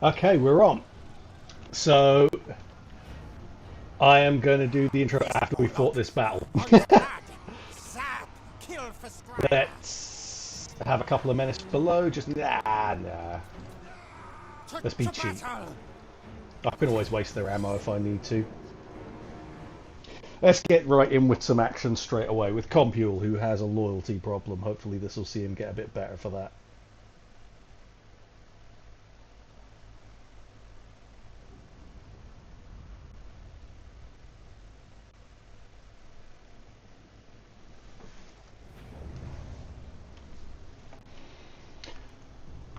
Okay, we're on. So I am going to do the intro after we fought this battle. Let's have a couple of minutes below. Just nah. Let's be cheap. I can always waste their ammo if I need to. Let's get right in with some action straight away with Compule, who has a loyalty problem. Hopefully this will see him get a bit better for that.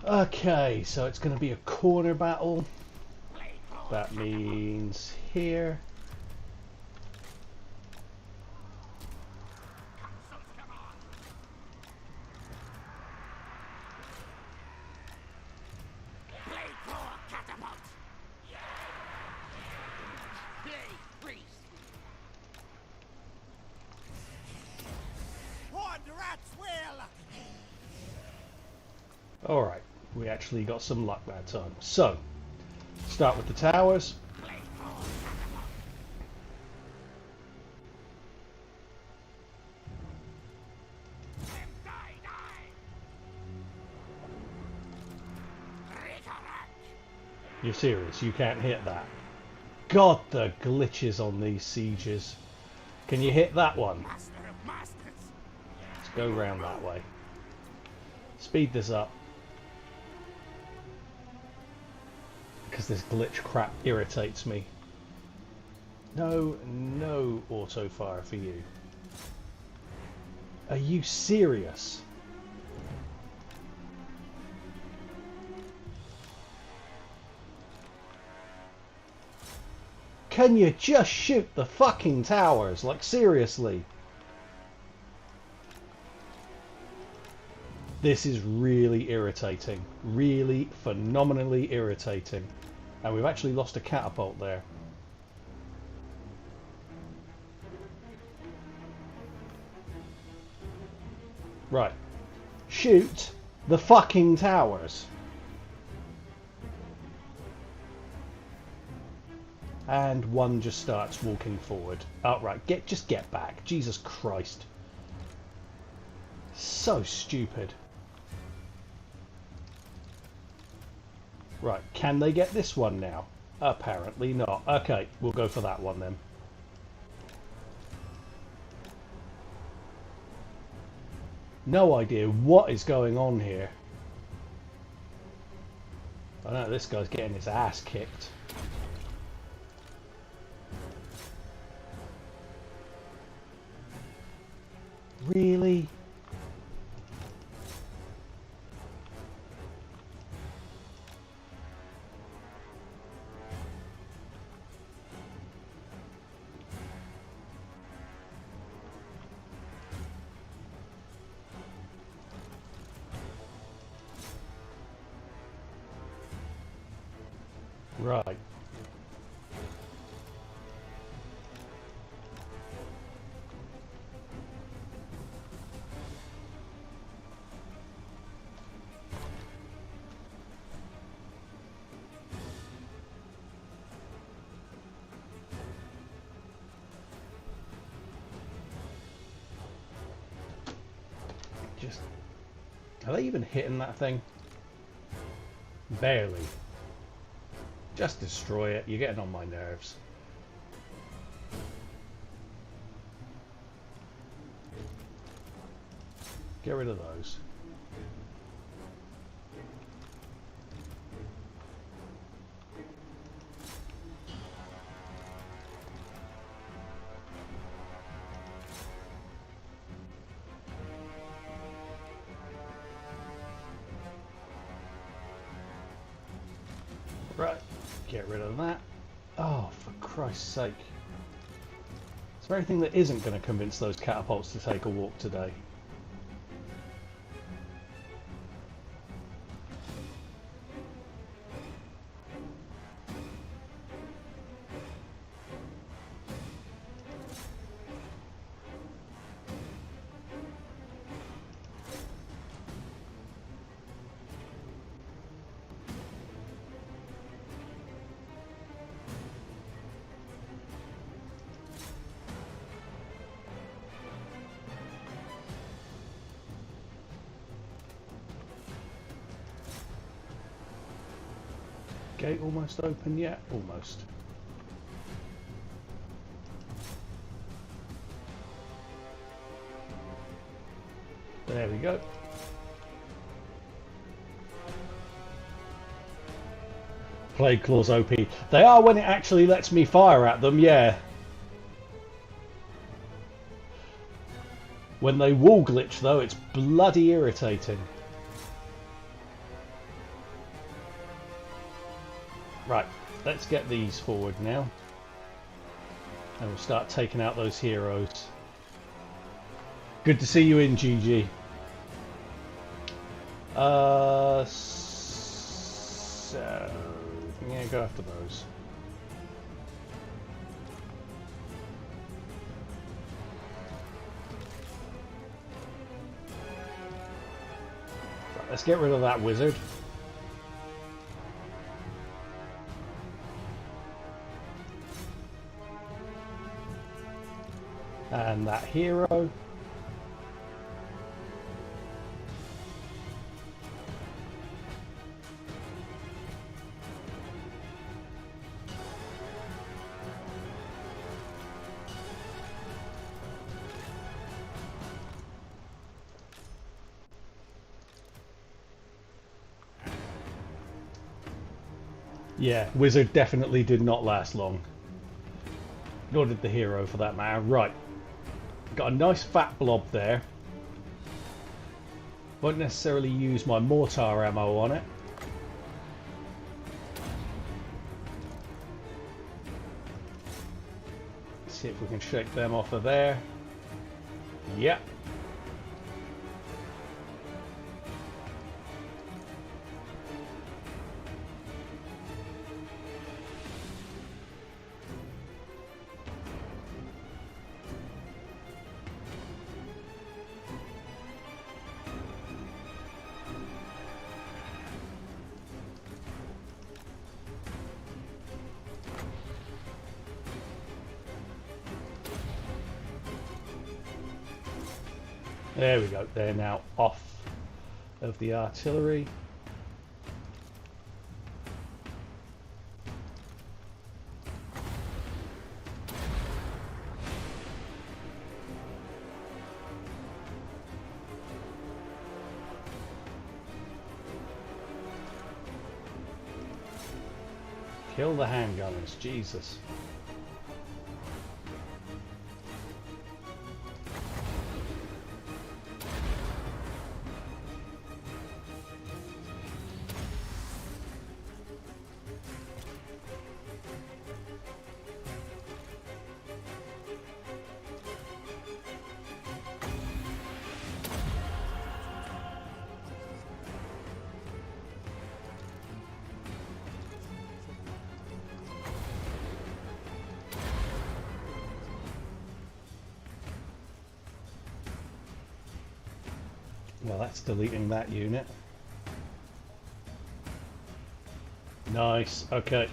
Okay, so it's going to be a corner battle. That means here. Alright, we actually got some luck that time. So, start with the towers. You're serious, you can't hit that. God, the glitches on these sieges. Can you hit that one? Let's go round that way. Speed this up. Because this glitch crap irritates me. No auto fire for you. Are you serious? Can you just shoot the fucking towers? Like, seriously. This is really irritating. Really phenomenally irritating. And we've actually lost a catapult there. Right. Shoot the fucking towers. And one just starts walking forward. Outright, just get back. Jesus Christ. So stupid. Right, can they get this one now? Apparently not. Okay, we'll go for that one then. No idea what is going on here. I know this guy's getting his ass kicked. Really? Right. Just... Are they even hitting that thing? Barely. Just destroy it. You're getting on my nerves. Get rid of those. Right, get rid of that. Oh, for Christ's sake. It's the very thing that isn't going to convince those catapults to take a walk today. Gate almost open yet? Almost. There we go. Plague Claws OP. They are when it actually lets me fire at them, yeah. When they wall glitch though, it's bloody irritating. Right, let's get these forward now. And we'll start taking out those heroes. Good to see you in, GG. So... yeah, go after those. Right, let's get rid of that wizard. And that hero. Yeah, wizard definitely did not last long. Nor did the hero for that matter. Right. Got a nice fat blob there. Won't necessarily use my mortar ammo on it. See if we can shake them off of there. Yep. There we go, they're now off of the artillery. Kill the handgunners, Jesus. Well, that's deleting that unit. Nice, okay.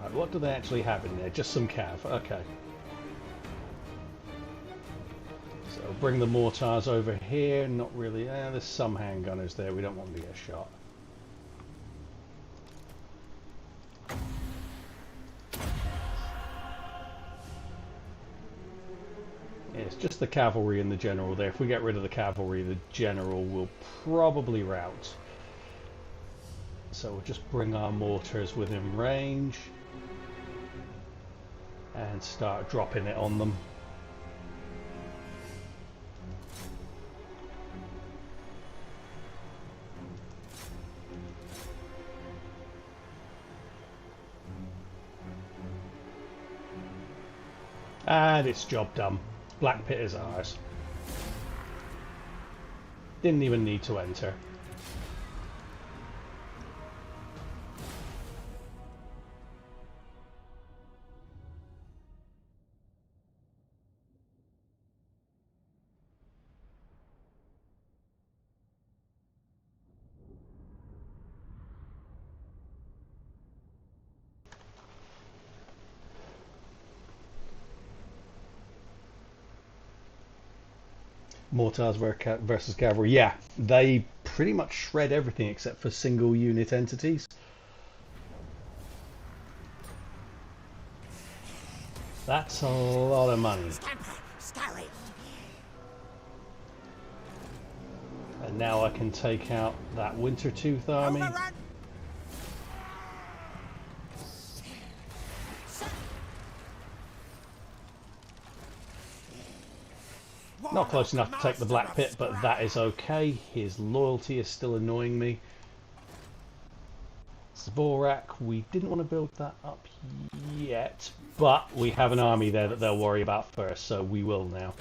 Right, what do they actually have in there? Just some cav, okay. So bring the mortars over here, not really, there's some handgunners there, we don't want them to get shot. Yeah, it's just the cavalry and the general there. If we get rid of the cavalry, the general will probably rout. So we'll just bring our mortars within range and start dropping it on them. And it's job done. Black Pit is ours. Didn't even need to enter. Mortars versus cavalry. Yeah, they pretty much shred everything except for single unit entities. That's a lot of money. And now I can take out that Wintertooth army. Not close enough to take the Black Pit, but that is okay. His loyalty is still annoying me. Zvorak, we didn't want to build that up yet, but we have an army there that they'll worry about first, so we will now.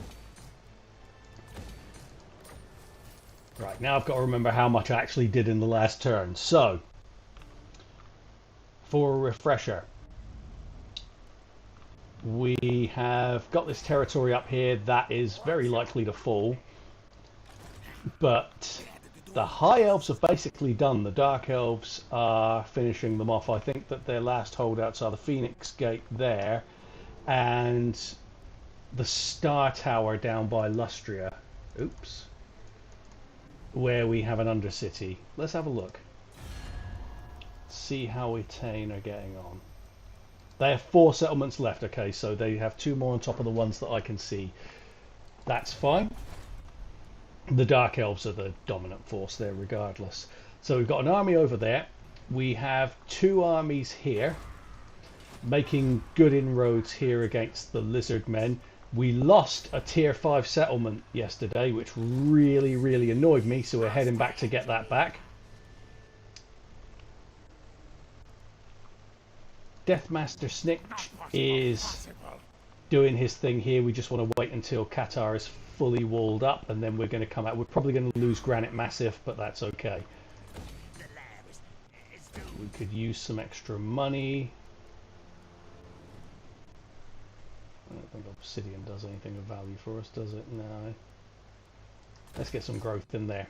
Right, now I've got to remember how much I actually did in the last turn. So, for a refresher, we have got this territory up here that is very likely to fall, but the High Elves have basically done. The Dark Elves are finishing them off. I think that their last holdouts are the Phoenix Gate there and the Star Tower down by Lustria. Oops. Where we have an Undercity. Let's have a look. See how Etain are getting on. They have 4 settlements left, okay, so they have 2 more on top of the ones that I can see. That's fine. The Dark Elves are the dominant force there regardless. So we've got an army over there. We have 2 armies here, making good inroads here against the Lizard Men. We lost a tier 5 settlement yesterday, which really annoyed me, so we're heading back to get that back. Deathmaster Snick is doing his thing here. We just want to wait until Qatar is fully walled up, and then we're going to come out. We're probably going to lose Granite Massif, but that's okay. We could use some extra money. I don't think Obsidian does anything of value for us, does it? No. Let's get some growth in there.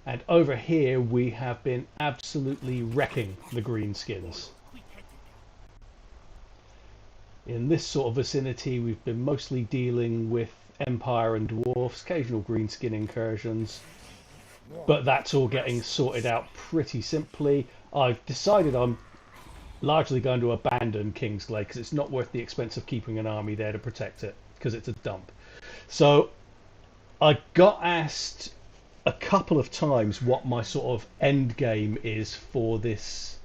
And over here we have been absolutely wrecking the greenskins. In this sort of vicinity we've been mostly dealing with Empire and Dwarfs, occasional greenskin incursions, but that's all getting sorted out pretty simply. I've decided I'm largely going to abandon Kingsglade because it's not worth the expense of keeping an army there to protect it, because it's a dump. So I got asked a couple of times what my sort of end game is for this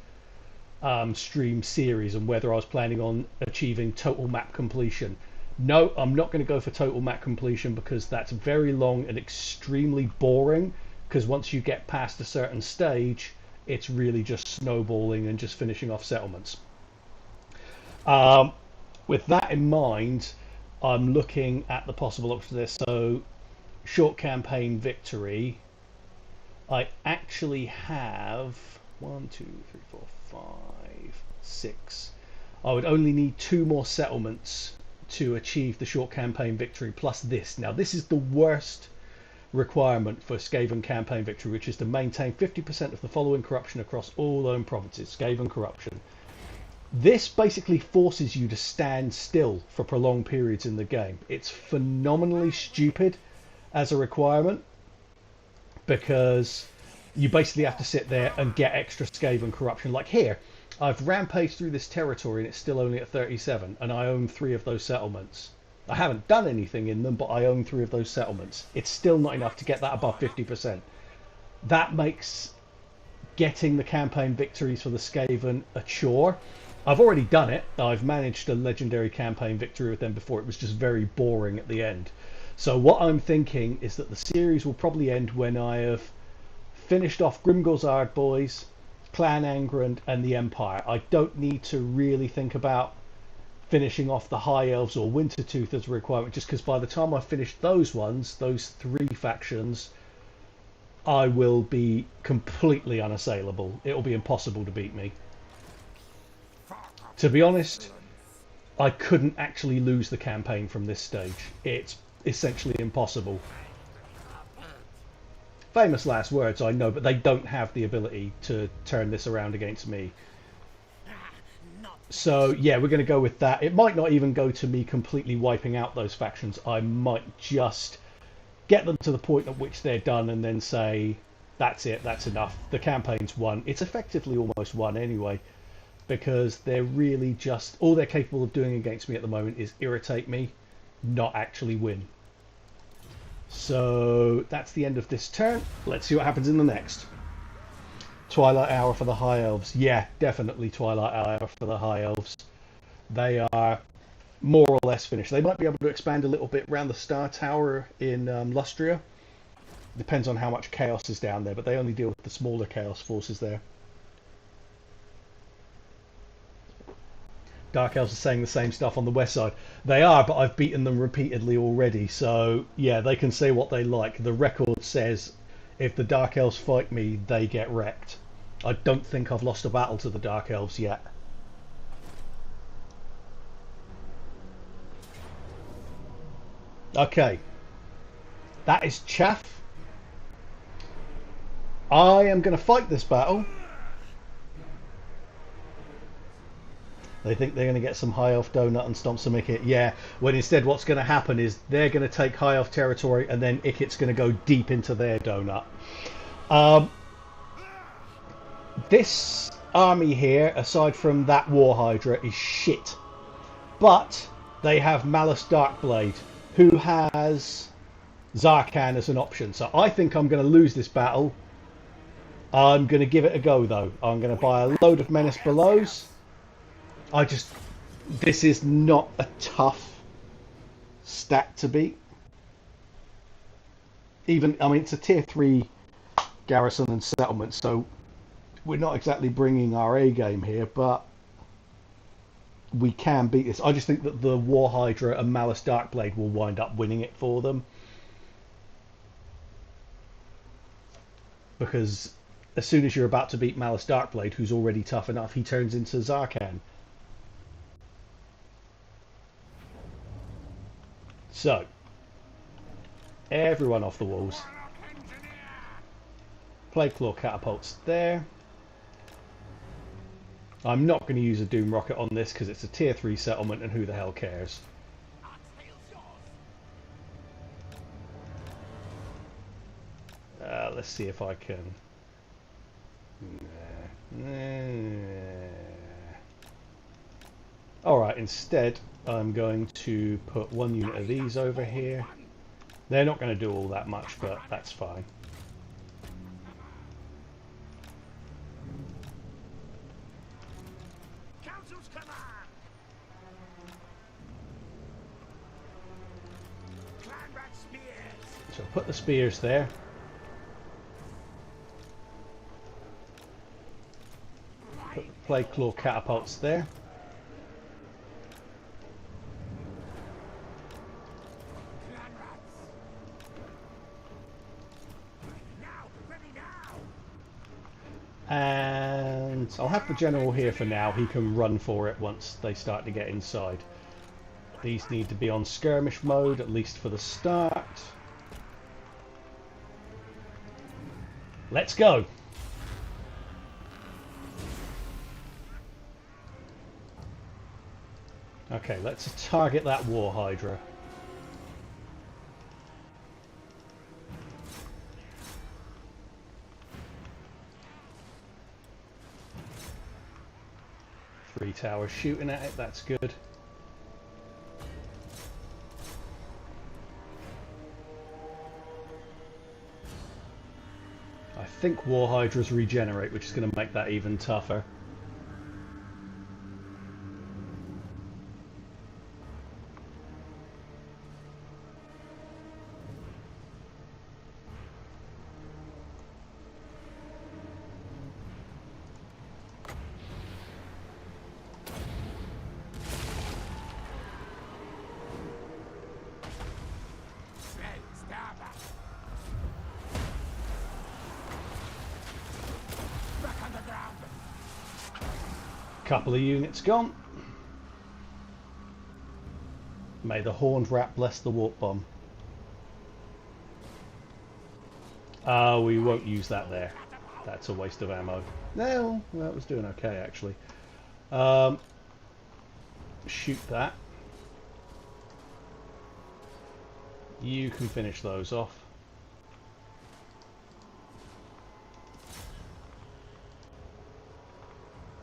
stream series and whether I was planning on achieving total map completion. No, I'm not going to go for total map completion because that's very long and extremely boring, because once you get past a certain stage it's really just snowballing and just finishing off settlements. With that in mind, I'm looking at the possible options there. So short campaign victory, I actually have 1, 2, 3, 4, 5, 6. I would only need 2 more settlements to achieve the short campaign victory plus this. Now this is the worst requirement for Skaven campaign victory, which is to maintain 50% of the following corruption across all owned provinces. Skaven corruption. This basically forces you to stand still for prolonged periods in the game. It's phenomenally stupid as a requirement because you basically have to sit there and get extra Skaven corruption. Like here, I've rampaged through this territory and it's still only at 37, and I own 3 of those settlements. I haven't done anything in them, but I own 3 of those settlements. It's still not enough to get that above 50%. That makes getting the campaign victories for the Skaven a chore. I've already done it. I've managed a legendary campaign victory with them before. It was just very boring at the end. So what I'm thinking is that the series will probably end when I have finished off Grimgor's Ardboys, Clan Angrand and the Empire. I don't need to really think about finishing off the High Elves or Wintertooth as a requirement, just because by the time I finish those ones, those 3 factions, I will be completely unassailable. It will be impossible to beat me. To be honest, I couldn't actually lose the campaign from this stage. It's essentially impossible. Famous last words, I know, but they don't have the ability to turn this around against me. So yeah, we're going to go with that. It might not even go to me completely wiping out those factions. I might just get them to the point at which they're done, and then say, that's it, that's enough. The campaign's won. It's effectively almost won anyway, because they're really just, all they're capable of doing against me at the moment is irritate me, not actually win. So that's the end of this turn. Let's see what happens in the next. Twilight Hour for the High Elves. Yeah, definitely Twilight Hour for the High Elves. They are more or less finished. They might be able to expand a little bit around the Star Tower in Lustria. Depends on how much chaos is down there, but they only deal with the smaller chaos forces there. Dark Elves are saying the same stuff on the west side. They are, but I've beaten them repeatedly already. So, yeah, they can say what they like. The record says if the Dark Elves fight me, they get wrecked. I don't think I've lost a battle to the Dark Elves yet. Okay. That is chaff. I am going to fight this battle. They think they're going to get some High Elf donut and stomp some Ikit. Yeah, when instead what's going to happen is they're going to take High Elf territory and then Ikit's going to go deep into their donut. This army here, aside from that War Hydra, is shit. But they have Malice Darkblade, who has Zarkan as an option. So I think I'm going to lose this battle. I'm going to give it a go, though. I'm going to buy a load of Menace Belows. This is not a tough stat to beat. Even, I mean, it's a tier 3 garrison and settlement, so we're not exactly bringing our A game here, but we can beat this. I just think that the War Hydra and Malice Darkblade will wind up winning it for them. Because as soon as you're about to beat Malice Darkblade, who's already tough enough, he turns into Zarkan. So, everyone off the walls. Plague Claw catapults there. I'm not going to use a Doom Rocket on this because it's a tier 3 settlement and who the hell cares. Let's see if I can... Alright, instead I'm going to put one unit of these over here. They're not going to do all that much, but that's fine. So put the spears there. Put the Plague Claw catapults there. And I'll have the general here for now. He can run for it once they start to get inside. These need to be on skirmish mode, at least for the start. Let's go! Okay, let's target that War Hydra. Three towers shooting at it, that's good. I think War Hydras regenerate, which is going to make that even tougher. Couple of units gone. May the Horned Rat bless the Warp Bomb. We won't use that there. That's a waste of ammo. No, that was doing okay actually. Shoot that. You can finish those off.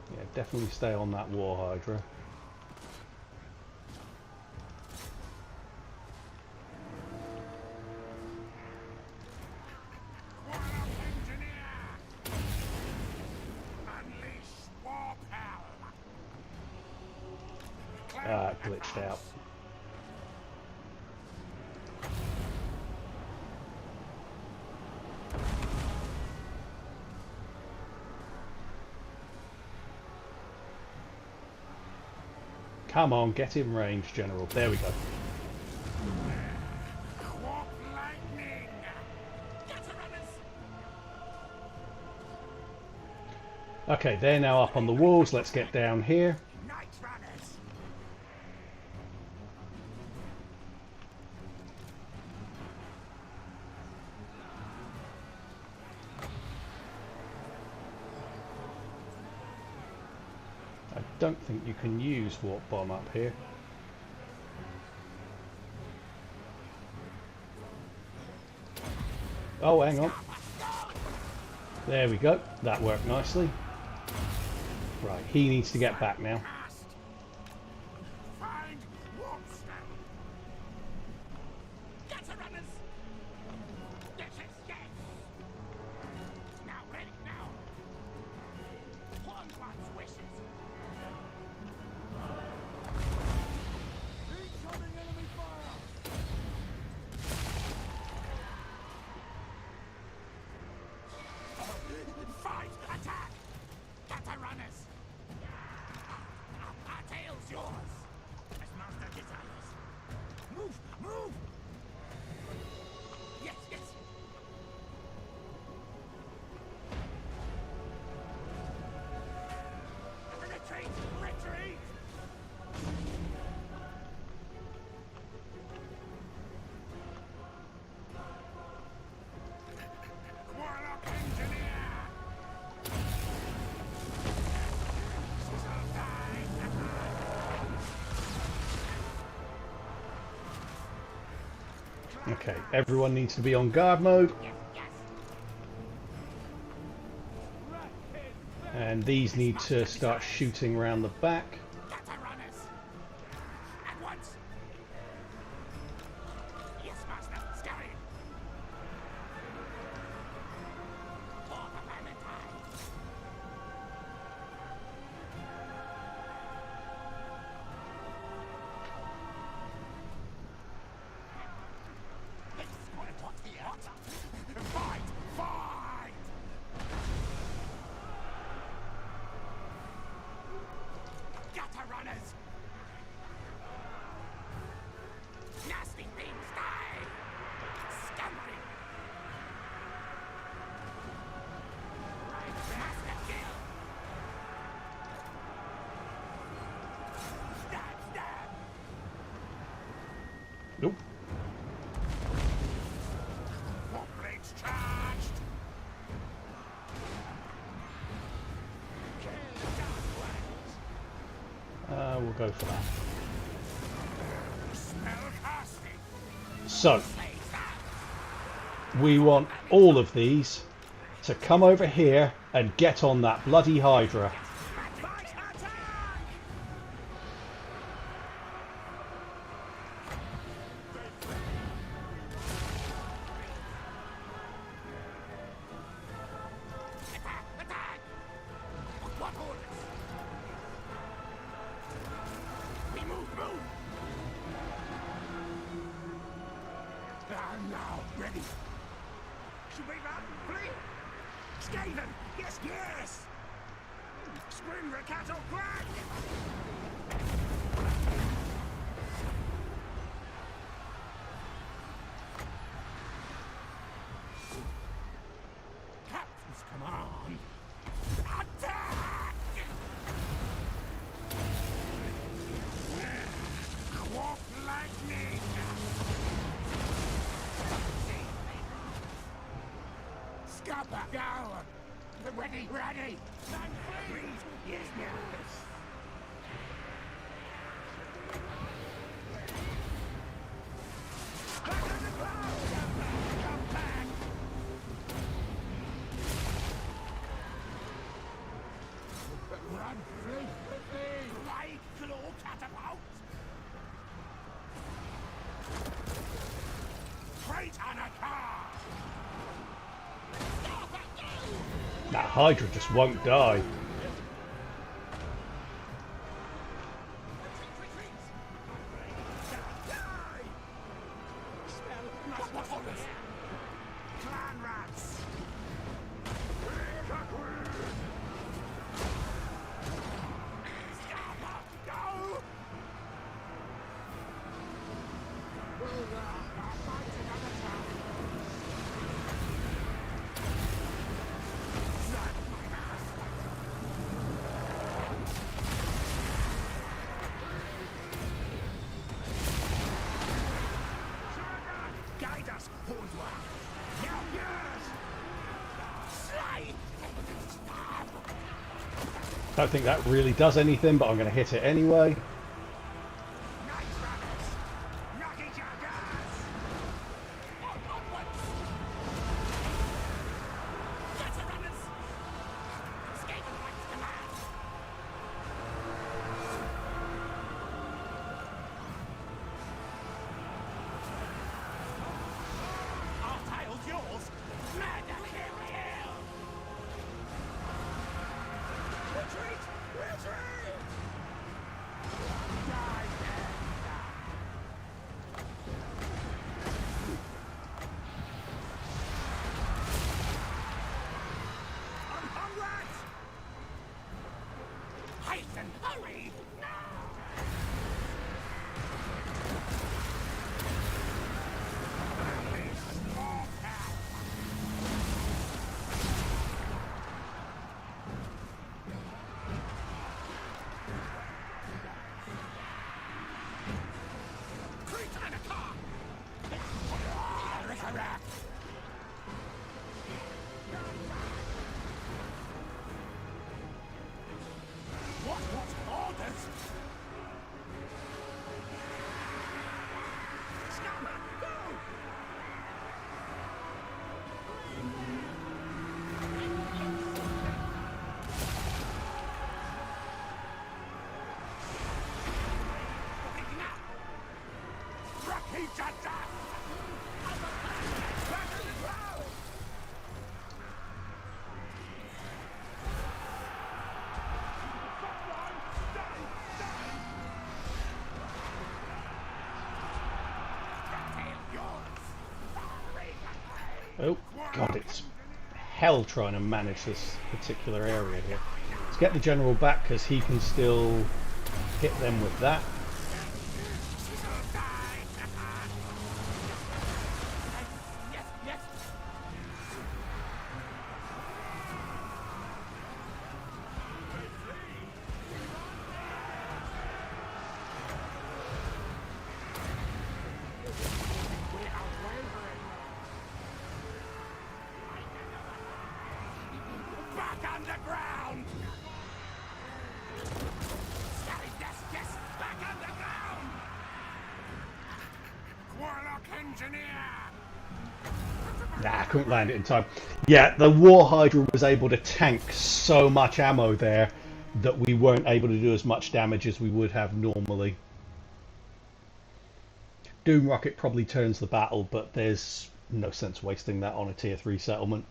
Yeah, definitely stay on that War Hydra. Ah, glitched out. Come on, get in range, General. There we go. Okay, they're now up on the walls. Let's get down here. I don't think you can use Warp Bomb up here. Oh, hang on. There we go. That worked nicely. Right, he needs to get back now. Okay, everyone needs to be on guard mode. And these need to start shooting around the back. Nope. We'll go for that. So, we want all of these to come over here and get on that bloody Hydra. I'm now ready. Should we run, please? Skaven! Yes, yes! Skryre cattle crack! Captain's command! Attack! Walk lightning! Scupper, go! Ready, ready! Please, yes, yes! Run, flee! Light claw catapult! Freight on a car! That Hydra just won't die. Clan rats! Go! Guide us, Hornwell! Now, yes! Slay! Don't think that really does anything, but I'm going to hit it anyway. Night runners! Rocky juggers! Onwards! Gutter runners! Escape and right command! Our tile's yours! Murder, kill, kill! Retreat! Retreat! Die, dead, onward! Hasten, hurry! Unleash more power! What orders? Scammer, go! Picking up! Rocky Jada! Oh, God, it's hell trying to manage this particular area here. Let's get the general back because he can still hit them with that. Yes, yes! We are wavering! Back underground! Yes, yes! Back underground! Warlock engineer! Nah, I couldn't land it in time. Yeah, the War Hydra was able to tank so much ammo there that we weren't able to do as much damage as we would have normally. Doom Rocket probably turns the battle, but there's no sense wasting that on a tier 3 settlement.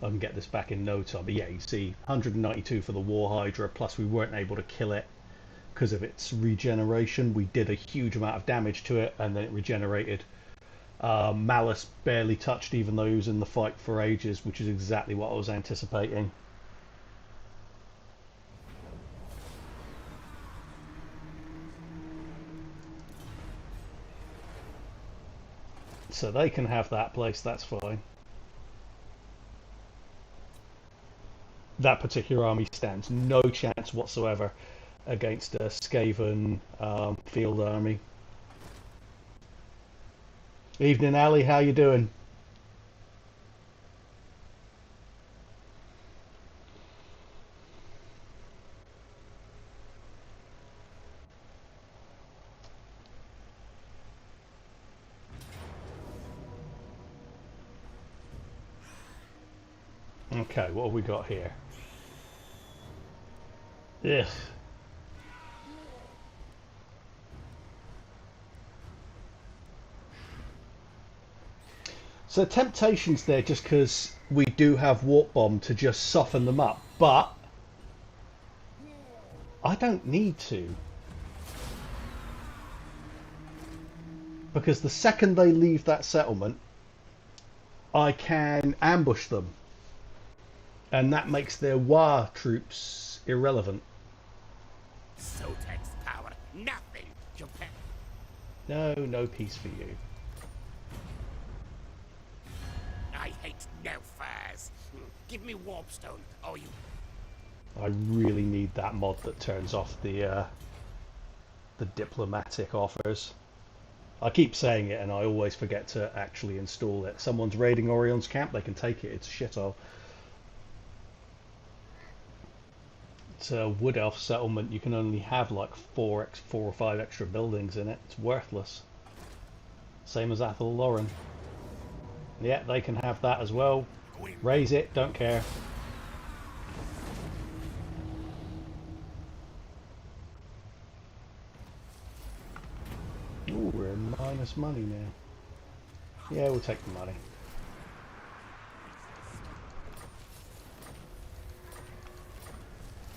I can get this back in no time. But yeah, you see 192 for the War Hydra, plus we weren't able to kill it because of its regeneration. We did a huge amount of damage to it and then it regenerated. Malice barely touched even though he was in the fight for ages, which is exactly what I was anticipating. So they can have that place, that's fine. That particular army stands no chance whatsoever against a Skaven field army. Evening, Ali, how you doing? Okay, what have we got here? Ugh. So temptation's there just because we do have warp bomb to just soften them up, but I don't need to, because the second they leave that settlement, I can ambush them, and that makes their war troops irrelevant. Sotek's power, nothing compared. No, no peace for you. I hate no furs. Give me warpstone, or you. I really need that mod that turns off the diplomatic offers. I keep saying it and I always forget to actually install it. Someone's raiding Orion's camp, they can take it. It's a shithole. It's a wood elf settlement. You can only have like 4 or 5 extra buildings in it. It's worthless. Same as Athel Lauren. Yeah, they can have that as well. Raise it, don't care. Ooh, we're in minus money now. Yeah, we'll take the money.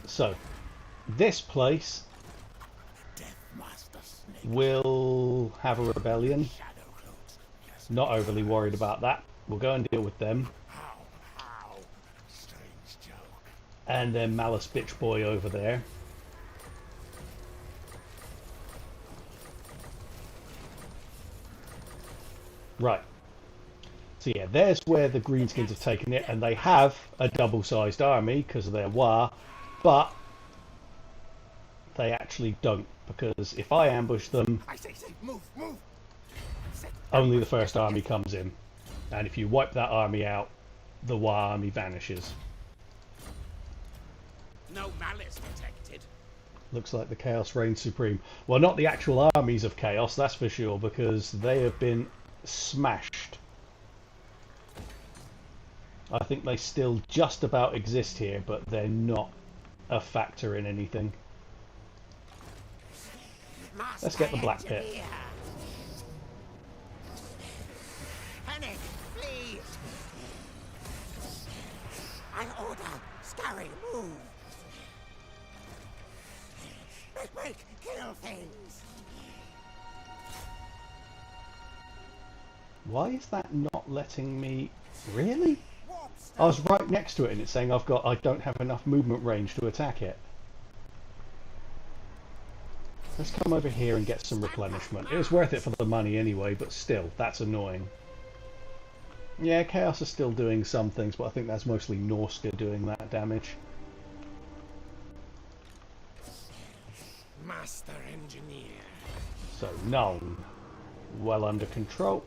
So, this place will have a rebellion. Not overly worried about that. We'll go and deal with them. And then Malice Bitch Boy over there. Right. So yeah, there's where the Greenskins have taken it, and they have a double-sized army because of their war, but they actually don't, because if I ambush them, Move. only the first army comes in, and if you wipe that army out, the war army vanishes. No malice detected. Looks like the Chaos reigns supreme. Well, not the actual armies of Chaos, that's for sure, because they have been smashed. I think they still just about exist here, but they're not a factor in anything. Let's get the Black Pit. Panic, please. I order Skryre, move. Quick, kill things. Why is that not letting me? Really? I was right next to it and it's saying I don't have enough movement range to attack it. Let's come over here and get some replenishment. It was worth it for the money anyway, but still, that's annoying. Yeah, Chaos is still doing some things, but I think that's mostly Norska doing that damage. Master engineer. So, Nuln, well under control.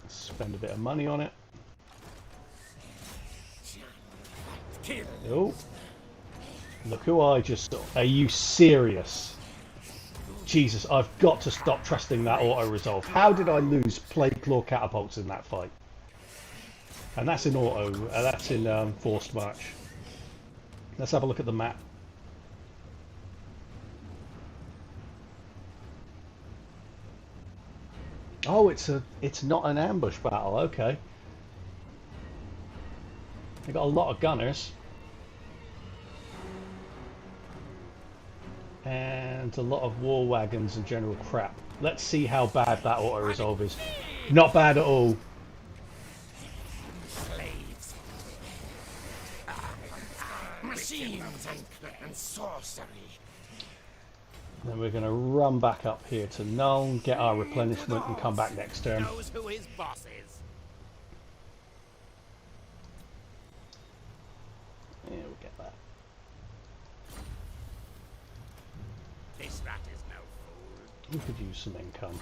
Spend a bit of money on it. Kill. Oh, look who I just saw. Are you serious? Jesus, I've got to stop trusting that auto-resolve. How did I lose Plague Claw catapults in that fight? And that's in auto, that's in forced march. Let's have a look at the map. Oh, it's not an ambush battle, okay. They got a lot of gunners. And a lot of war wagons and general crap. Let's see how bad that auto-resolve is. Not bad at all. Slaves. Machines and sorcery. Then we're going to run back up here to Nuln, get our replenishment and come back next turn. Knows who his boss is. Yeah, we'll get that. This rat is no fool. We could use some income.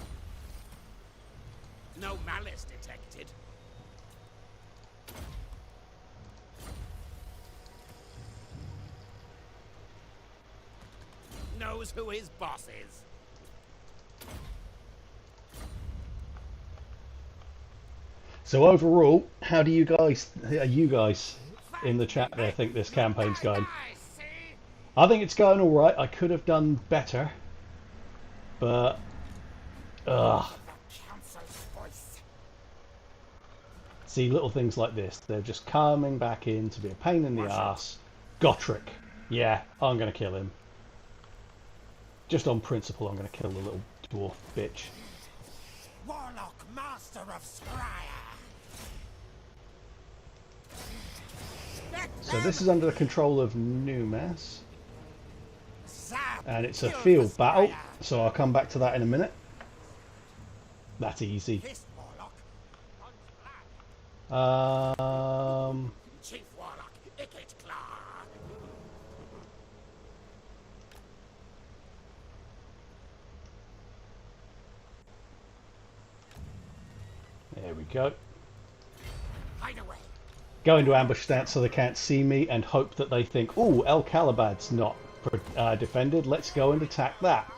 No malice detected. Knows who his boss is. So overall, how do you guys in the chat there think this campaign's going? I see. I think it's going all right. I could have done better, but Council's voice. see, little things like this, they're just coming back in to be a pain in the ass. Gotrek. Yeah, I'm going to kill him. Just on principle, I'm going to kill the little dwarf bitch. Warlock, master of Skryre. So this is under the control of Numas. And it's a field battle, so I'll come back to that in a minute. That's easy. Chief Warlock, Ikit. There we go. Hide away. Go into ambush stance so they can't see me and hope that they think, oh, El Calibad's not defended, let's go and attack that.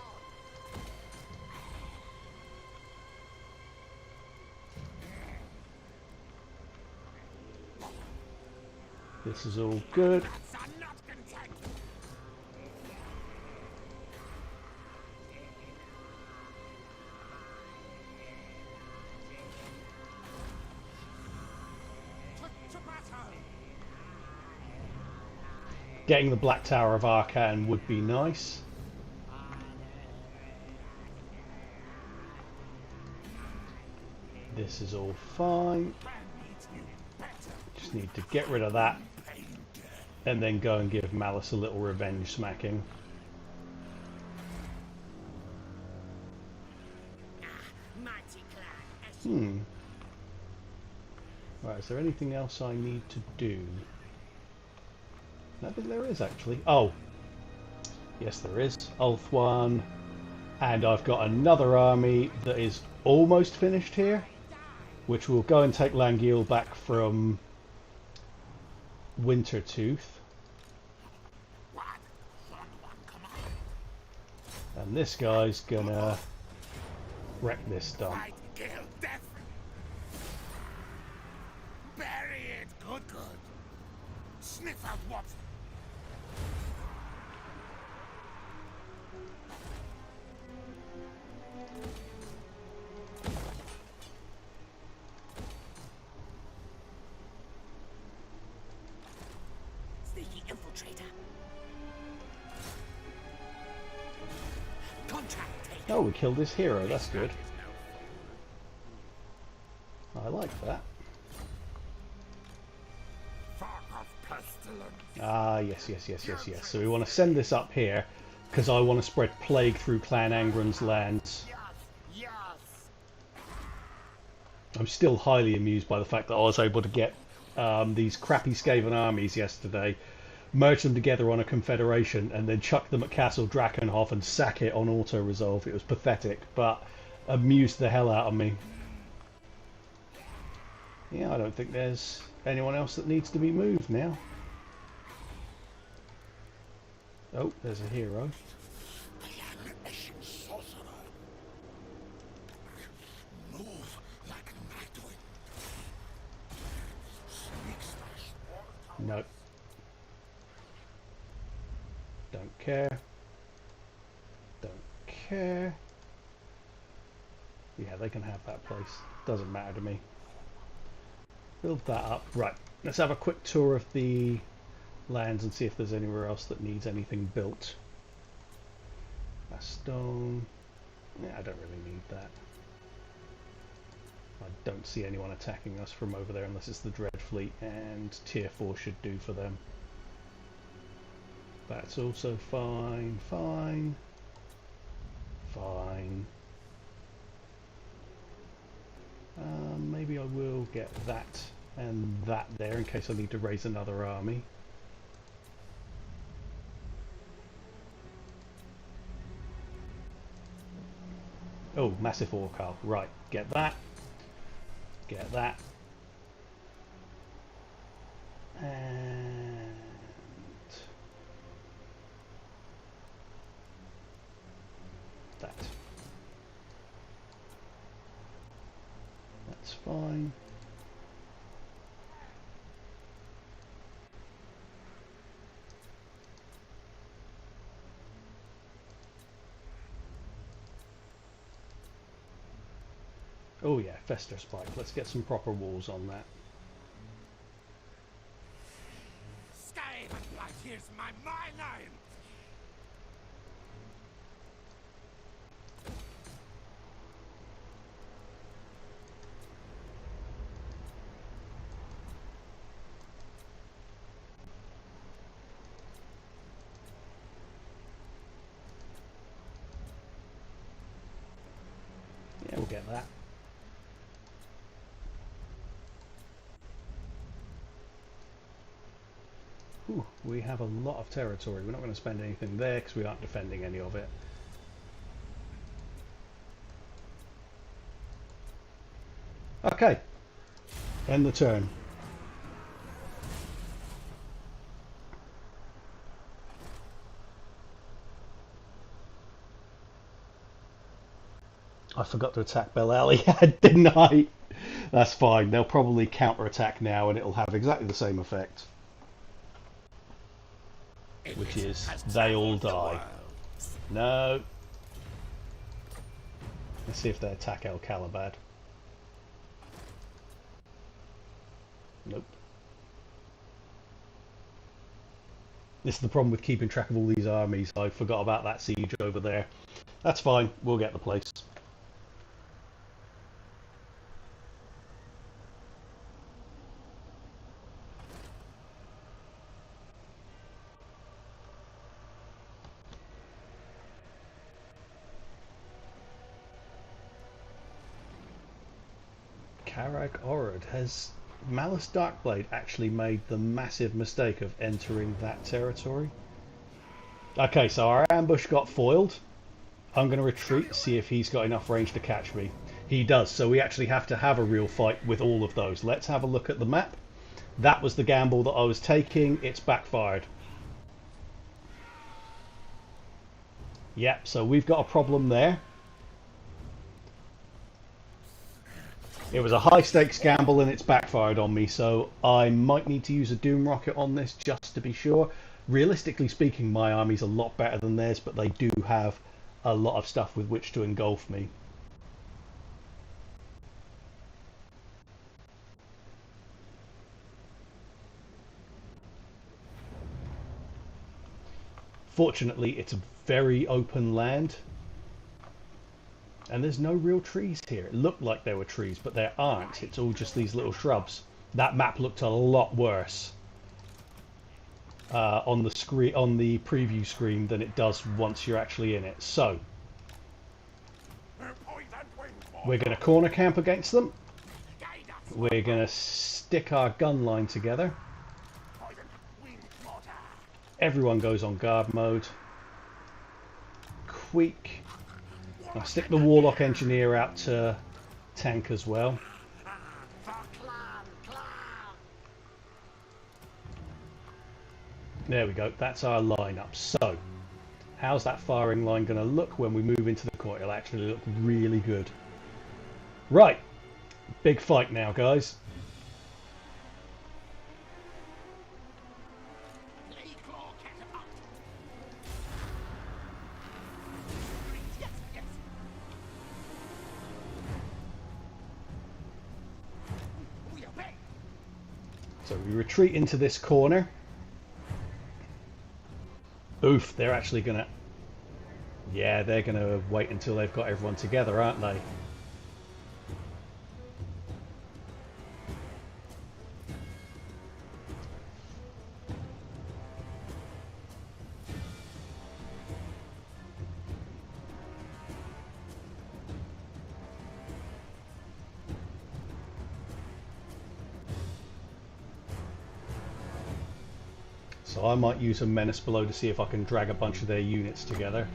This is all good. Getting the Black Tower of Arcan would be nice. This is all fine. Just need to get rid of that. And then go and give Malice a little revenge smacking. Right, is there anything else I need to do? I think there is actually. Oh, yes there is. Ulth1. And I've got another army that is almost finished here, which will go and take Langil back from Wintertooth. And this guy's gonna wreck this dump. Bury it, good. Sniff out what? Sneaky infiltrator. Oh, we killed this hero, that's good. I like that. Ah, yes. So we want to send this up here, because I want to spread plague through Clan Angron's lands. I'm still highly amused by the fact that I was able to get these crappy Skaven armies yesterday, merge them together on a confederation, and then chuck them at Castle Drakenhof and sack it on auto-resolve. It was pathetic, but amused the hell out of me. Yeah, I don't think there's anyone else that needs to be moved now. Oh, there's a hero. Nope. Don't care. Don't care. Yeah, they can have that place. Doesn't matter to me. Build that up. Right, let's have a quick tour of the lands and see if there's anywhere else that needs anything built. A stone. Yeah, I don't really need that. I don't see anyone attacking us from over there unless it's the Dread Fleet, and tier 4 should do for them. That's also fine. Maybe I will get that and that there in case I need to raise another army. Oh, massive Orcal. Right, get that. Get that. And that. That's fine. Oh yeah, Fester Spike. Let's get some proper walls on that. Stay right here's my name. Yeah, we'll get that. Ooh, we have a lot of territory. We're not going to spend anything there because we aren't defending any of it. Okay, end the turn. I forgot to attack Bell Alley, didn't I? That's fine. They'll probably counter-attack now and it'll have exactly the same effect. Which is, they all die. No. Let's see if they attack El Calabad. Nope. This is the problem with keeping track of all these armies. I forgot about that siege over there. That's fine. We'll get the place. Karag Orod, has Malice Darkblade actually made the massive mistake of entering that territory? Okay, so our ambush got foiled. I'm going to retreat, see if he's got enough range to catch me. He does, so we actually have to have a real fight with all of those. Let's have a look at the map. That was the gamble that I was taking. It's backfired. Yep, so we've got a problem there. It was a high stakes gamble and it's backfired on me, so I might need to use a Doom Rocket on this just to be sure. Realistically speaking, my army's a lot better than theirs, but they do have a lot of stuff with which to engulf me. Fortunately, it's a very open land. And there's no real trees here. It looked like there were trees, but there aren't. It's all just these little shrubs. That map looked a lot worse on the screen, on the preview screen, than it does once you're actually in it. So we're going to corner camp against them. We're going to stick our gun line together. Everyone goes on guard mode. Queek. I'll stick the Warlock Engineer out to tank as well. There we go, that's our lineup. So, how's that firing line going to look when we move into the court? It'll actually look really good. Right, big fight now, guys. So we retreat into this corner. Oof, they're actually gonna... Yeah, they're gonna wait until they've got everyone together, aren't they? So I might use a menace below to see if I can drag a bunch of their units together.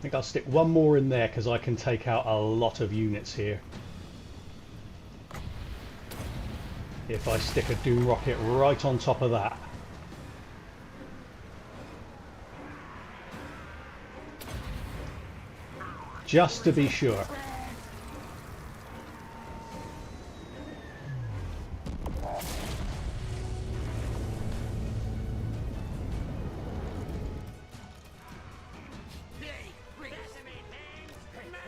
I think I'll stick one more in there because I can take out a lot of units here. If I stick a doom rocket right on top of that. Just to be sure.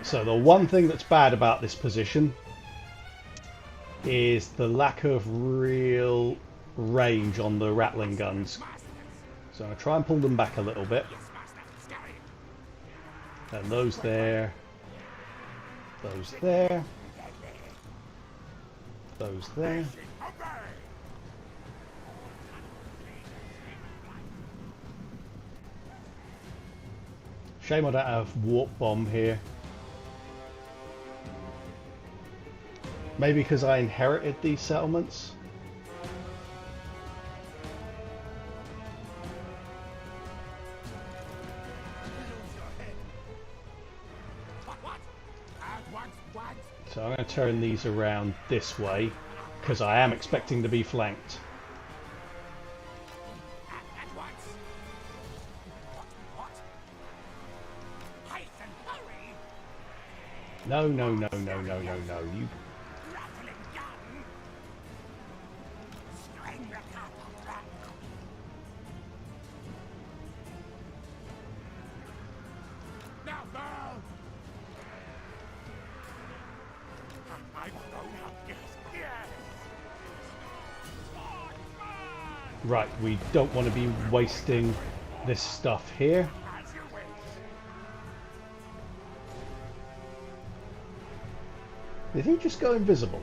So the one thing that's bad about this position is the lack of real range on the rattling guns. So I'll try and pull them back a little bit. And those there. Those there. Those there. Shame I don't have warp bomb here. Maybe because I inherited these settlements. So I'm going to turn these around this way because I am expecting to be flanked. No, no, no, no, no, no, no. You. Right, we don't want to be wasting this stuff here. Did he just go invisible?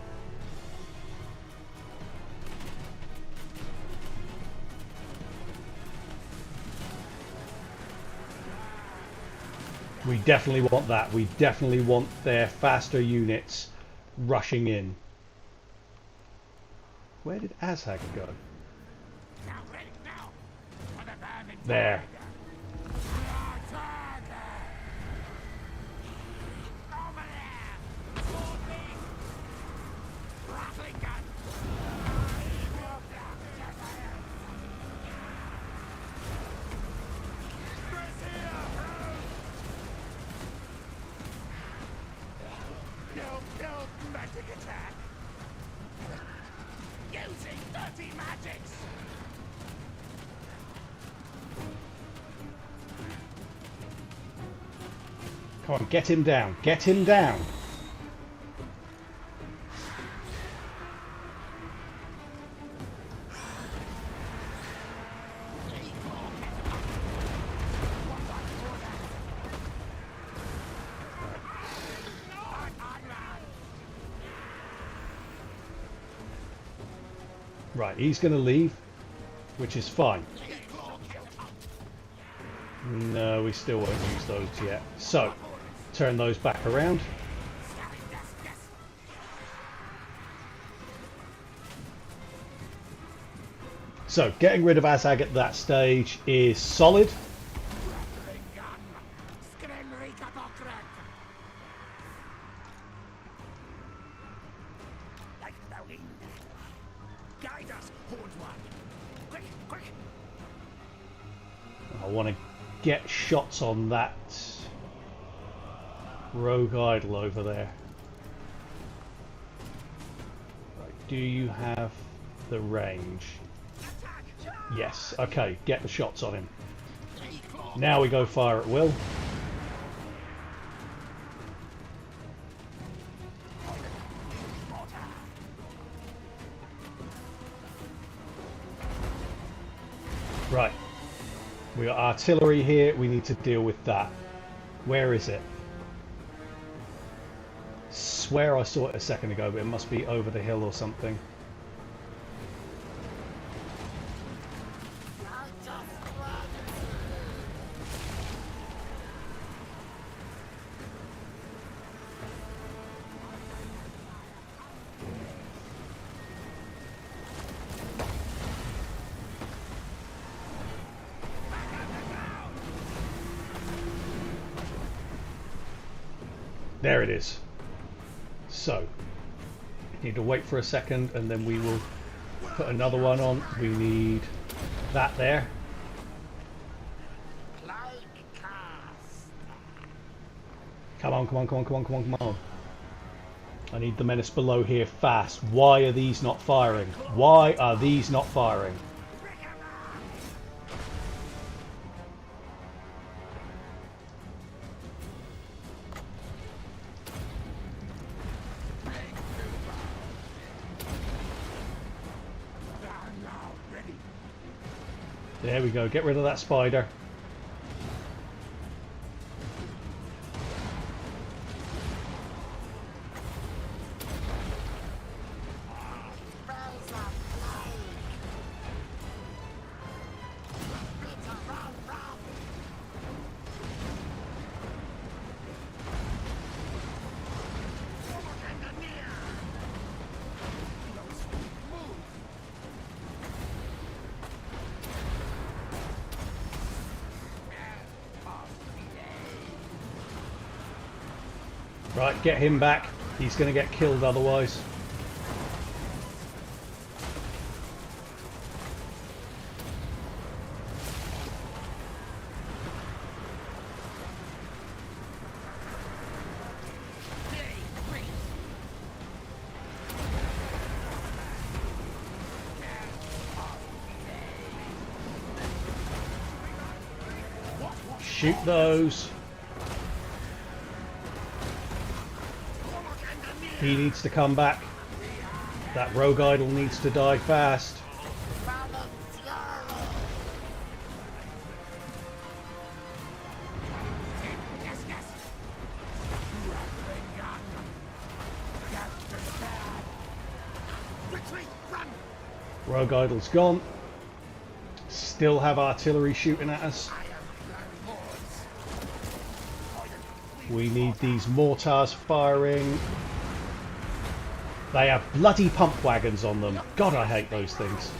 We definitely want that. We definitely want their faster units rushing in. Where did Azhag go? There. Come on, get him down. Get him down. Right, he's going to leave, which is fine. No, we still won't use those yet. So, turn those back around. So, getting rid of Azhag at that stage is solid. I want to get shots on that rogue idol over there. Right, do you have the range? Yes, okay, get the shots on him. Now we go fire at will. Right. We got artillery here, we need to deal with that. Where is it? Swear I saw it a second ago, but it must be over the hill or something. There it is. So, need to wait for a second and then we will put another one on. We need that there. Come on, come on, come on, come on, come on, come on. I need the menace below here fast. Why are these not firing? Why are these not firing? There we go. Get rid of that spider. Right, get him back. He's going to get killed otherwise. Shoot those. He needs to come back. That rogue idol needs to die fast. Rogue idol's gone. Still have artillery shooting at us. We need these mortars firing. They have bloody pump wagons on them. God, I hate those things.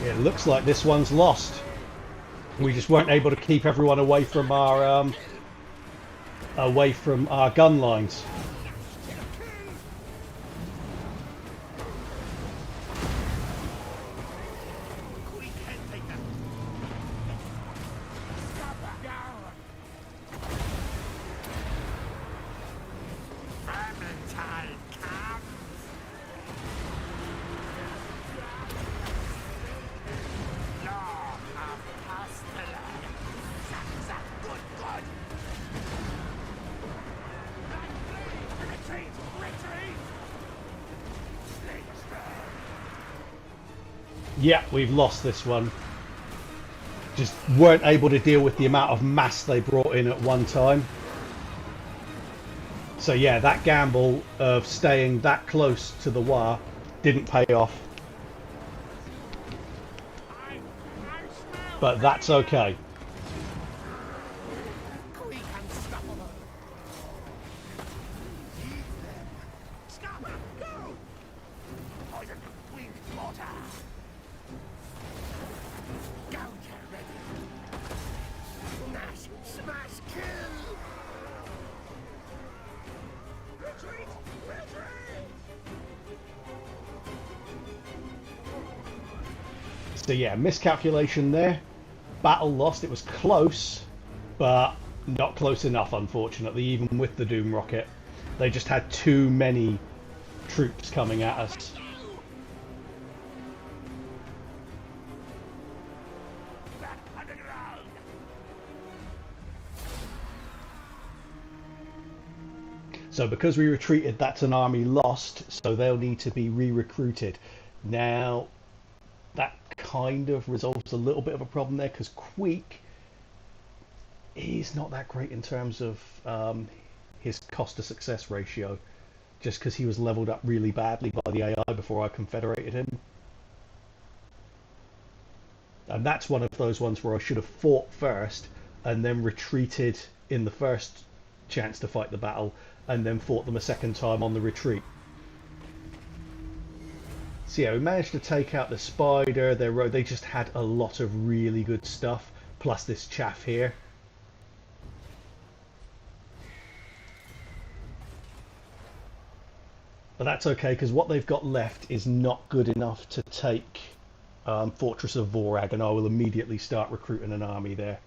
It looks like this one's lost. We just weren't able to keep everyone away from our gun lines. Yeah, we've lost this one. Just weren't able to deal with the amount of mass they brought in at one time. So yeah, that gamble of staying that close to the War didn't pay off. But that's okay. So yeah, miscalculation there. Battle lost. It was close, but not close enough, unfortunately, even with the Doom Rocket. They just had too many troops coming at us. So because we retreated, that's an army lost, so they'll need to be re-recruited. Now, that kind of resolves a little bit of a problem there, because Queek, he's not that great in terms of his cost to success ratio, just because he was leveled up really badly by the AI before I confederated him. And that's one of those ones where I should have fought first and then retreated in the first chance to fight the battle, and then fought them a second time on the retreat. So yeah, we managed to take out the spider, their road. They just had a lot of really good stuff, plus this chaff here. But that's okay, because what they've got left is not good enough to take Fortress of Vorag, and I will immediately start recruiting an army there.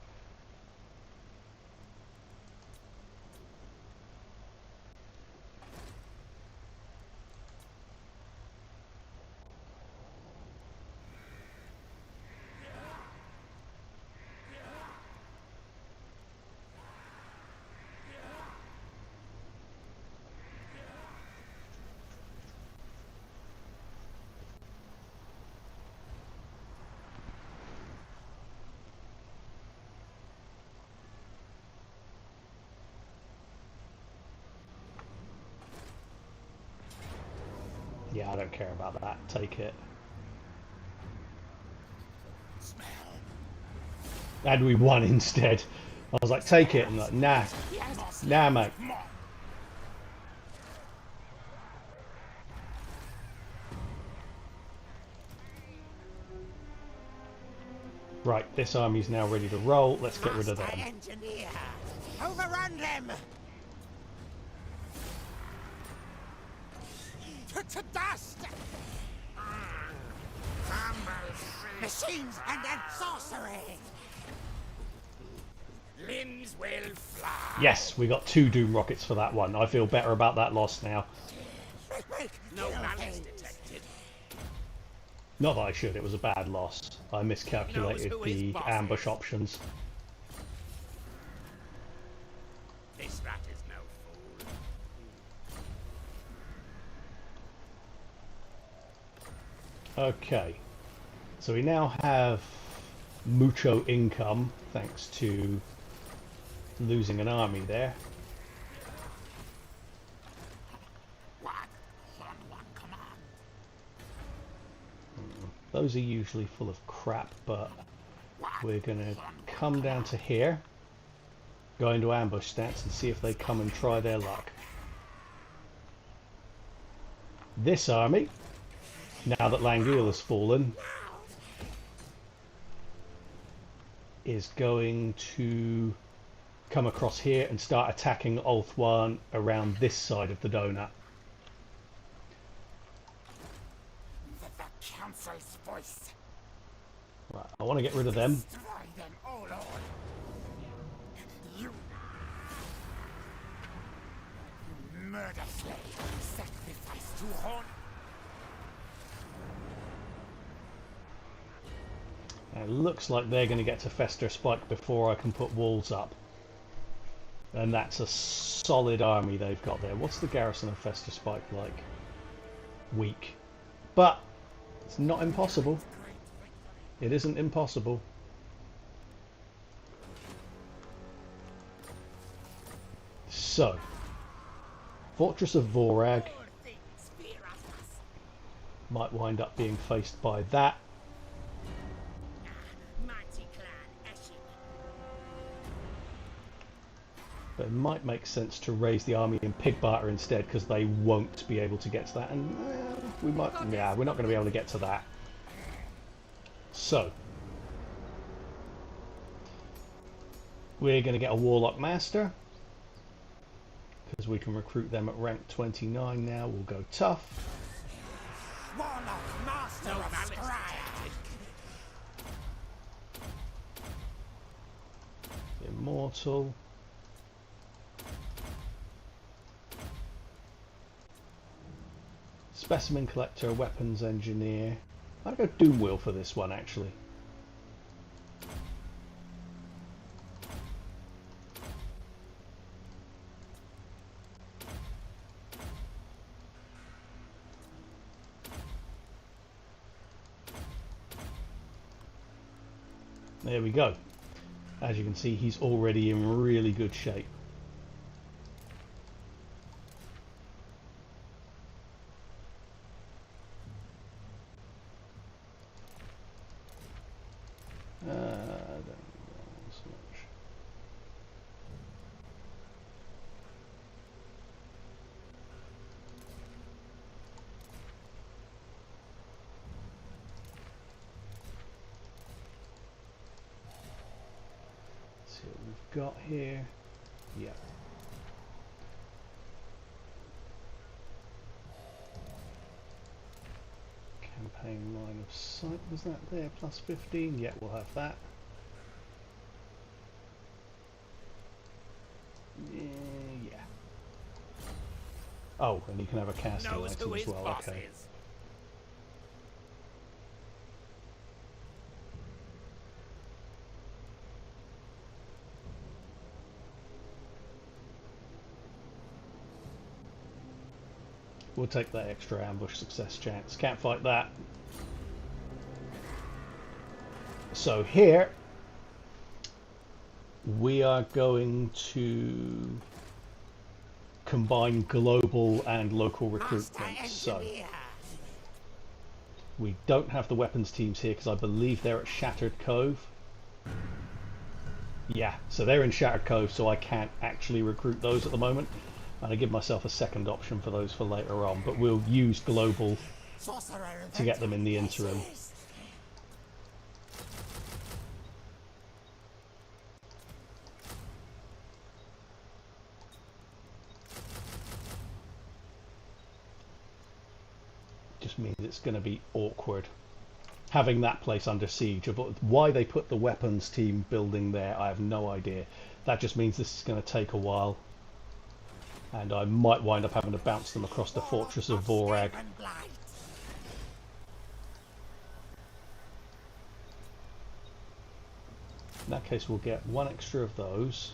Yeah, I don't care about that. Take it. Smell. And we won instead. I was like, take it, and like, nah, nah, mate. Right, this army's now ready to roll. Let's get rid of them. Engineer, overrun them. To dust. Machines and sorcery. Limbs will fly. Yes, we got 2 Doom Rockets for that one. I feel better about that loss now. No malice detected. Not that I should, it was a bad loss. I miscalculated the ambush options. This rat is no fool. Okay, so we now have mucho income thanks to losing an army there. Come on. Those are usually full of crap, but we're going to come down to here, go into ambush stats and see if they come and try their luck. This army, now that Langil has fallen, is going to come across here and start attacking Ulthuan around this side of the donut. The council's voice. Right, I want to get rid of them. Destroy them, oh Lord. You murder slave. Sacrifice to horn. It looks like they're going to get to Fester Spike before I can put walls up. And that's a solid army they've got there. What's the garrison of Fester Spike like? Weak. But it's not impossible. It isn't impossible. So, Fortress of Vorag might wind up being faced by that. But it might make sense to raise the army in Pigbarter instead, because they won't be able to get to that, and we might. Yeah, we're not going to be able to get to that. So we're going to get a Warlock Master, because we can recruit them at rank 29 now. We'll go tough. Warlock Master of Skryre. Immortal. Specimen Collector, Weapons Engineer. I'll go Doom Wheel for this one, actually. There we go. As you can see, he's already in really good shape. I don't know so much. Let's see what we've got here. Yeah. Campaign line of sight, was that there? Plus 15? Yeah, we'll have that. Yeah. Oh, and you can have a casting item as well, okay. We'll take that extra ambush success chance. Can't fight that. So here we are going to combine global and local recruitment. So we don't have the weapons teams here because I believe they're at Shattered Cove. Yeah, so they're in Shattered Cove, so I can't actually recruit those at the moment. And I give myself a second option for those for later on, but we'll use global to get them in the interim. Just means it's going to be awkward having that place under siege. But why they put the weapons team building there, I have no idea. That just means this is going to take a while. And I might wind up having to bounce them across the fortress of Vorag. In that case, we'll get one extra of those.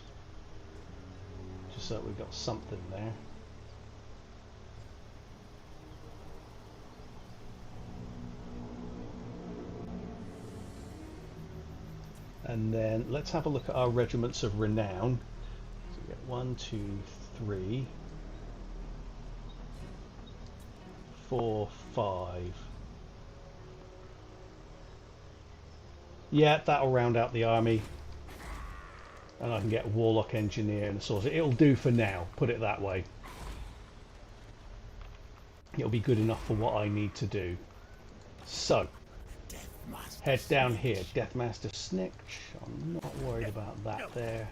Just so that we've got something there. And then let's have a look at our regiments of renown. So we get 1, 2, 3, 4, 5. Yeah, that'll round out the army. And I can get a Warlock engineer and a sorcerer. It'll do for now, put it that way. It'll be good enough for what I need to do. So, head down here. Deathmaster Snitch. I'm not worried about that there.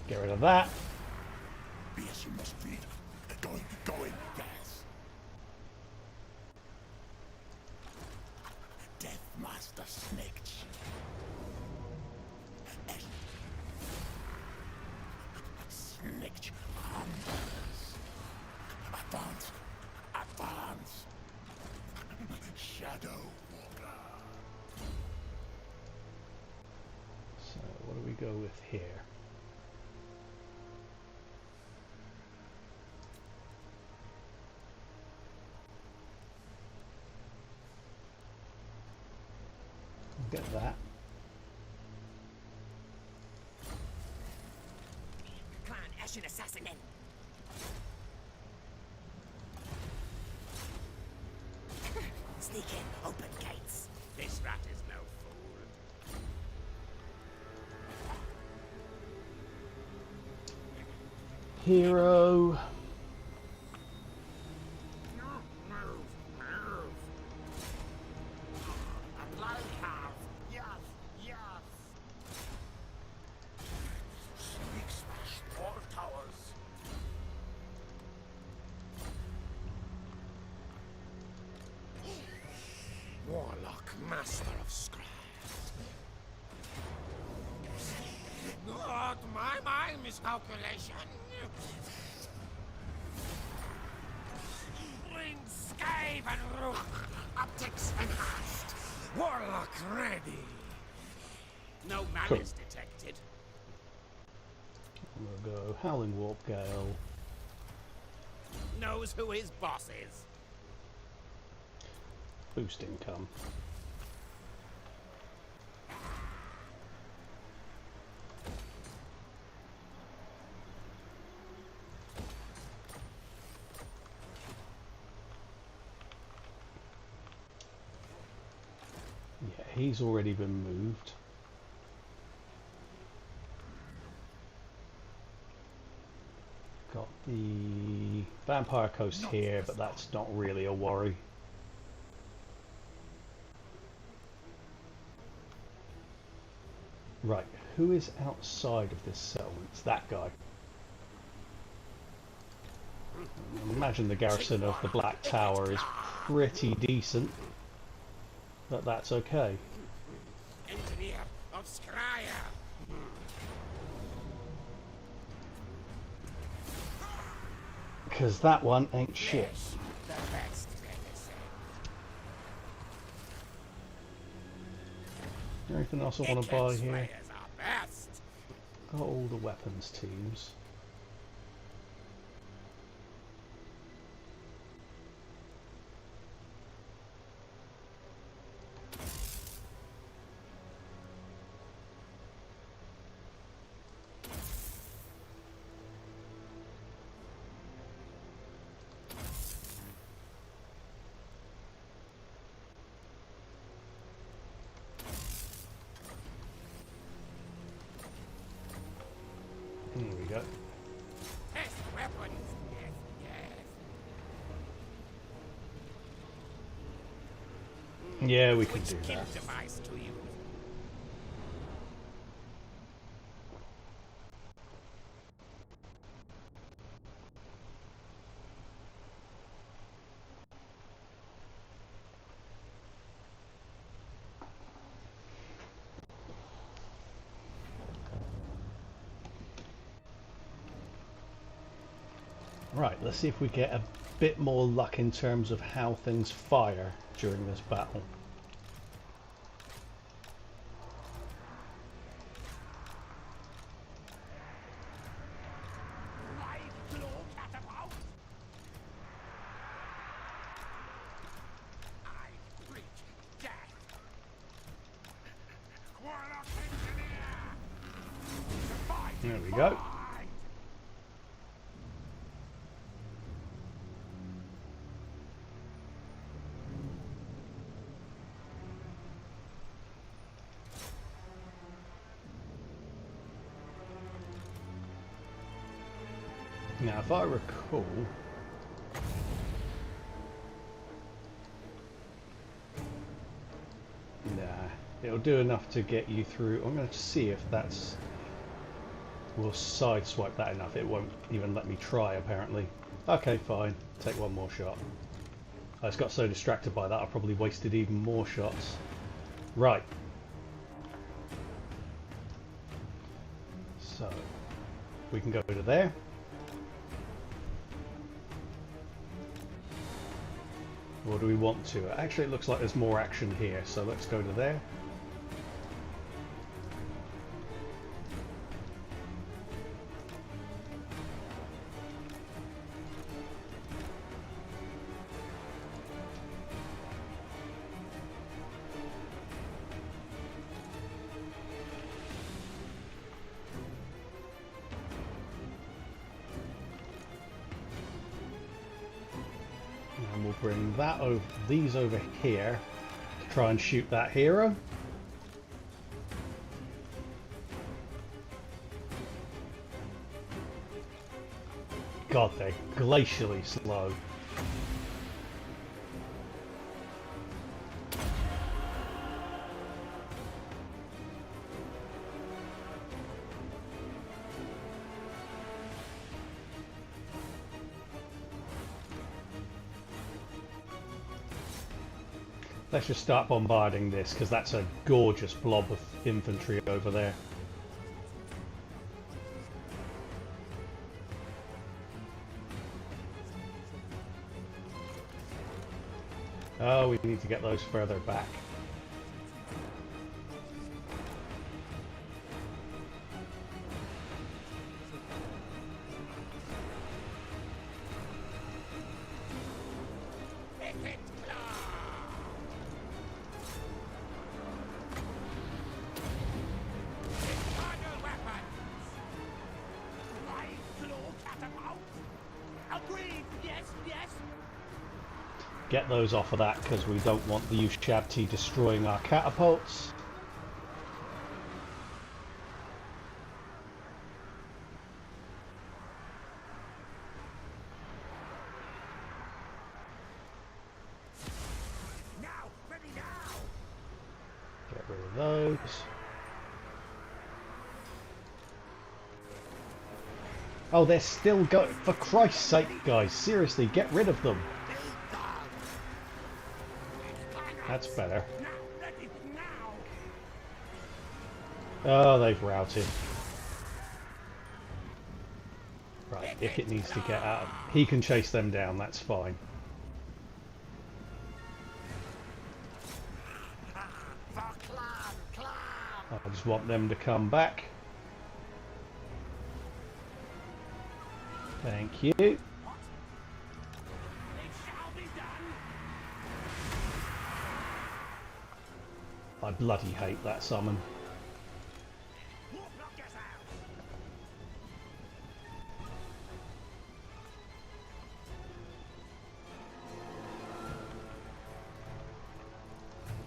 Get rid of that. Yes, you must be. Going, yes. Deathmaster Snitch. Snitch hunters. Advance. Advance. Shadow Walker. So, what do we go with here? Get that. Clan Ashen Assassin. Sneak in, open gates. This rat is no fool. Hero. Warlock, master of Skryre. Not my miscalculation. Bring Scave and Rook. Optics enhanced. Warlock ready. No malice detected. We'll go Howling Warp Gale. Knows who his boss is. Boost income. Yeah, he's already been moved. Got the Vampire Coast here, but that's not really a worry. Right, who is outside of this settlement? It's that guy. I imagine the garrison of the Black Tower is pretty decent, but that's okay. Engineer of Skryre. Because that one ain't shit. Yes, the best medicine. Anything else I want to buy here? Slayers are best. Got all the weapons teams. There we go. Test weapons. Yes, yes. Yeah, we can Which do kill that. device to use? Right, let's see if we get a bit more luck in terms of how things fire during this battle. Live glow catapult. I preach death. Warlock engineer. There we go. Now, if I recall, nah, it'll do enough to get you through. I'm going to see if that's will sideswipe that enough. It won't even let me try, apparently. Okay, fine. Take one more shot. I just got so distracted by that, I probably wasted even more shots. Right. So, we can go to there. Or do we want to? Actually, it looks like there's more action here, so let's go to there. And we'll bring that over, these over here to try and shoot that hero. God, they're glacially slow. Let's just start bombarding this, because that's a gorgeous blob of infantry over there. Oh, we need to get those further back. Ikit claw. Get those off of that because we don't want the Ushabti destroying our catapults. Get rid of those. Oh, they're still going. For Christ's sake, guys, seriously, get rid of them. That's better. Oh, they've routed. Right, Ikit needs to get out. He can chase them down, that's fine. I just want them to come back. Thank you. I bloody hate that summon.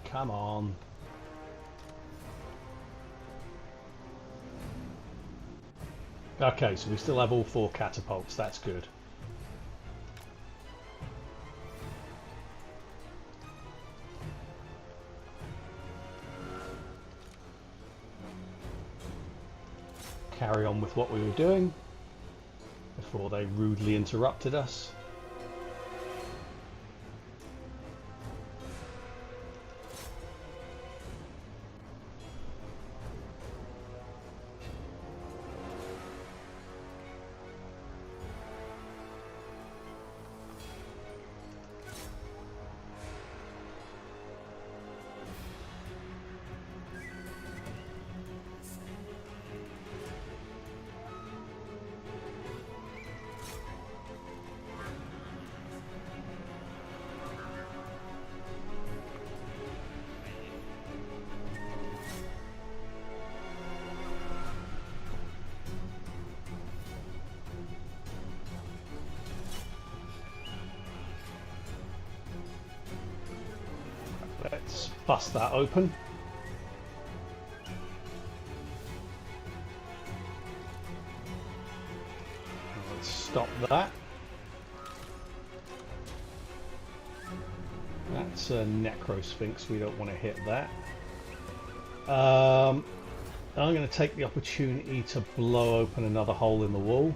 Come on. Okay, so we still have all 4 catapults, that's good. Carry on with what we were doing before they rudely interrupted us. Let's bust that open. Let's stop that. That's a Necrosphinx, we don't want to hit that. I'm going to take the opportunity to blow open another hole in the wall.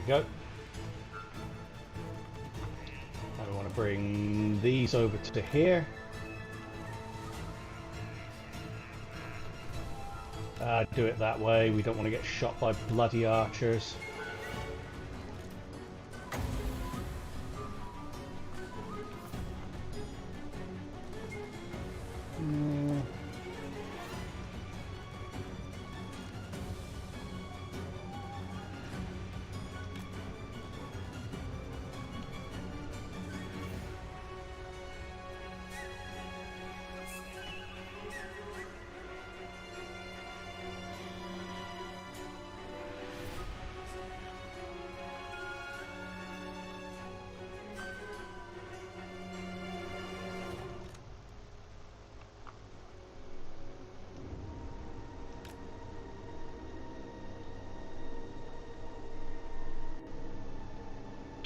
Go. I want to bring these over to here. Do it that way. We don't want to get shot by bloody archers.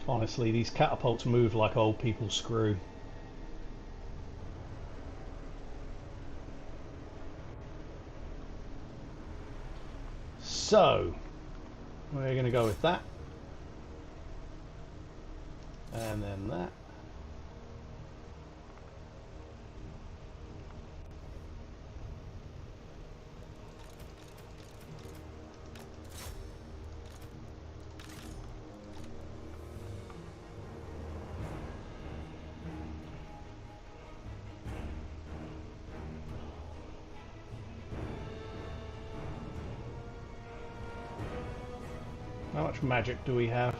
Honestly, these catapults move like old people screw. So, we're going to go with that. And then that. How much magic do we have?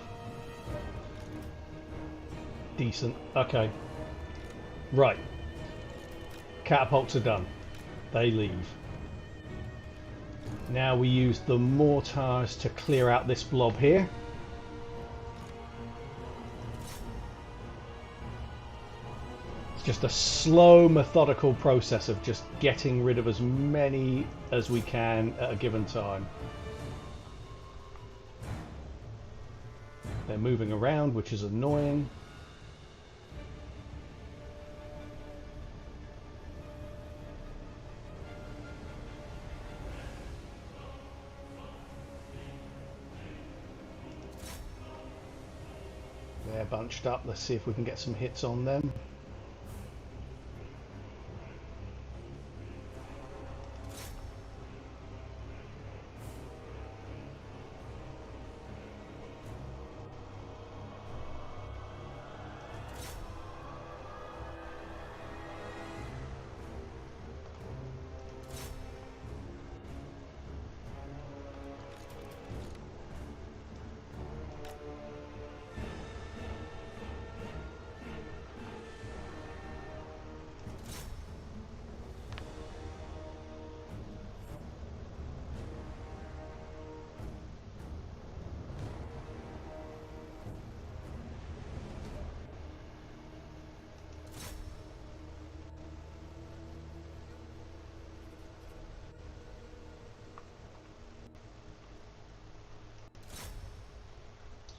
Decent. Okay. Right. Catapults are done. They leave. Now we use the mortars to clear out this blob here. It's just a slow, methodical process of just getting rid of as many as we can at a given time. They're moving around, which is annoying. They're bunched up. Let's see if we can get some hits on them.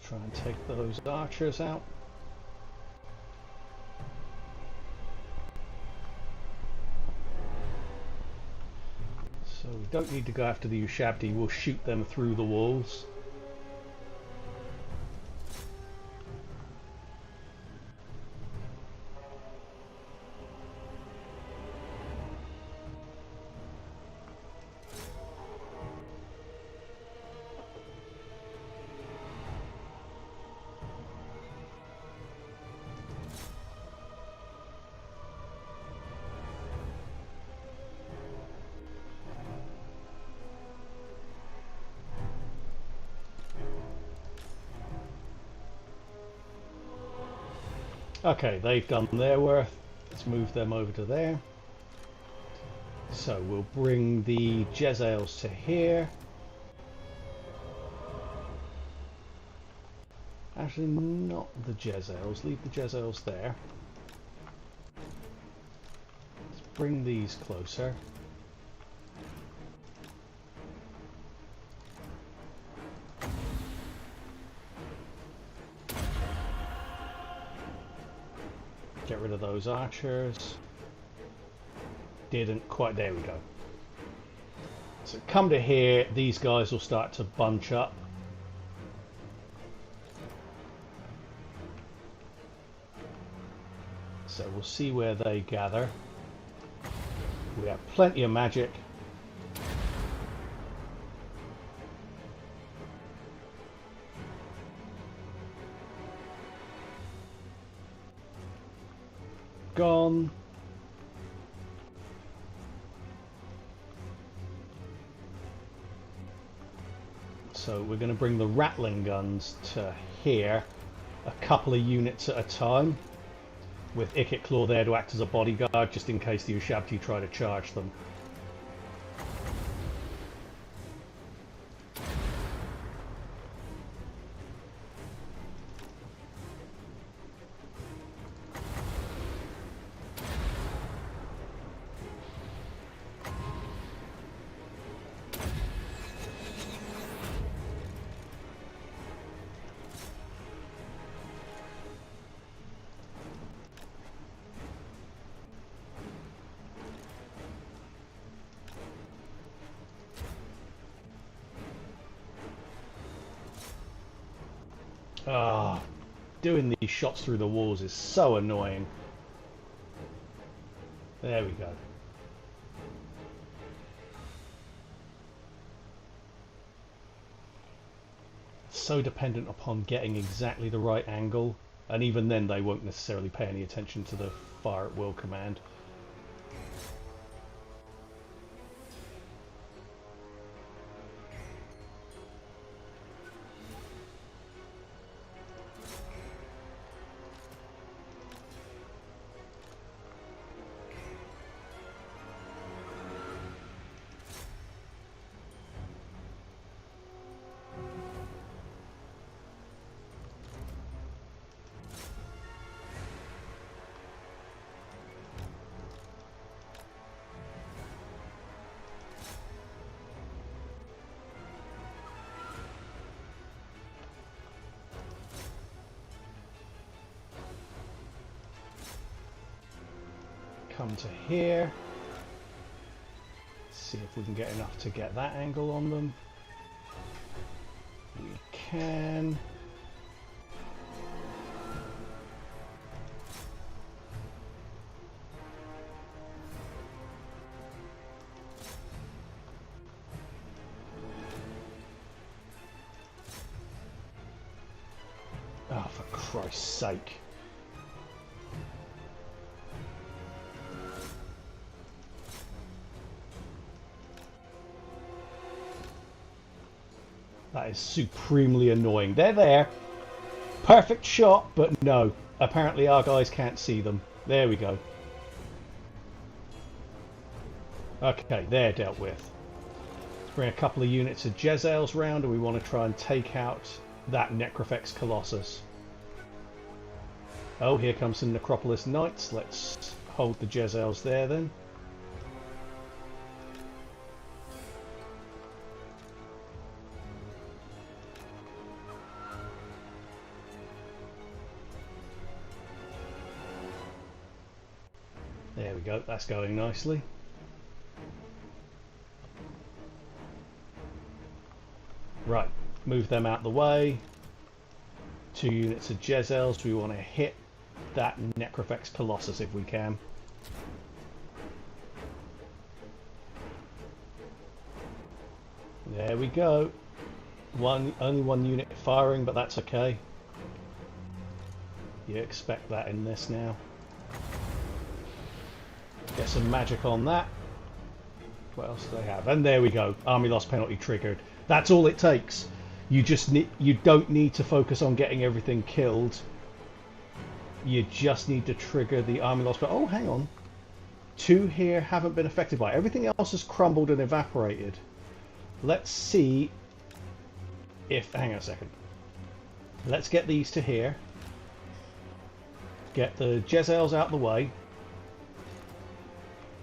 Try and take those archers out. So we don't need to go after the Ushabti, we'll shoot them through the walls. Okay, they've done their worth. Let's move them over to there. So we'll bring the Jezzails to here. Actually, not the Jezzails. Leave the Jezzails there. Let's bring these closer. Get rid of those archers. Didn't quite. There we go. So come to here. These guys will start to bunch up. So we'll see where they gather. We have plenty of magic. Gone. So we're going to bring the rattling guns to here, a couple of units at a time, with Ikit Claw there to act as a bodyguard just in case the Ushabti try to charge them. Ah, doing these shots through the walls is so annoying. There we go. So dependent upon getting exactly the right angle, and even then they won't necessarily pay any attention to the fire at will command. come to here. See if we can get enough to get that angle on them. We can. Oh, for Christ's sake. That is supremely annoying. They're there. Perfect shot, but no. Apparently our guys can't see them. There we go. Okay, they're dealt with. Let's bring a couple of units of Jezzails round, and we want to try and take out that Necrofex Colossus. Oh, here comes some Necropolis Knights. Let's hold the Jezzails there then. There we go, that's going nicely. Right, move them out the way. 2 units of Jezzails. We want to hit that Necrofex Colossus if we can. There we go. Only one unit firing, but that's okay. You expect that in this now. Get some magic on that. What else do they have? And there we go. Army loss penalty triggered. That's all it takes. You just you don't need to focus on getting everything killed. You just need to trigger the army loss. But oh, hang on. 2 here haven't been affected by it. Everything else has crumbled and evaporated. Let's see if... Hang on a second. Let's get these to here. Get the Jezzails out the way.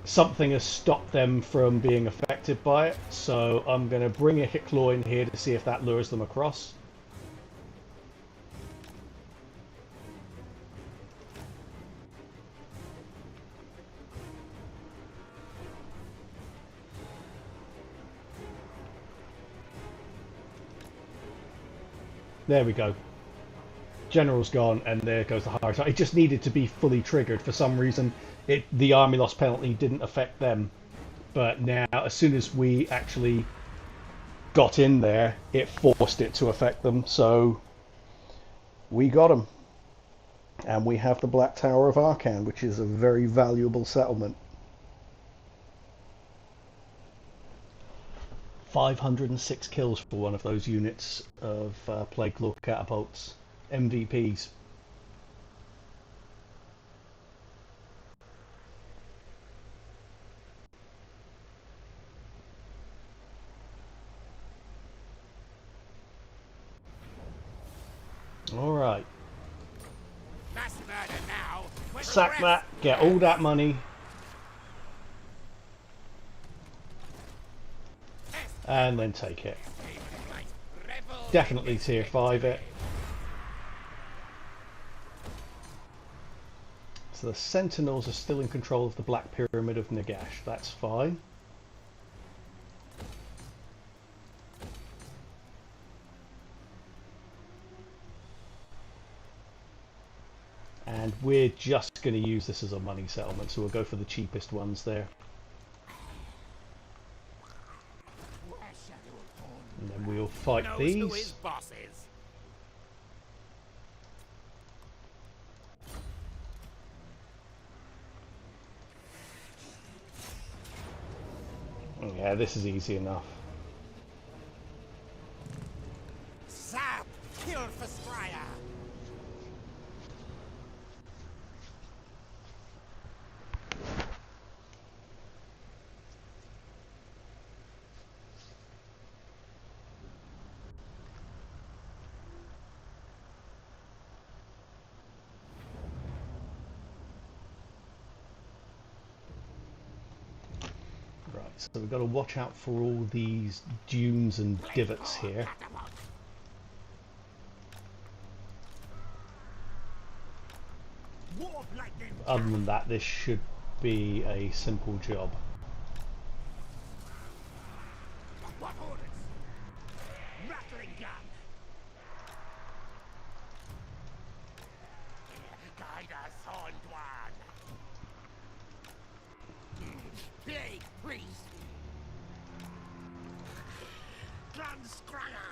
Something has stopped them from being affected by it, so I'm going to bring a Hicklaw in here to see if that lures them across. There we go. General's gone, and there goes the hard side. It just needed to be fully triggered. For some reason, the army loss penalty didn't affect them. But now, as soon as we actually got in there, it forced it to affect them. So we got them. And we have the Black Tower of Arcan, which is a very valuable settlement. 506 kills for one of those units of Plague Claw catapults. MVPs. All right. That's murder now. Sack that. Get all that money. And then take it. Definitely tier 5 it. So the Sentinels are still in control of the Black Pyramid of Nagash. That's fine. And we're just going to use this as a money settlement, so we'll go for the cheapest ones there. And then we'll fight these. Yeah, this is easy enough. Zap! Kill for Skryre! So we've got to watch out for all these dunes and divots here. Other than that, this should be a simple job. What orders? Rattling gun. Guide us, horned one. Big priest. Clan Skryre.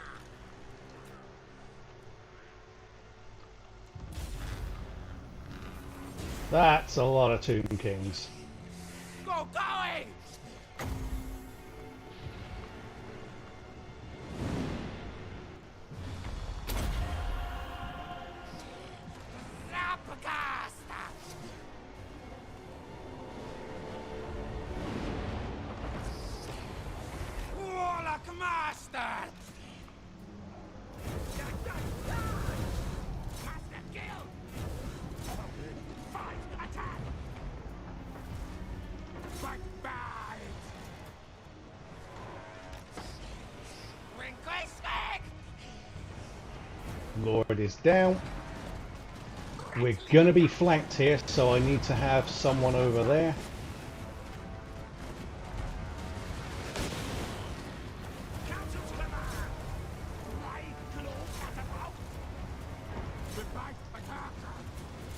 That's a lot of Tomb Kings. Go going! Lapagasta! Warlock master! Master kill! Fight attack! Backbite! Requesting! Lord is down. We're gonna be flanked here, so I need to have someone over there. Council's command! Right to all catapult! Goodbye, attacker!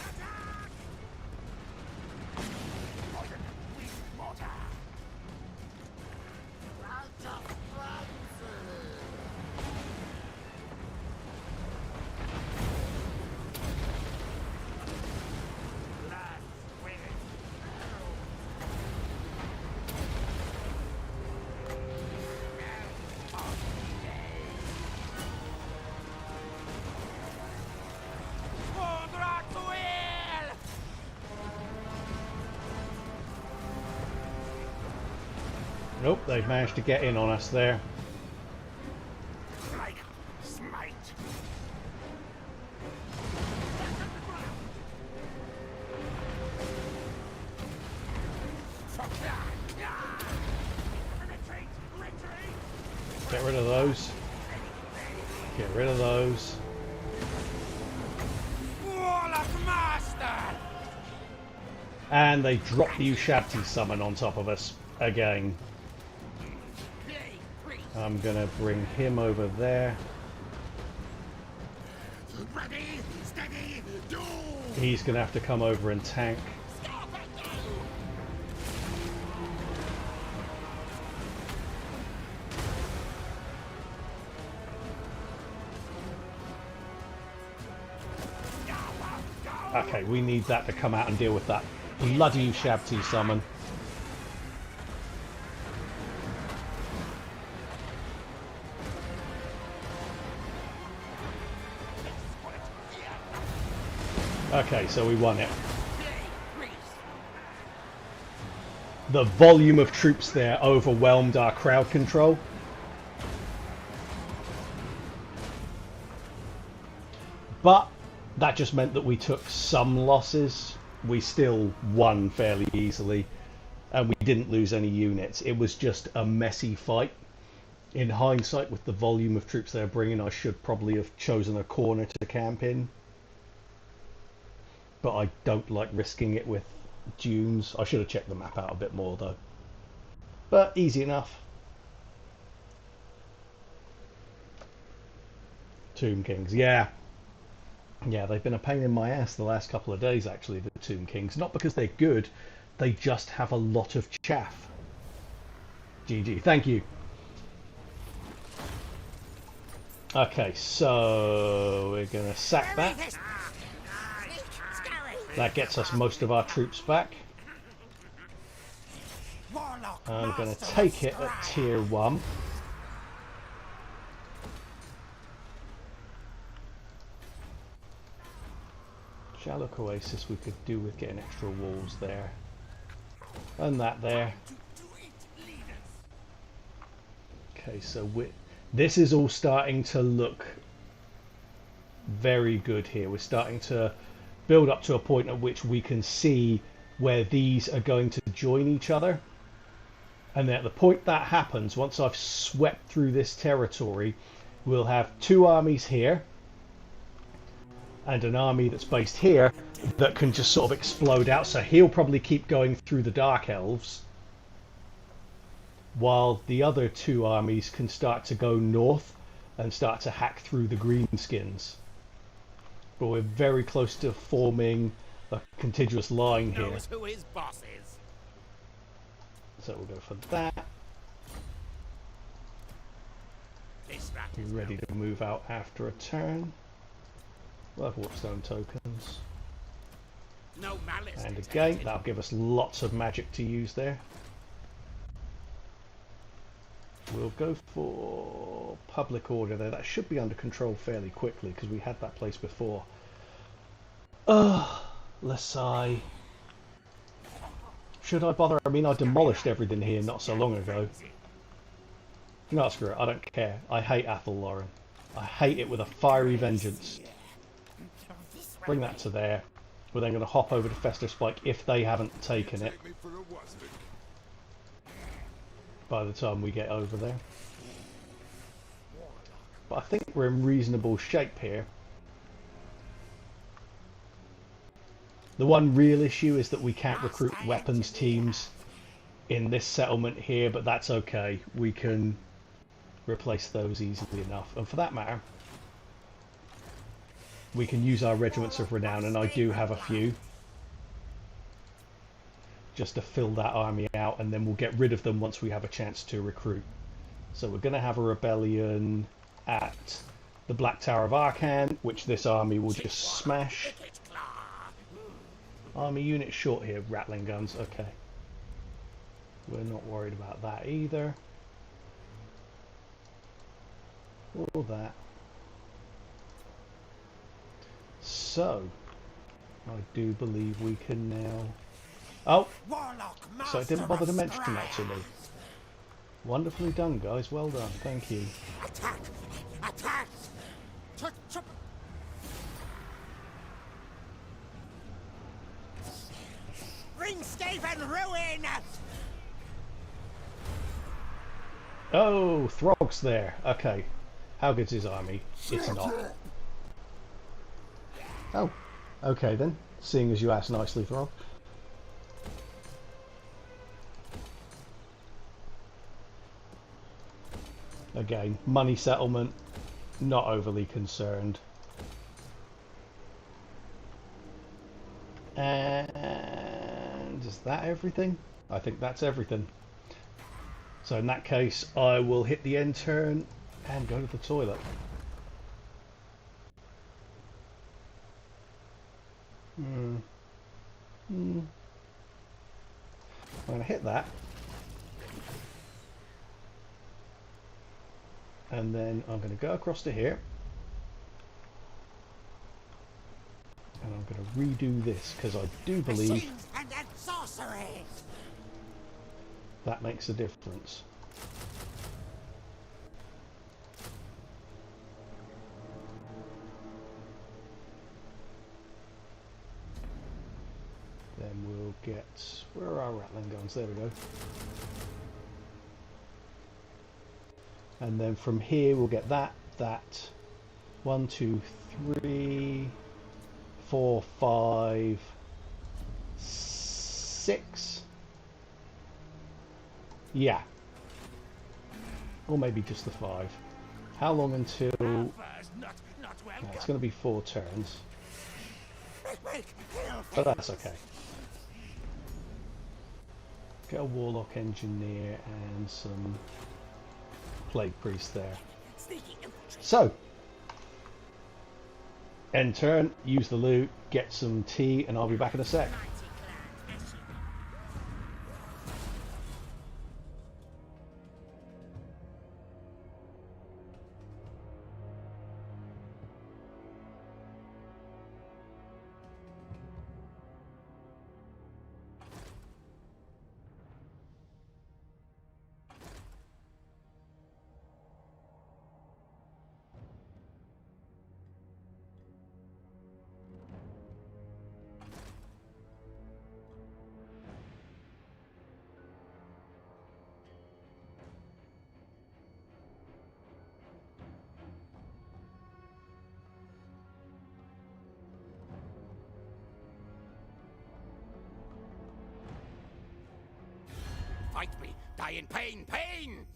Attack! Poison, weak mortar! Out of frenzy! Last win! Nope, they've managed to get in on us there. Like smite. Retreat! Retreat! Get rid of those. Get rid of those. Warlock master! And they drop the Ushabti summon on top of us again. I'm gonna bring him over there. Ready, steady, do! He's gonna have to come over and tank. Okay, we need that to come out and deal with that bloody Ushabti summon. Okay, so we won it. The volume of troops there overwhelmed our crowd control. But that just meant that we took some losses. We still won fairly easily, and we didn't lose any units. It was just a messy fight. In hindsight, with the volume of troops they're bringing, I should probably have chosen a corner to camp in. But I don't like risking it with dunes. I should have checked the map out a bit more though. But easy enough. Tomb Kings, yeah. Yeah, they've been a pain in my ass the last couple of days actually, the Tomb Kings. Not because they're good, they just have a lot of chaff. GG, thank you. Okay, so we're gonna sack that. That gets us most of our troops back. I'm going to take it at tier 1. Shallow Oasis we could do with getting extra walls there. And that there. Okay, so this is all starting to look very good here. We're starting to build up to a point at which we can see where these are going to join each other. And then at the point that happens, once I've swept through this territory, we'll have 2 armies here. and an army that's based here that can just sort of explode out. So he'll probably keep going through the Dark Elves, while the other two armies can start to go north and start to hack through the Greenskins. But we're very close to forming a contiguous line here. Knows who his boss is. So we'll go for that. This rat Be is ready to move out after a turn. We'll have Warpstone tokens. no malice And detected. again, that'll give us lots of magic to use there. We'll go for public order there. That should be under control fairly quickly because we had that place before. Lesai. Should I bother? I mean, I demolished everything here not so long ago. You know what, screw it. I don't care. I hate Athel Lauren. I hate it with a fiery vengeance. Bring that to there. We're then going to hop over to Fester Spike if they haven't taken it by the time we get over there. But I think we're in reasonable shape here. The one real issue is that we can't recruit weapons teams in this settlement here, but that's okay. We can replace those easily enough. And for that matter, we can use our regiments of renown, and I do have a few, just to fill that army out, and then we'll get rid of them once we have a chance to recruit. So we're going to have a rebellion at the Black Tower of Arcan, which this army will just smash. Army unit short here, rattling guns, okay. We're not worried about that either. All that. So, I do believe we can now... Oh! Warlock, So I didn't bother to master mention of that to me. Skryre. Wonderfully done, guys. Well done. Thank you. Attack! Attack! Ringscape and ruin! Oh, Throg's there. Okay. How good's his army? It's not. Oh. Okay then. Seeing as you asked nicely, Throg. Again, money settlement. Not overly concerned. And is that everything? I think that's everything. So in that case, I will hit the end turn and go to the toilet. I'm going to hit that. And then I'm going to go across to here. And I'm going to redo this because I do believe Machines and sorcery! that makes a difference. Then we'll get... Where are our rattling guns? There we go. And then from here we'll get that. 1, 2, 3, 4, 5, 6. Yeah. Or maybe just the 5. How long until... Not welcome. It's going to be 4 turns. Make kill But that's okay. Get a Warlock Engineer and some Plague Priest there. Sneaky infantry. So, end turn, use the loot, get some tea, and I'll be back in a sec. fight me. Die in pain, pain!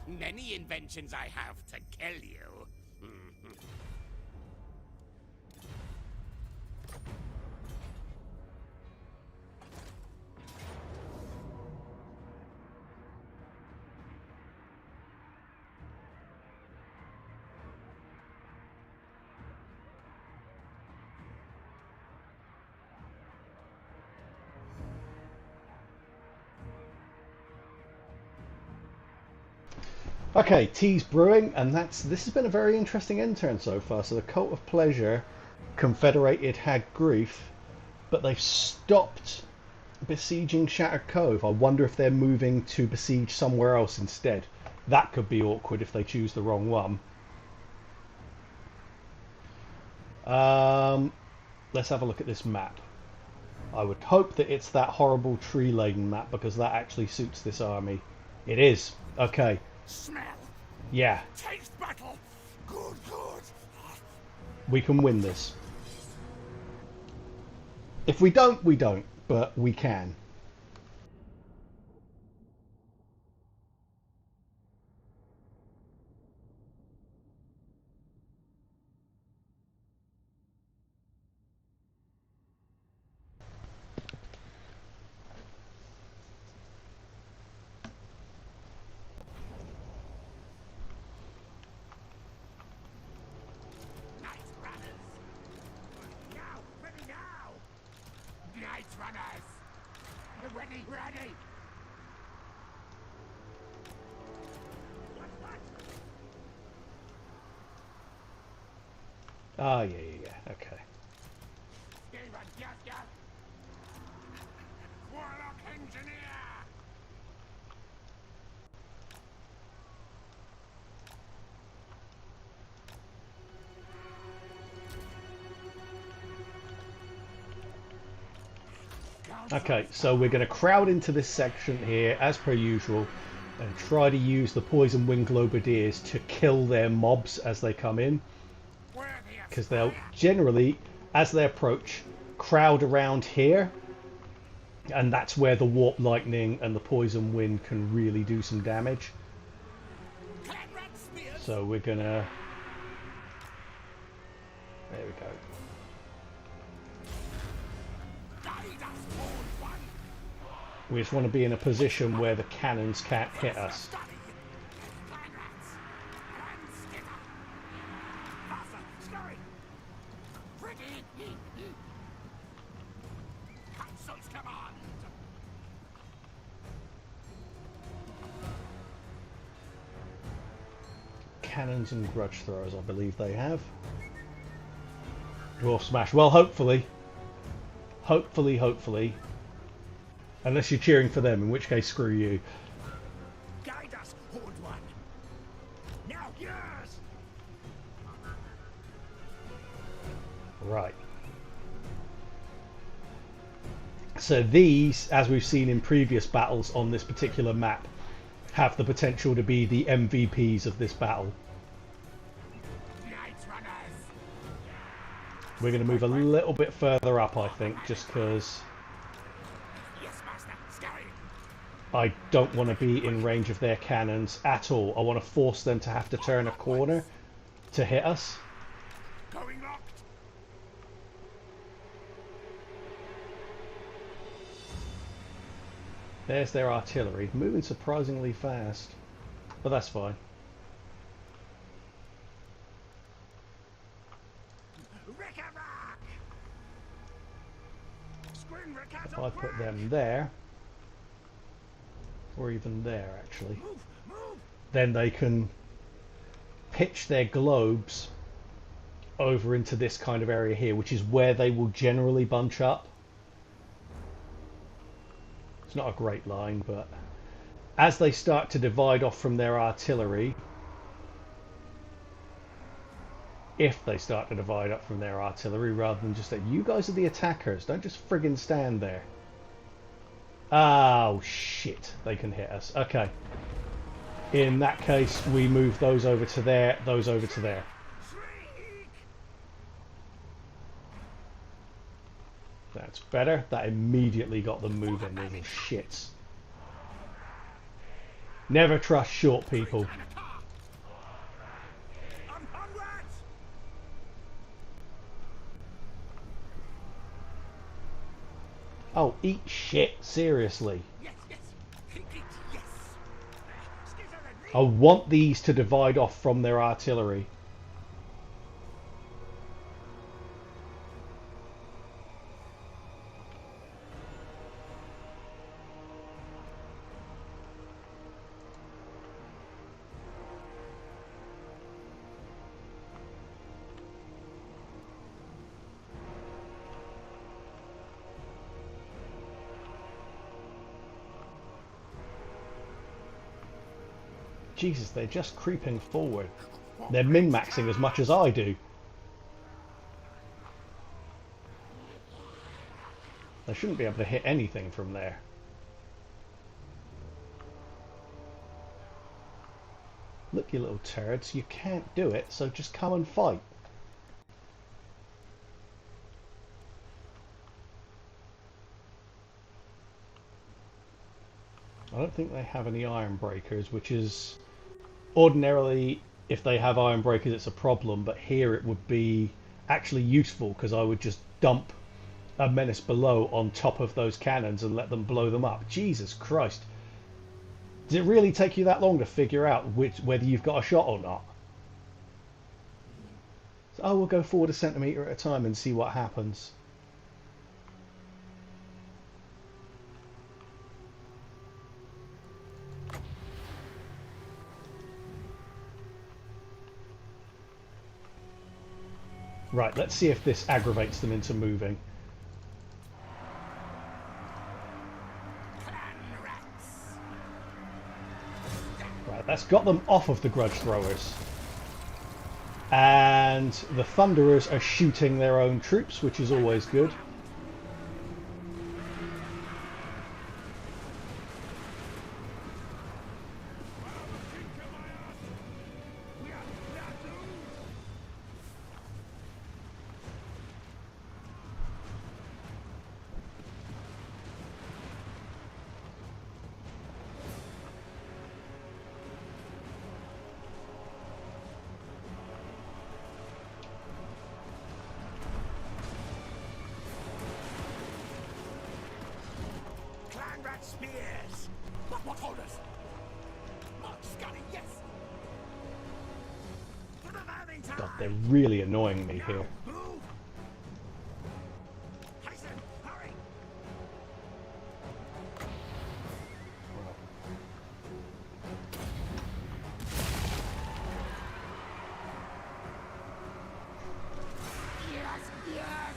Many inventions I have to kill you. Okay, tea's brewing, and this has been a very interesting end turn so far. So the Cult of Pleasure, confederated, had grief, but they've stopped besieging Shattered Cove. I wonder if they're moving to besiege somewhere else instead. That could be awkward if they choose the wrong one. Let's have a look at this map. I would hope that it's that horrible tree-laden map, because that actually suits this army. It is. Okay. Smell. Yeah. Taste battle. Good, good. We can win this. If we don't, we don't, but we can. Ready! Oh, yeah, okay. Warlock engineer! Okay, so we're going to crowd into this section here, as per usual, and try to use the Poison Wing Globadiers to kill their mobs as they come in. Because they'll generally, as they approach, crowd around here, and that's where the Warp Lightning and the Poison Wind can really do some damage. So we're going to... There we go. We just want to be in a position where the cannons can't hit us. Cannons and grudge throwers, I believe they have. Dwarf smash. Well, hopefully. Hopefully. Unless you're cheering for them, in which case, screw you. Guide us, Horned One. Now, yours. Right. So these, as we've seen in previous battles on this particular map, have the potential to be the MVPs of this battle. We're going to move a little bit further up, I think, just because I don't want to be in range of their cannons at all. I want to force them to have to turn a corner to hit us. Going locked. There's their artillery, moving surprisingly fast, but that's fine. If I put them there, or even there actually, then they can pitch their globes over into this kind of area here, which is where they will generally bunch up. It's not a great line, but as they start to divide off from their artillery, if they start to divide up from their artillery, rather than just that, you guys are the attackers, don't just friggin' stand there. Oh shit, they can hit us. Okay. In that case, we move those over to there, those over to there. That's better. That immediately got them moving, little shits. Never trust short people. Oh, eat shit, seriously. I want these to divide off from their artillery. Jesus, they're just creeping forward. They're min-maxing as much as I do. They shouldn't be able to hit anything from there. Look, you little turds, you can't do it, so just come and fight. I don't think they have any iron breakers, which is ordinarily, if they have iron breakers, it's a problem, but here it would be actually useful because I would just dump a menace below on top of those cannons and let them blow them up. Jesus Christ. Does it really take you that long to figure out whether you've got a shot or not? So, oh, we'll go forward a centimetre at a time and see what happens. Right, let's see if this aggravates them into moving. Right, that's got them off of the grudge throwers. And the thunderers are shooting their own troops, which is always good. Spears! What holders? Mark Skryre, yes! To the landing time! God, they're really annoying me here. Move! Hasten, hurry! Yes, yes!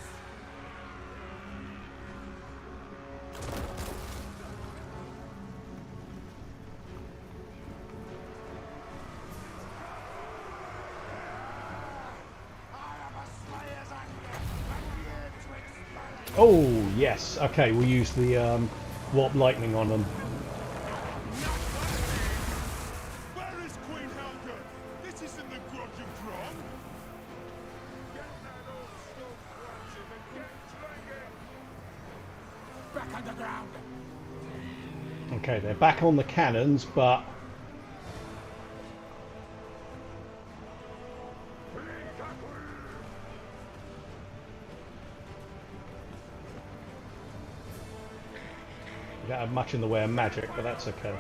Oh, yes. Okay, we'll use the warp lightning on them. Where is Queen Helga? This isn't the grudge you've drawn. Back underground! Okay, they're back on the cannons, but don't have much in the way of magic, but that's okay.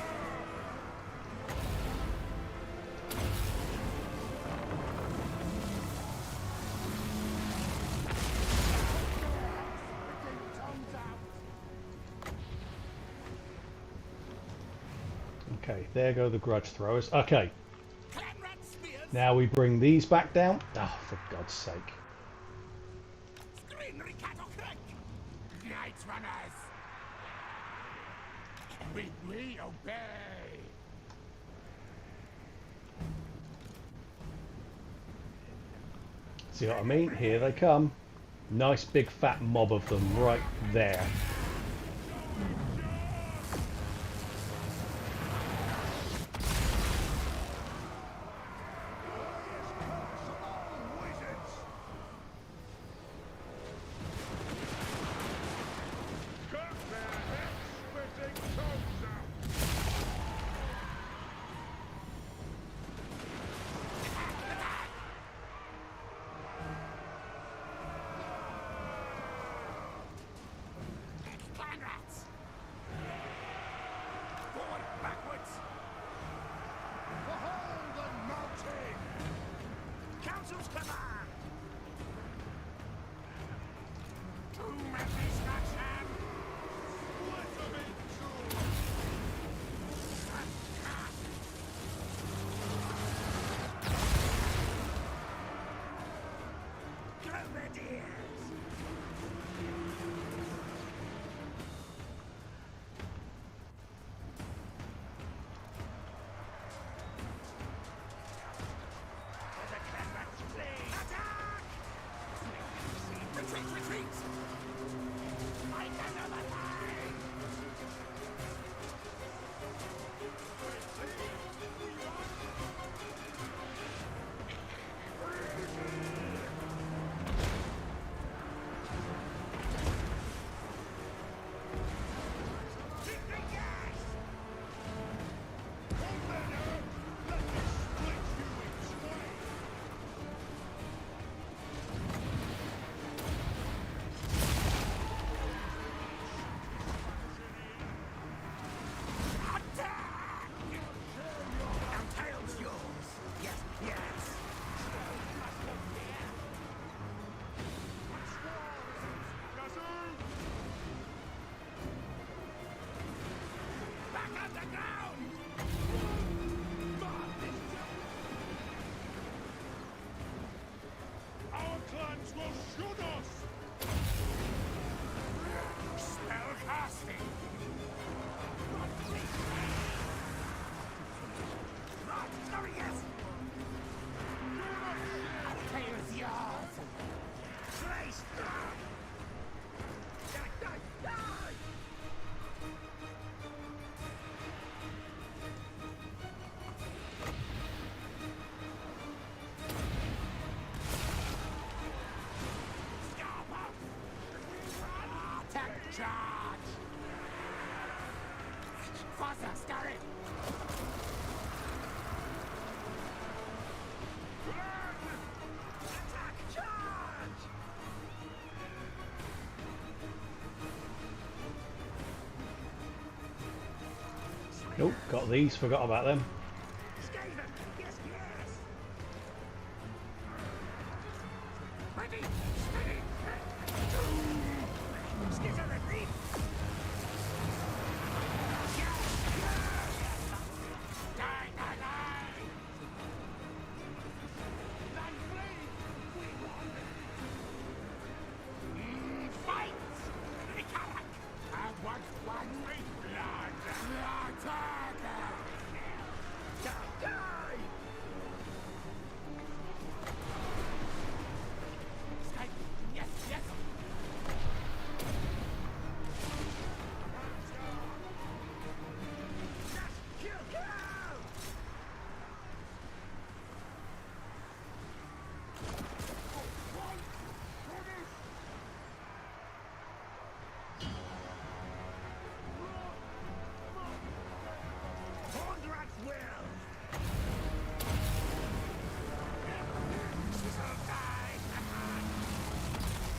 Okay, there go the grudge throwers. Okay, now we bring these back down. Oh, for God's sake. Knights runners! We obey! See what I mean? Here they come. Nice big fat mob of them right there. Charge! Faster, Skryre! Attack! Charge! Nope, got these, forgot about them. Skryre! Yes, yes! Ready! Steady! Skryre, ready!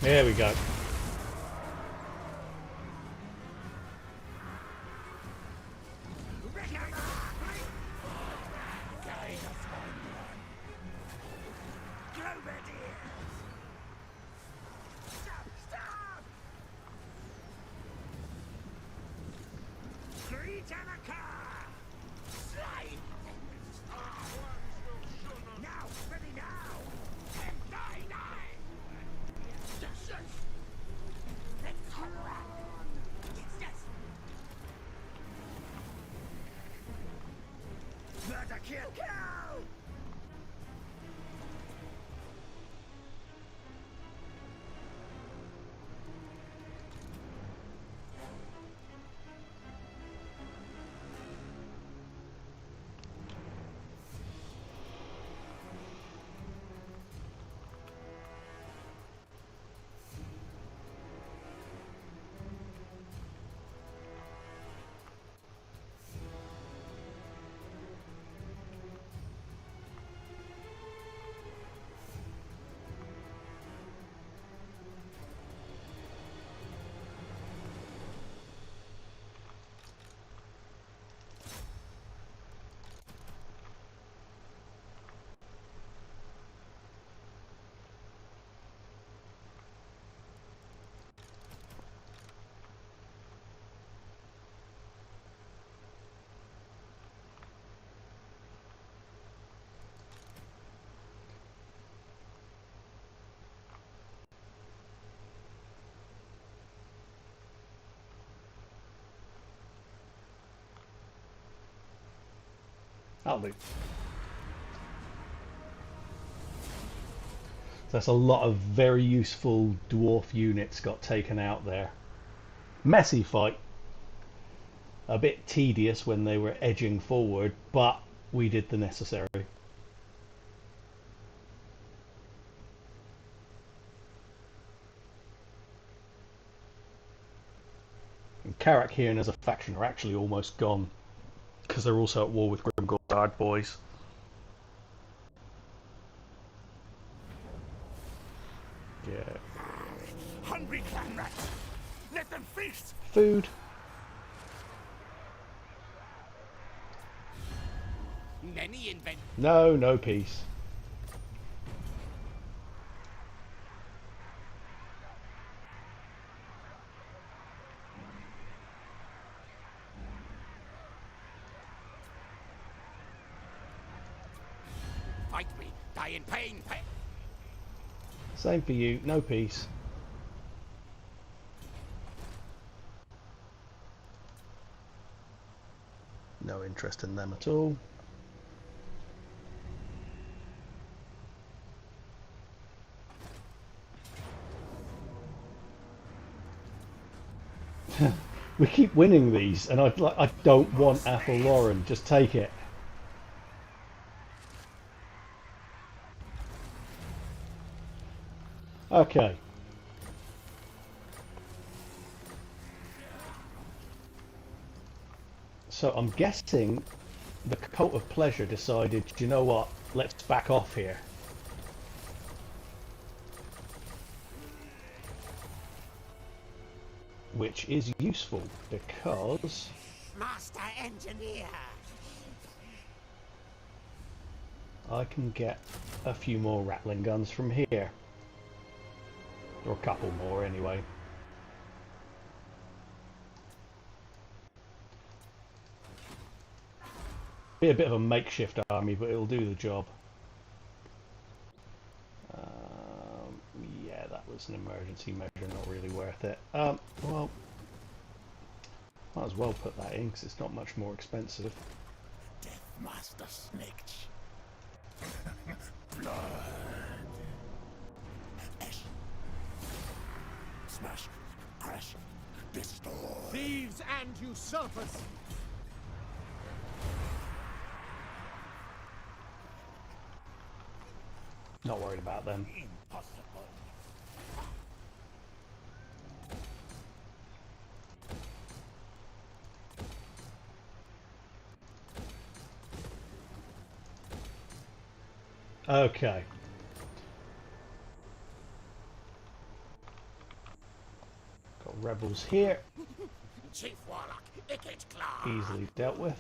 There we go. Seneca! Slide! Now, ready now! Die, die! Let's cover up! Yes! Murder, kill, kill! I'll do. That's a lot of very useful dwarf units got taken out there. Messy fight. A bit tedious when they were edging forward, but we did the necessary. And Karak here and as a faction are actually almost gone, because they're also at war with Grimgard boys. Yeah. Hungry clan rats! Let them feast! Food. Many invent. No, no peace. Fight me, die in pain. Same for you, no peace. No interest in them at all. We keep winning these, and I don't want Athel Lauren. Just take it. Okay. So I'm guessing the Cult of Pleasure decided, do you know what? Let's back off here. Which is useful because Master Engineer! I can get a few more Rattling guns from here. Or a couple more anyway. Be a bit of a makeshift army, but it'll do the job. Yeah, that was an emergency measure, not really worth it. Well, might as well put that in because it's not much more expensive. Death Master Snitch. Blood. Ash. Smash. Crash. Destroy. Thieves and usurpers! Not worried about them. Impossible. Okay. Got rebels here. Chief Warlock, Ikit Claw. Easily dealt with.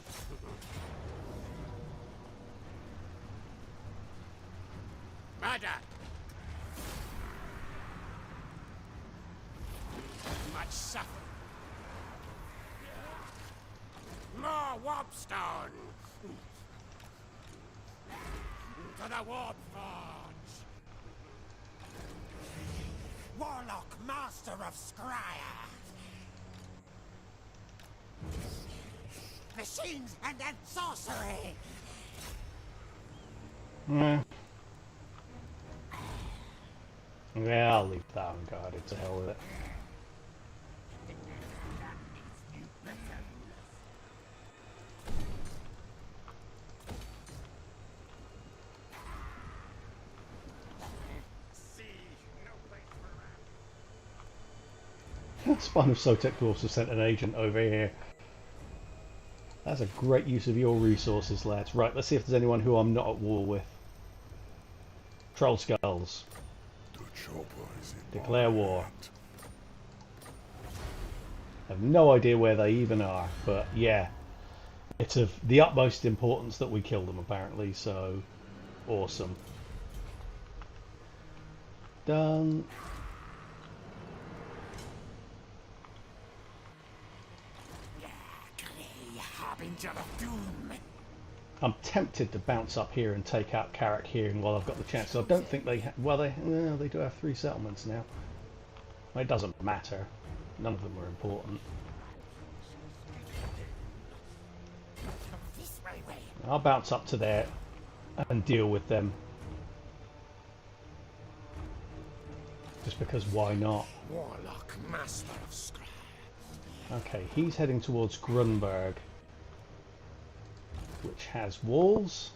Murder. Much suffering. Murder. soapstone. To the warp forge. Warlock, master of Skryre. Machines and then sorcery. Yeah, I'll leave that unguarded, to hell with it. Spawn of Sotek Dwarfs have sent an agent over here. That's a great use of your resources, lads. Right, let's see if there's anyone who I'm not at war with. Troll Skulls. Declare war. I have no idea where they even are, but yeah. It's of the utmost importance that we kill them, apparently, so awesome. Done. I'm tempted to bounce up here and take out Carrick here while I've got the chance. So I don't think they... well, they do have 3 settlements now. Well, it doesn't matter. None of them are important. I'll bounce up to there and deal with them. Just because why not? Warlock, master of Skryre. Okay, he's heading towards Grunberg, which has walls.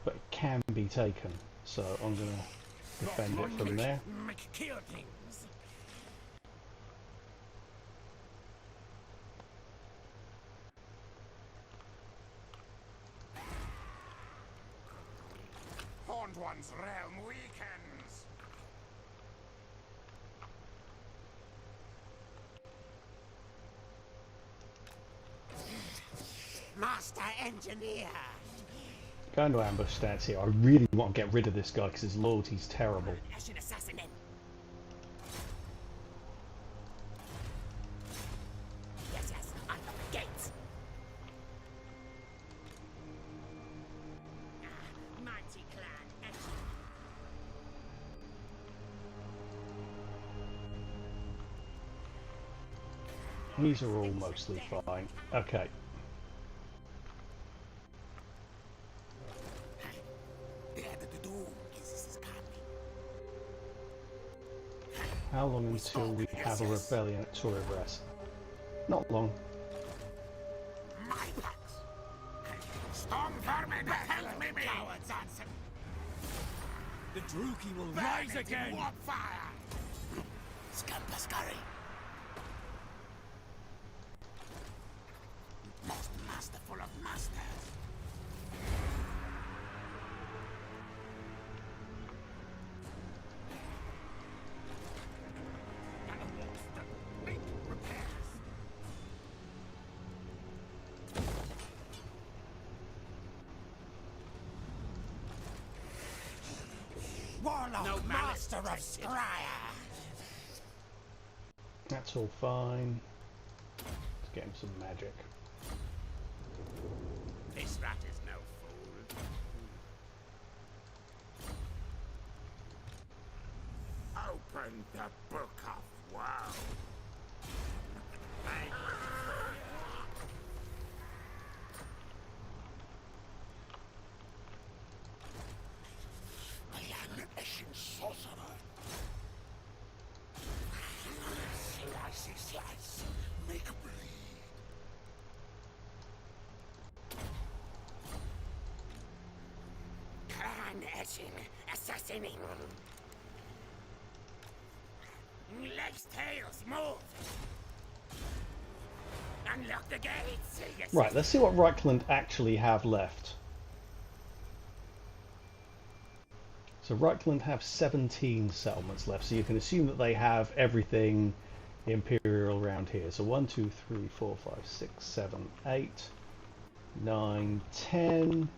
But it can be taken, so I'm going to defend it from there. Horned One's realm weakens. Master engineer. Going to ambush stance here. I really want to get rid of this guy because his loyalty's terrible. Assassin. Yes, unlock the gates. Mighty clan. These are all mostly fine. Okay. How long until we have a rebellion at Toribras? Not long. Storm vermin, help me! Cowards answer. The Druki will rise again! Warp fire! Skryre. Most masterful of masters. Warlock, no master of Skryre. That's all fine. Let's get him some magic. This rat is no fool. Open the book of woe. I am an Ashen sorcerer. Slice, make bleed. Clan etching, assassinating. Legs, tails, move. Unlock the gates. Right, let's see what Reichland actually have left. So Reichland have 17 settlements left, so you can assume that they have everything Imperial around here. So 1, 2, 3, 4, 5, 6, 7, 8, 9, 10,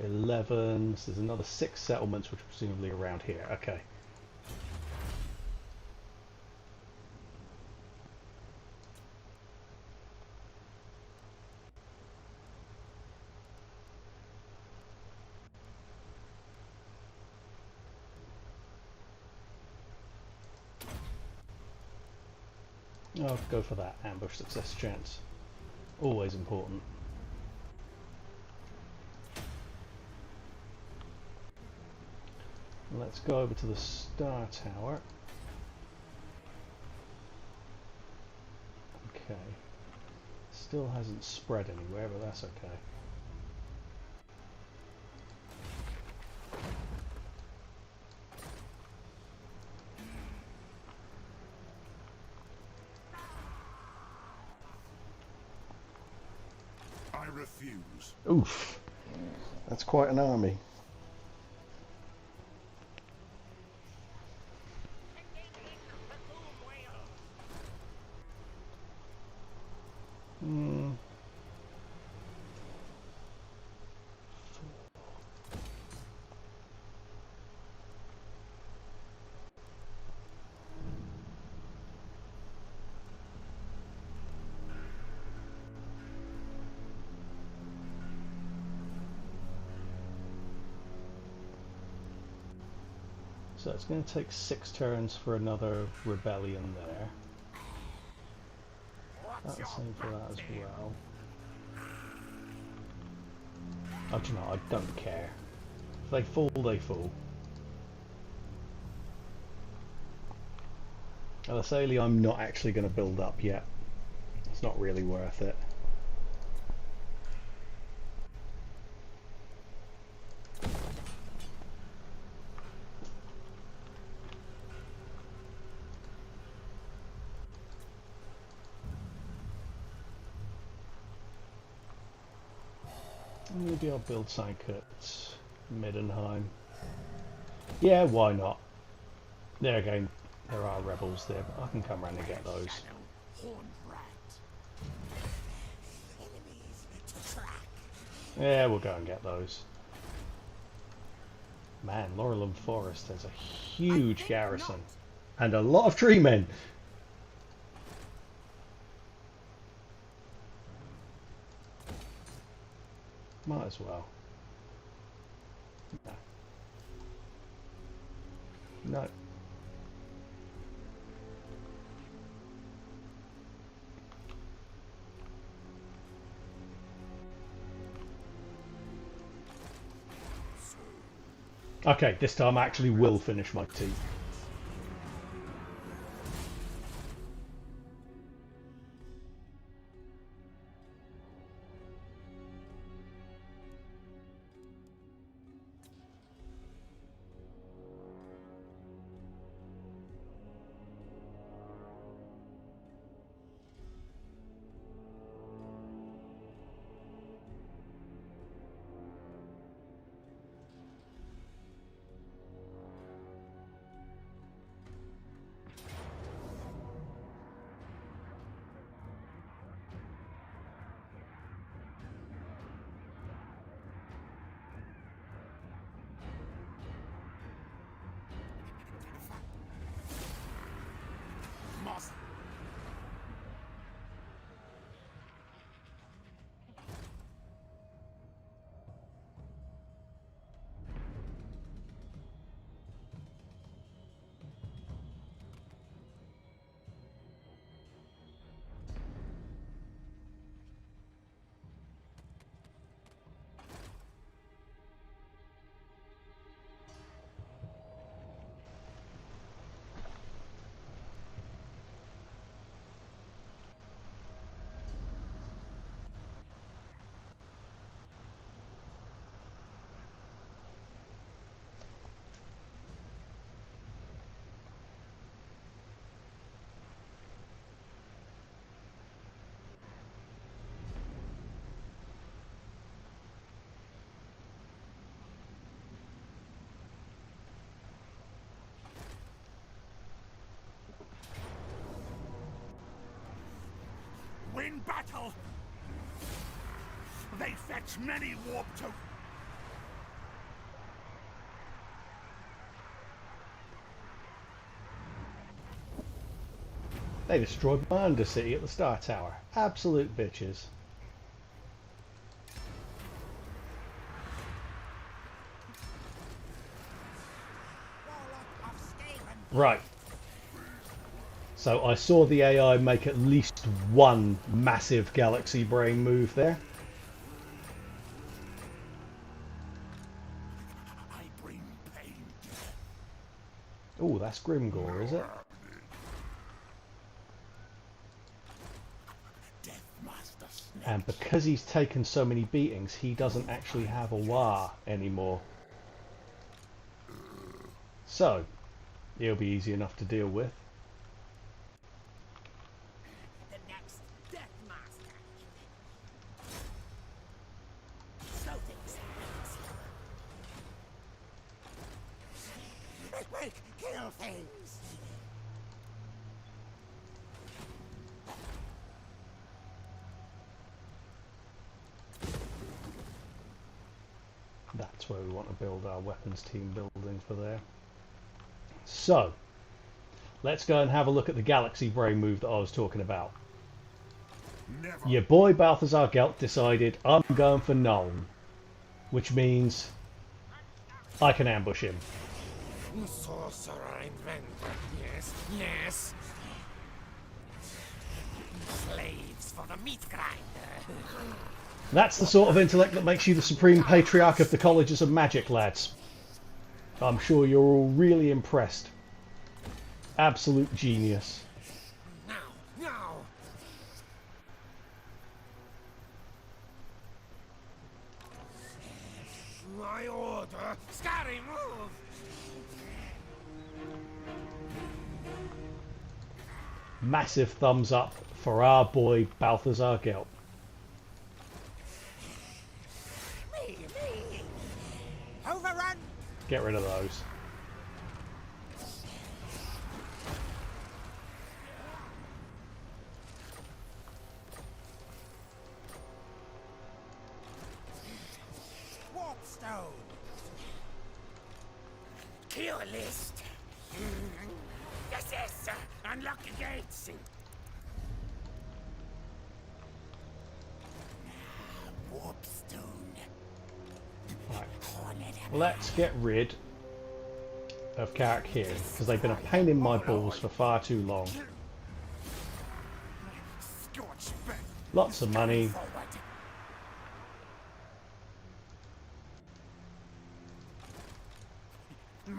11. So there's another 6 settlements, which are presumably around here. Okay. I'll go for that ambush success chance. Always important. Let's go over to the Star Tower. Okay. Still hasn't spread anywhere, but that's okay. I refuse. Oof. That's quite an army. Hmm. So it's going to take 6 turns for another rebellion there. That's the same for that as well. Oh, do you know, I don't care. If they fall, they fall. Alasali, I'm not actually going to build up yet. It's not really worth it. Maybe I'll build something at Middenheim. Yeah, why not? There again, there are rebels there, but I can come around and get those. Yeah, we'll go and get those. Man, Laurelham Forest has a huge garrison. And a lot of tree men. Might as well. No. No. Okay, this time I actually will finish my tea. Win battle! They fetch many warp tokens. They destroyed my undercity at the Star Tower. Absolute bitches. Warlock of Skryre. Right. So I saw the AI make at least one massive galaxy brain move there. I bring pain. Oh, that's Grimgore, is it? Death Master Snake. And because he's taken so many beatings, he doesn't actually have a War anymore. So, he'll be easy enough to deal with. The next Death Master. Slow things down. It will kill things. That's where we want to build our weapons team building for there. So, let's go and have a look at the galaxy brain move that I was talking about. Never. Your boy Balthazar Gelt decided I'm going for Nuln, which means I can ambush him. Sorcerer inventor. Yes, yes. Slaves for the meat grinder. That's the sort of intellect that makes you the supreme patriarch of the colleges of magic, lads. I'm sure you're all really impressed. Absolute genius. Now, now. My order. Skryre, move. Massive thumbs up for our boy Balthazar Gelt. Me. Overrun. Get rid of those. Warpstone. Kill list. Yes. Unlock the gates. Warpstone. Right. Hornet. Let's get rid of Carrick here, because they've been a pain in my balls for far too long. Scorch back. Lots of money. Forward.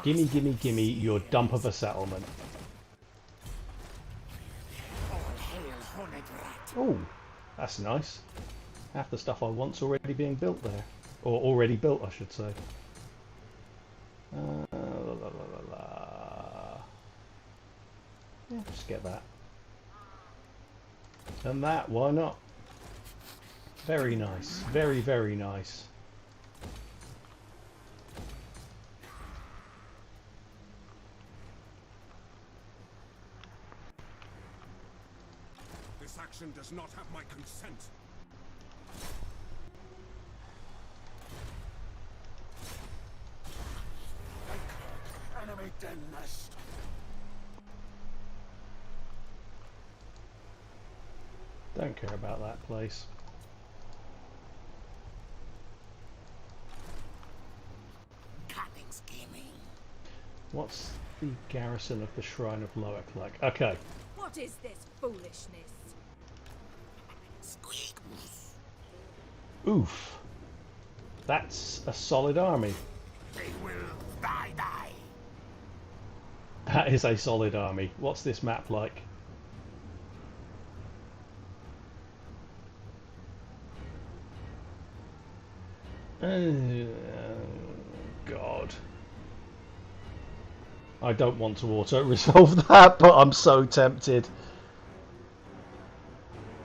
Gimme your dump of a settlement. All hail Hornet Rat. Oh, that's nice. Half the stuff I want's already being built there. Or already built, I should say. Yeah, just get that. And that, why not? Very nice. Very, very nice. This action does not have my consent. Enemy den nest. Don't care about that place. Cunning scheming. What's the garrison of the Shrine of Loic like? Okay. What is this foolishness? Squeak. Oof. That's a solid army. They will die. That is a solid army. What's this map like? God. I don't want to auto-resolve that, but I'm so tempted.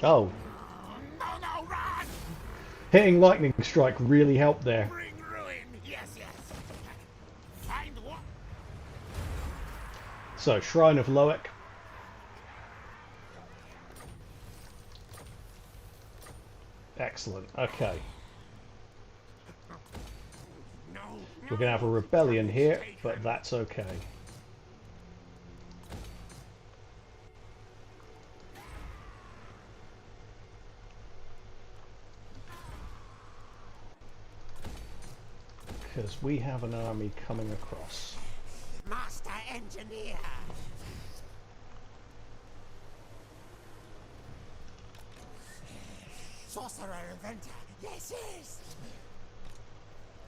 Oh. No, run! Hitting lightning strike really helped there. Bring ruin. Yes. Find what? So, Shrine of Loic. Excellent. Okay. No. We're going to have a rebellion here, but that's okay. Because we have an army coming across. Master engineer. sorcerer inventor. Yes, yes.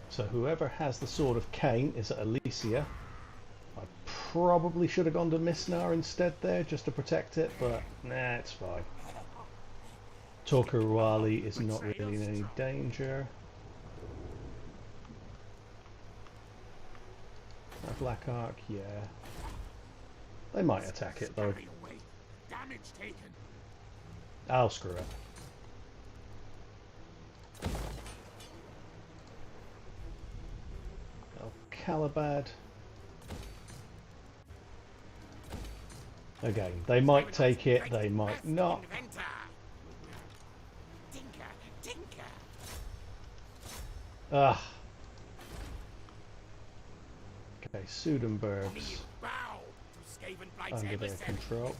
So whoever has the Sword of Cain is at Elysia. I probably should have gone to Misnar instead there just to protect it, but nah, it's fine. Torquirwali is not really in any danger. A Black Ark, yeah. They might attack it though. Damage taken. I'll screw it. Calabad. Again, they might take it, they might not. Ah. Okay, Sudenberg's under their control.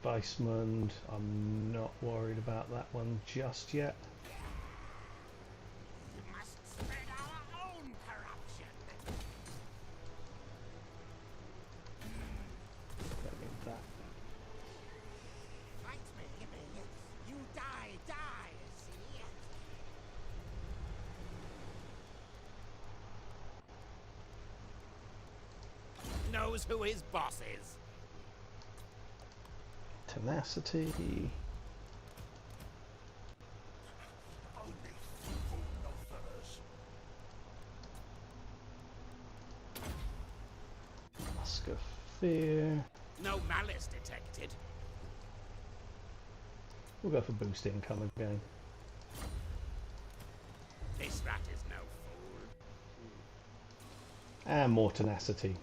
Weissmund, I'm not worried about that one just yet. Knows who his boss is. Tenacity. Mask of Fear. No malice detected. We'll go for boost income again. This rat is no fool. And more tenacity.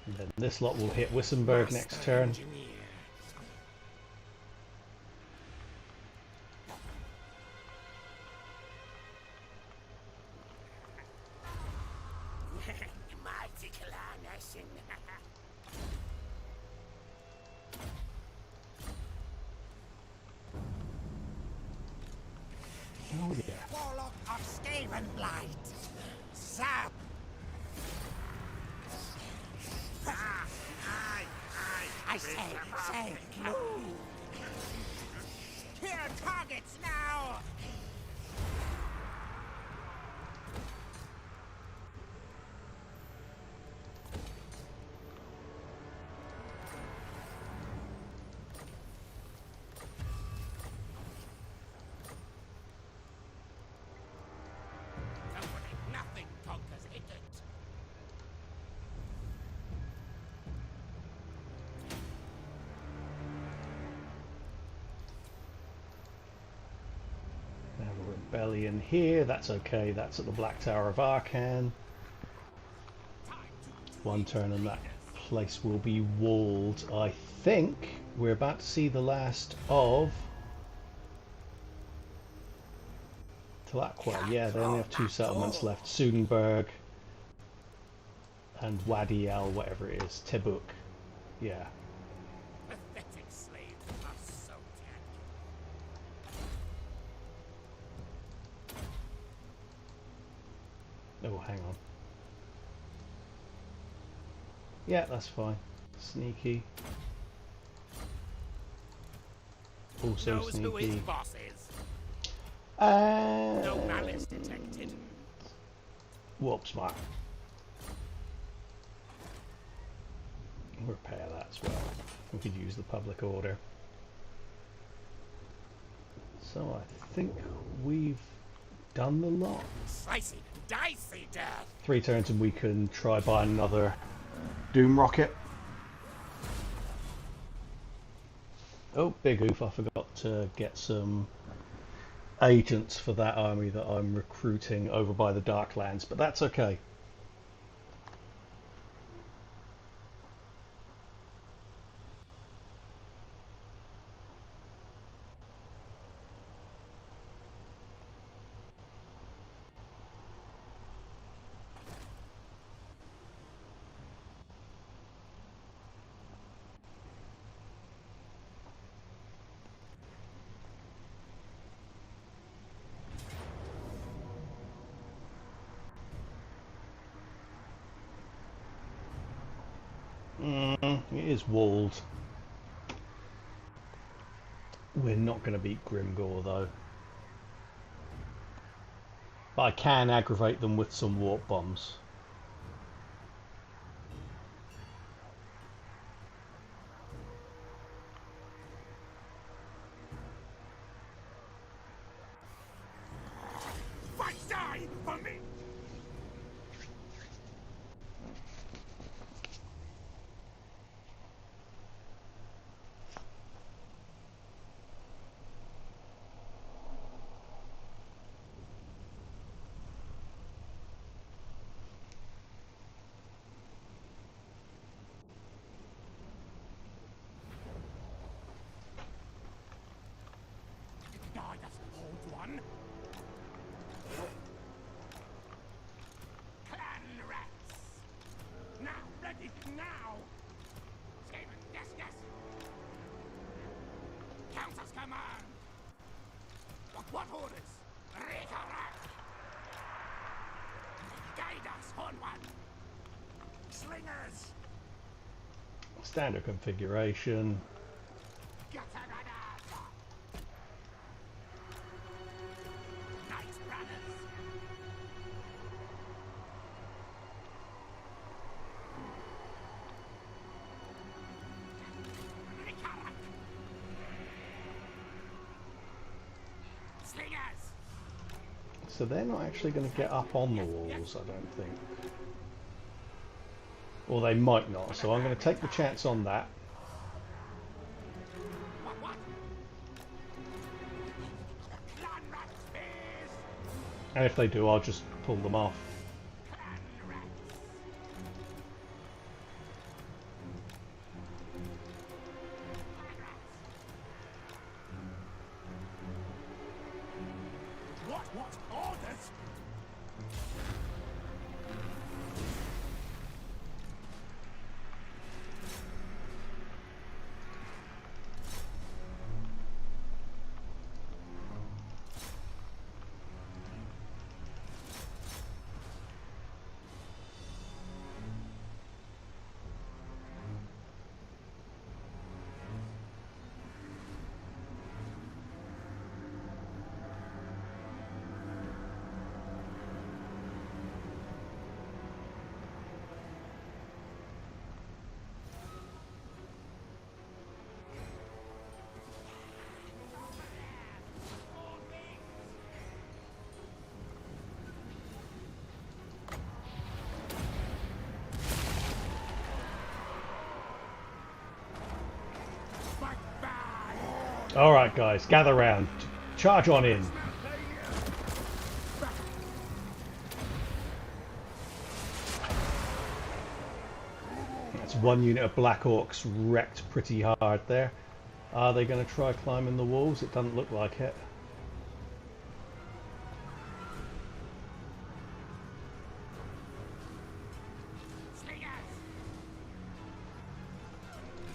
And then this lot will hit Wissenberg next turn. Oh yeah. Warlock of Skaven Blight. Zap. I say, move. Kill targets now. Nothing conquers Ikit. We have a rebellion here, that's okay, that's at the Black Tower of Arcan. One turn and that place will be walled. I think we're about to see the last of Tlaqua. Yeah, they only have 2 settlements left. Sudenberg and Wadi El, whatever it is. Tebuk. Yeah. Pathetic slaves are so Oh, hang on. Yeah, that's fine. Sneaky. Also knows who his sneaky. boss is. And No malice detected. Whoops, Mark. Repair that as well. We could use the public order. So I think we've done the lot. Slicey, dicey death. 3 turns and we can try buy another Doom Rocket. Oh, big oof, I forgot to get some agents for that army that I'm recruiting over by the Darklands, but that's okay. It is walled. We're not going to beat Grimgor though. But I can aggravate them with some warp bombs. Fight die for me! Die, that's old one. Clan rats! Now, ready, now! Steven, yes, yes! Countess command! What orders? Recollect! Guide us, Horn One! Slingers! Standard configuration. Gatarada! Knights Brothers! Recollect! Slingers! So they're not actually going to get up on the walls, I don't think. Or they might not, so I'm going to take the chance on that. What? Clan rat spears! And if they do, I'll just pull them off. Clan rats! What orders? Alright guys, gather round. Charge on in. That's one unit of Black Orcs wrecked pretty hard there. Are they going to try climbing the walls? It doesn't look like it. Slingers!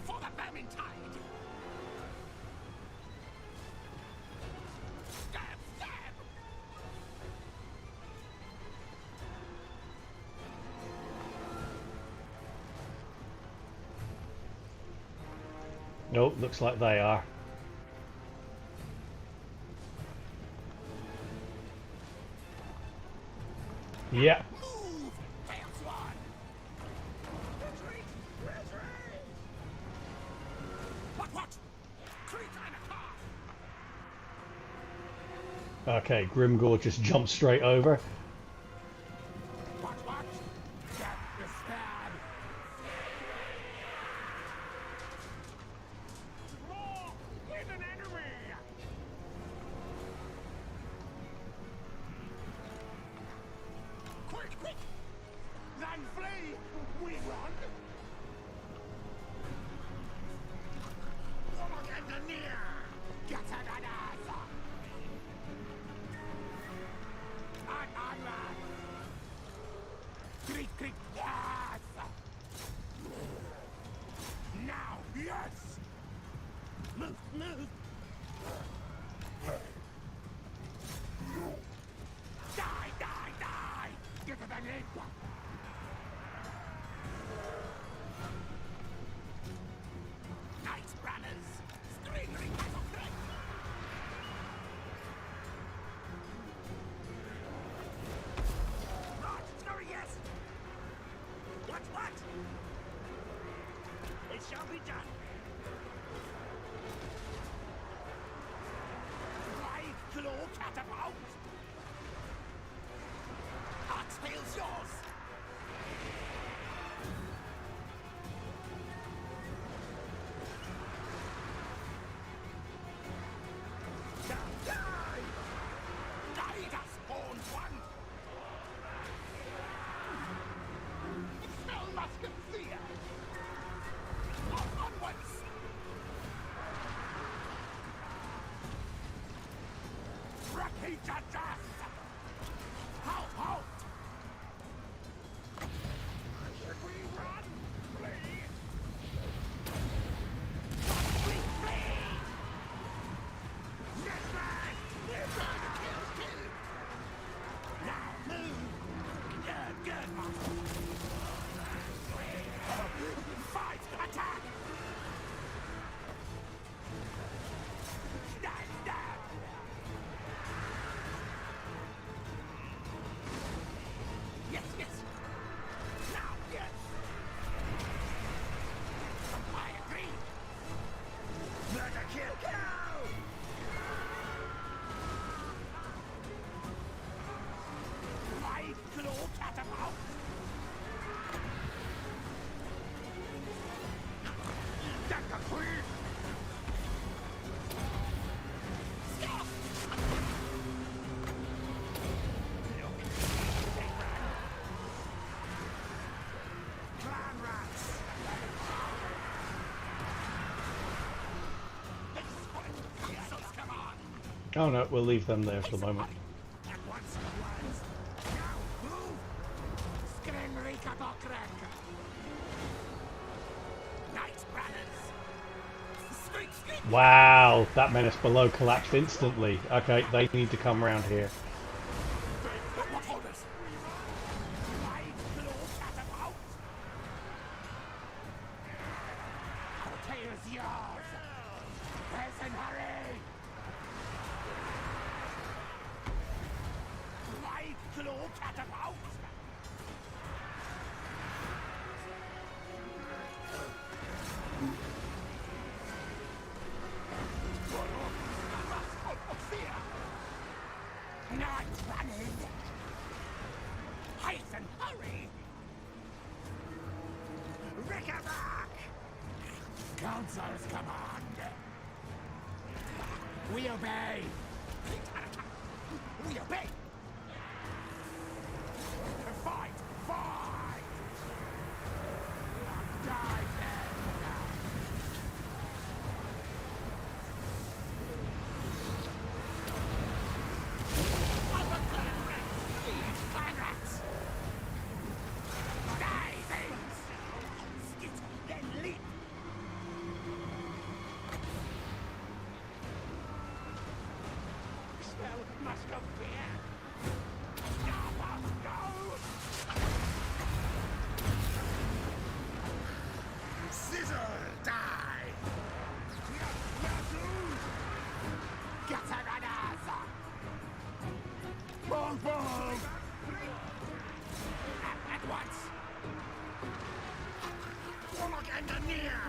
For the Vermintide! Stab, stab! Nope, looks like they are. Yeah. Move! Tails one! Retreat! Retreat! What? Creep and a half! Okay, Grimgor just jumped straight over. What? Get the stab! More! With an enemy! Quick! Then flee! We run! Warlock and the near! Get an ass! On! Creep! Yes! Now! Yes! Move! Die! Get to the lid! Knights Brothers! Skryre battle threat! What? It shall be done. Live claw catapult. Our tail's yours. Guide us, horned one. Smell musketeer. Onwards. Repeat at dust. Halt! Should we run? Flee? Must we flee? Yes, man! We're trying to kill. Now move! Good, master. Fight! Attack! Stand down! Yes! Now, yes! I agree! Murder, kill! Live claw catapult! Dagger free! Stop! Look, they ran. Clan rats! Consul's command! Oh no, we'll leave them there for the moment. At once, lads. Now, move! Skryre kabokrek! Knight brothers! Squeak! Wow, that menace below collapsed instantly. Okay, they need to come around here. What orders? Live claw catapult! Our tail is yours! Peasant, hurry! Live claw catapult! Not running! Hasten, hurry! Rickaback! Council's command! We obey! We obey! Fight! Die then! Pirates! Die things! Skit, then leap! Smell must come fear! Stop us, go! Sizzle, die! Gataradas! Bong! At once! Warlock engineer!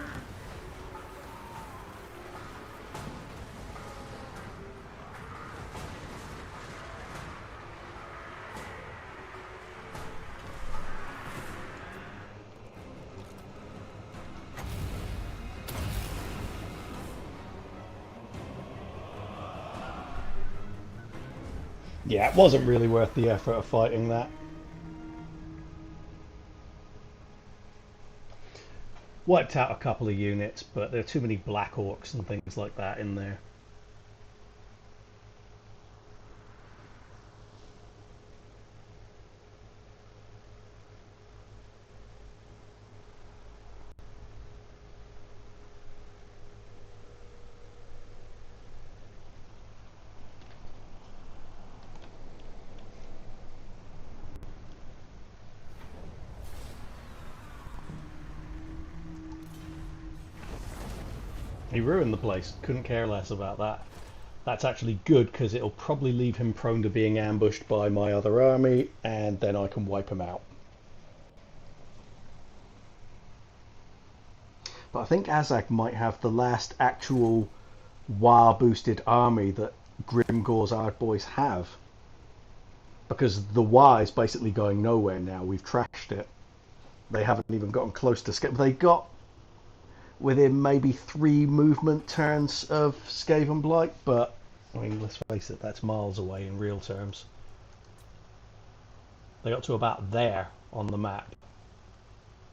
Yeah, it wasn't really worth the effort of fighting that. Wiped out a couple of units, but there are too many black orcs and things like that in there. He ruined the place, couldn't care less about that. That's actually good because it'll probably leave him prone to being ambushed by my other army, and then I can wipe him out. But I think Azag might have the last actual WoW boosted army that Grimgor's Ard Boys have. Because the WoW is basically going nowhere now. We've trashed it. They haven't even gotten close to scale. They got within maybe 3 movement turns of Skaven Blight, but I mean, let's face it, that's miles away in real terms. They got to about there on the map,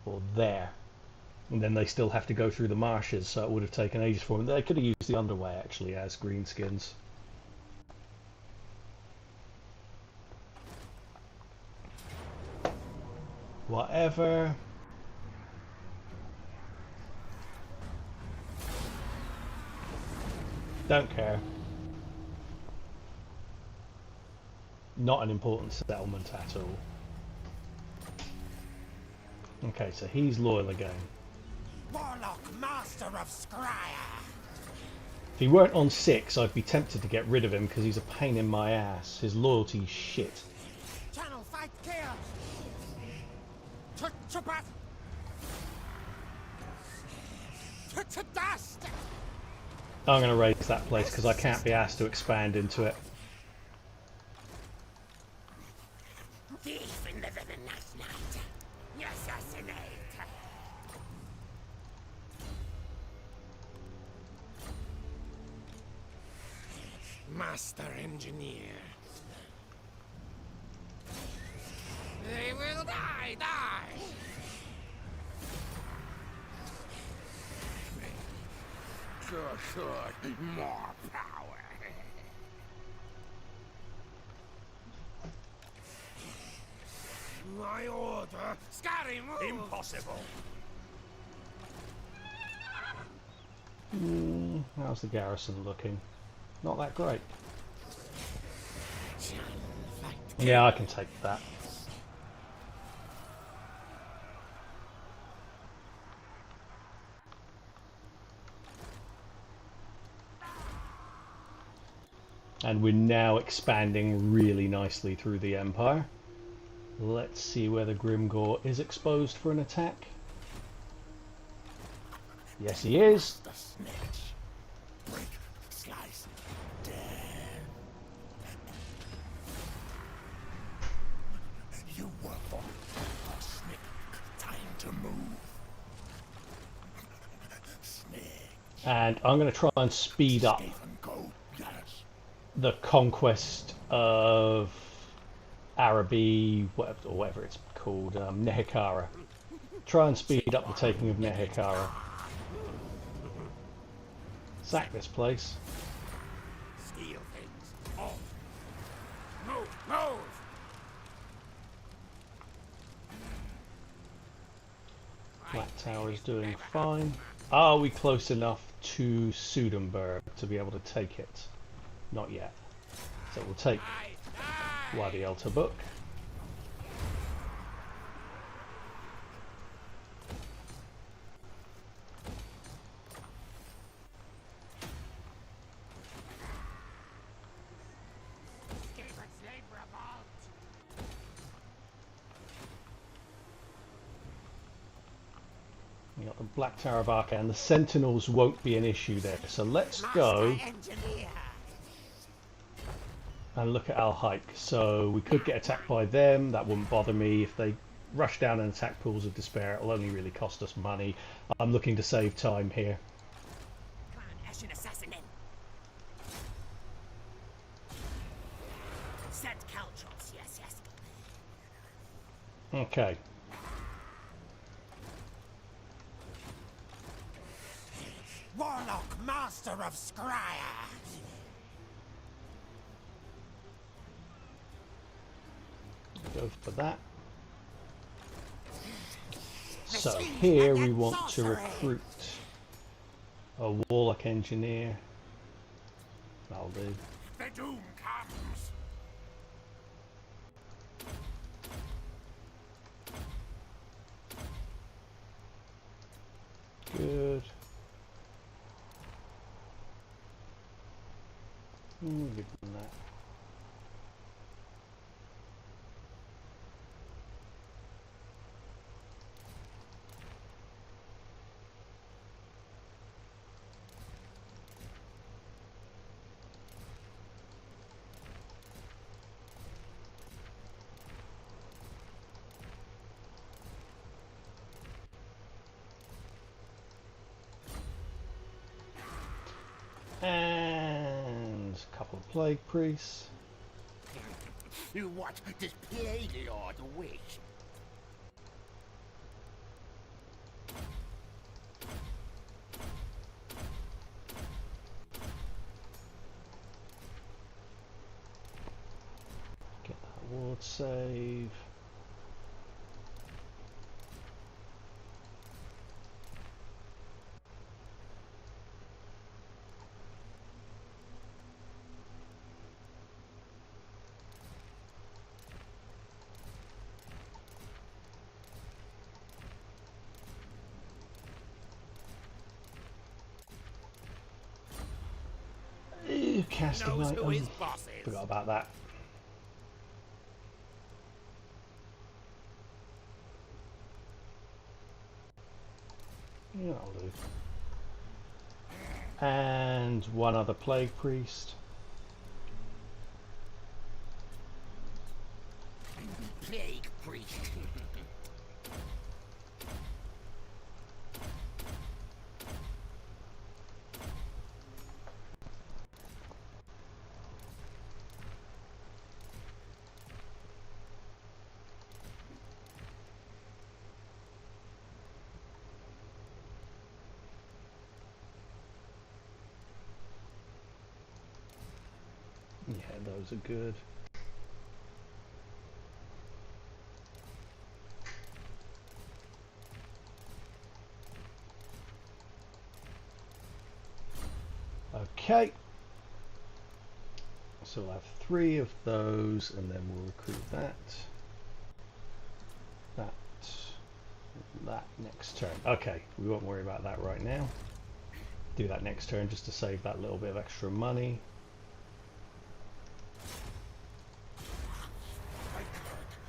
or there, and then they still have to go through the marshes, so it would have taken ages for them. They could have used the underway actually as greenskins. Whatever. Don't care. Not an important settlement at all. Okay, so he's loyal again. Warlock, master of Skryre. If he weren't on 6, I'd be tempted to get rid of him because he's a pain in my ass. His loyalty's shit. Channel fight clear. To dust. I'm going to raise that place because I can't be asked to expand into it. Thief in the villainous night. Assassinate. Master engineer. They will die. Good. More power. My order. Skryre, move. Impossible. How's the garrison looking? Not that great. Yeah, I can take that. And we're now expanding really nicely through the Empire. Let's see whether Grimgor is exposed for an attack. Yes, he is. The snitch. Break, slice, dead. You work for snitch. Time to move. Snitch. And I'm going to try and speed up the conquest of Araby, whatever it's called, Nehekara. Try and speed up the taking of Nehekara. Sack this place. Steal things. Off. Move. Black Tower is doing fine. Are we close enough to Sudenburg to be able to take it? Not yet. So we'll take Wadi El Tabuk. You got the Black Tower of Arca, and the Sentinels won't be an issue there. So let's go and look at Al Hike. So we could get attacked by them. That wouldn't bother me. If they rush down and attack Pools of Despair, it'll only really cost us money. I'm looking to save time here. Okay. Warlock, master of Skryre. Go for that. So here we want to recruit a Warlock engineer. That'll do. The doom comes. Good. Give them that. And a couple of plague priests. What does plague lord wish? Get that ward save. Ooh, casting Knows who his item. boss is. Forgot about that. Yeah, I'll do. And one other plague priest. Plague priest. Yeah, those are good. Okay. So we'll have 3 of those, and then we'll recruit that. That next turn. Okay, we won't worry about that right now. Do that next turn just to save that little bit of extra money.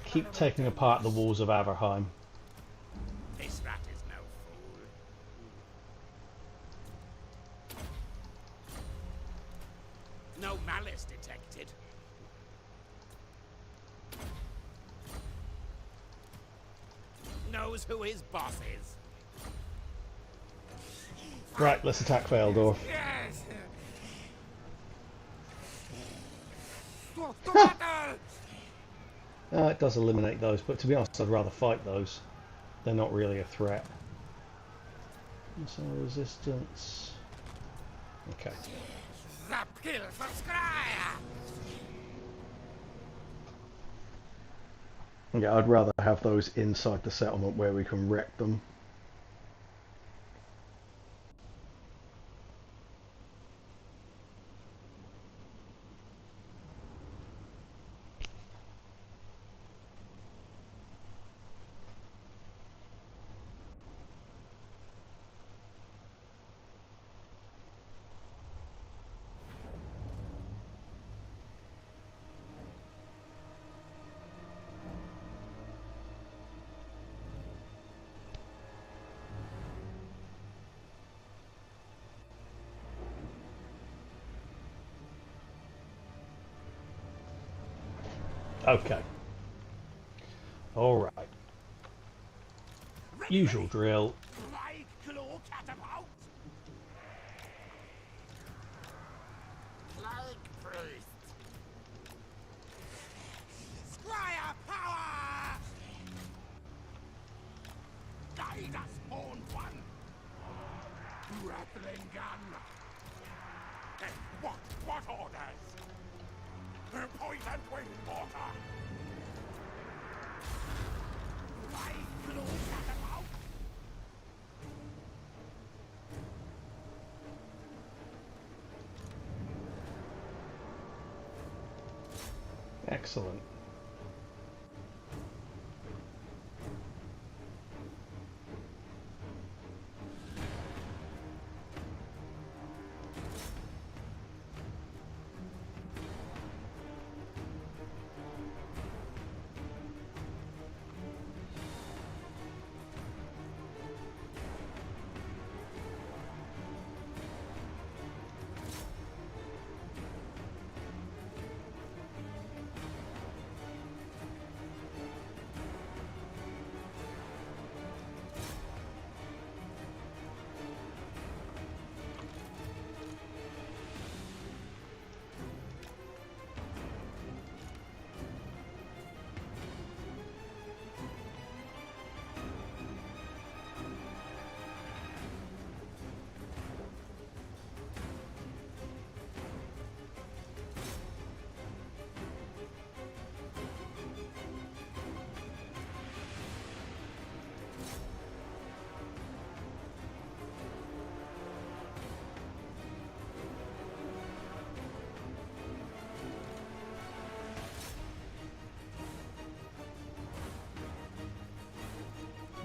Keep taking apart the walls of Averheim. This rat is no fool. No malice detected. Knows who his boss is. Right, let's attack Faildorf. Yes. To battle! It does eliminate those, but to be honest, I'd rather fight those. They're not really a threat. Missile resistance. Okay. The kill for Skryre! Yeah, I'd rather have those inside the settlement where we can wreck them. Okay. Alright. Usual drill. Plague claw catapult! Plague priest! Skryre power! Guide us, spawn one! Rattling gun! Hey, what orders? Poison wing water! Plague claw catapult! Excellent.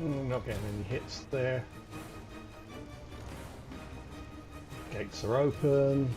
Not getting any hits there. Gates are open.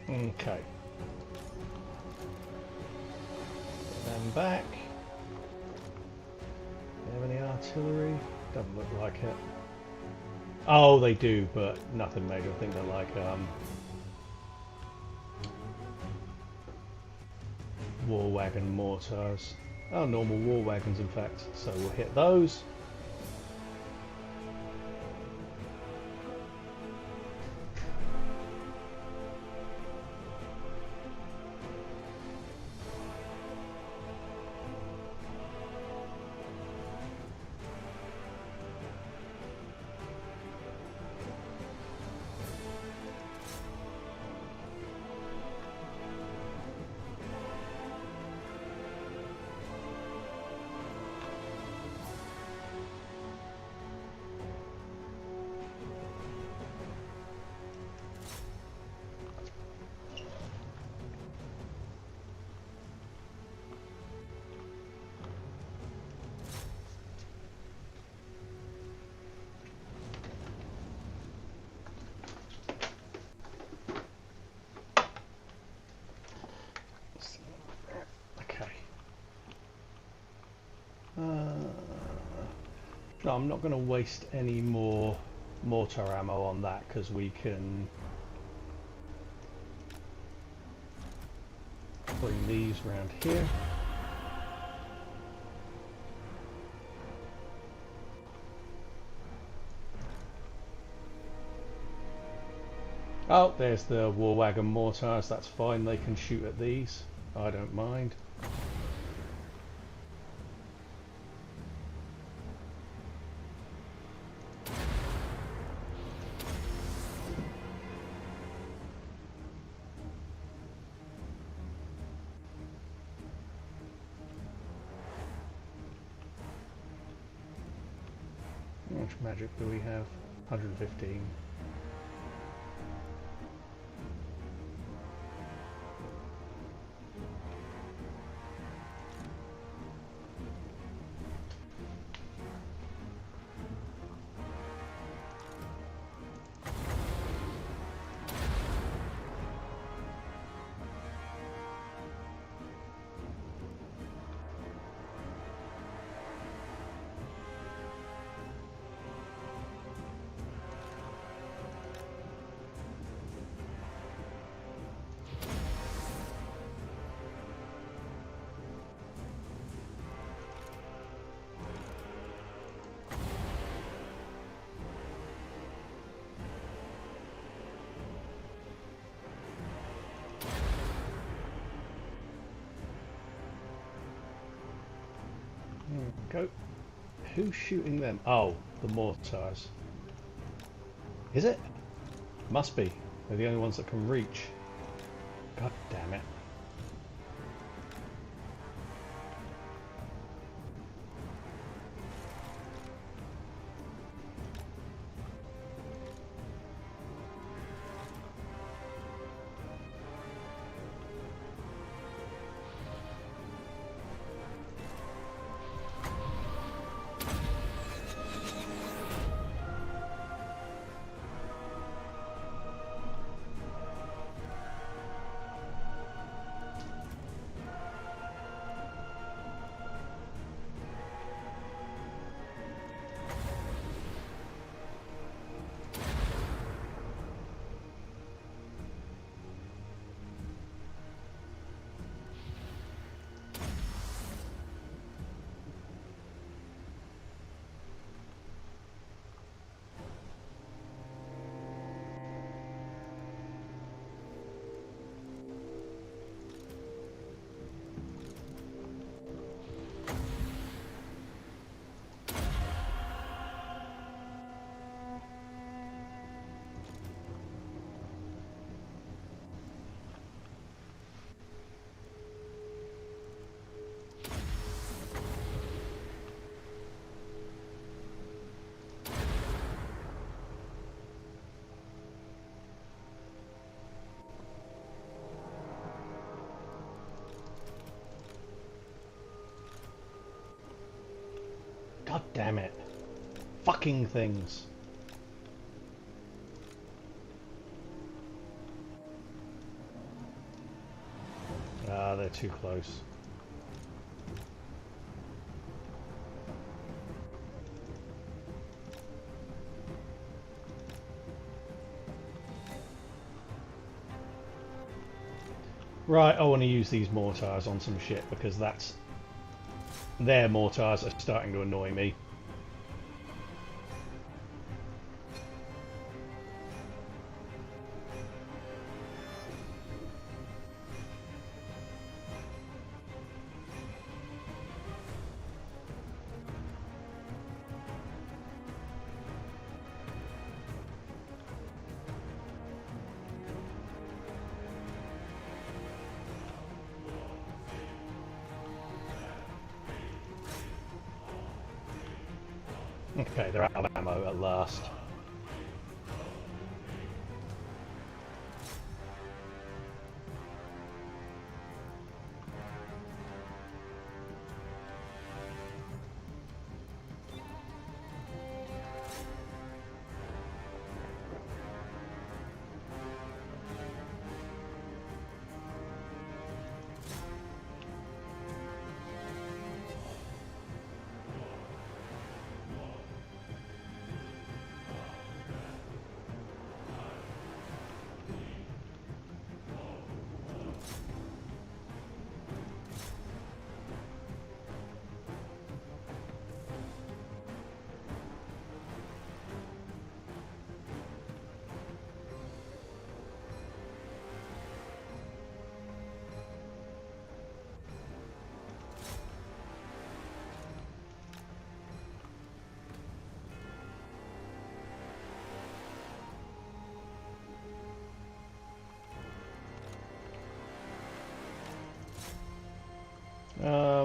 Okay. Then back. Do they have any artillery? Doesn't look like it. Oh, they do, but nothing major. I think they're like war wagon mortars. Oh, normal war wagons, in fact. So we'll hit those. No, I'm not going to waste any more mortar ammo on that because we can bring these round here. Oh, there's the war wagon mortars. That's fine. They can shoot at these. I don't mind. How much magic do we have? 115. Go. Who's shooting them? Oh, the mortars. Is it? Must be. They're the only ones that can reach. God damn it. God damn it. Fucking things. Ah, they're too close. Right, I want to use these mortars on some shit because that's... Their mortars are starting to annoy me. Okay, they're out of ammo at last.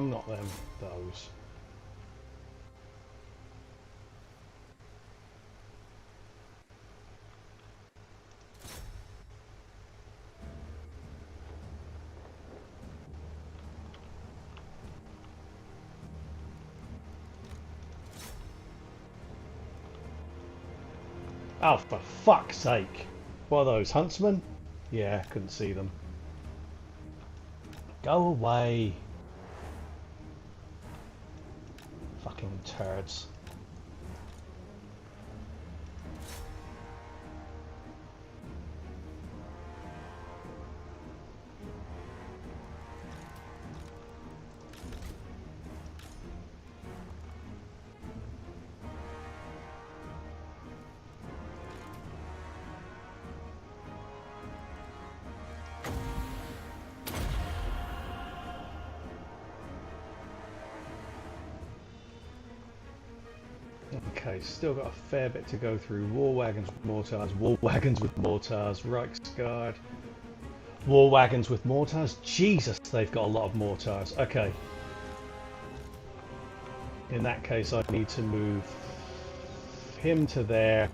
Not them, those. Oh, for fuck's sake. What are those, huntsmen? Yeah, couldn't see them. Go away. Fucking turds. Okay, still got a fair bit to go through. War wagons with mortars, war wagons with mortars, Reichsguard. War wagons with mortars? Jesus, they've got a lot of mortars. Okay. In that case, I need to move him to there,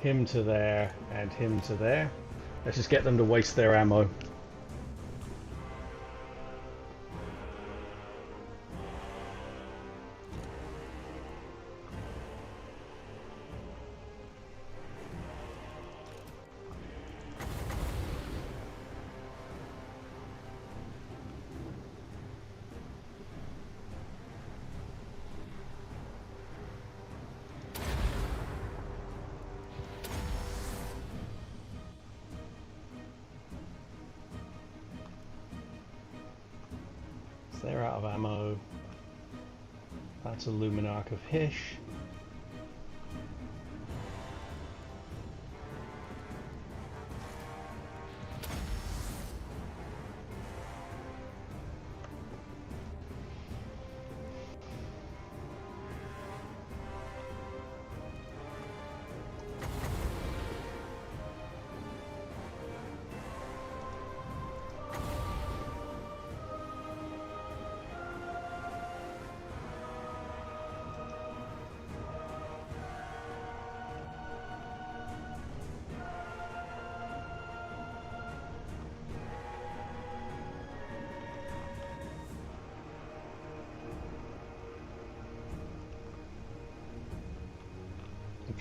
him to there, and him to there. Let's just get them to waste their ammo. They're out of ammo. That's a Luminarch of Hish.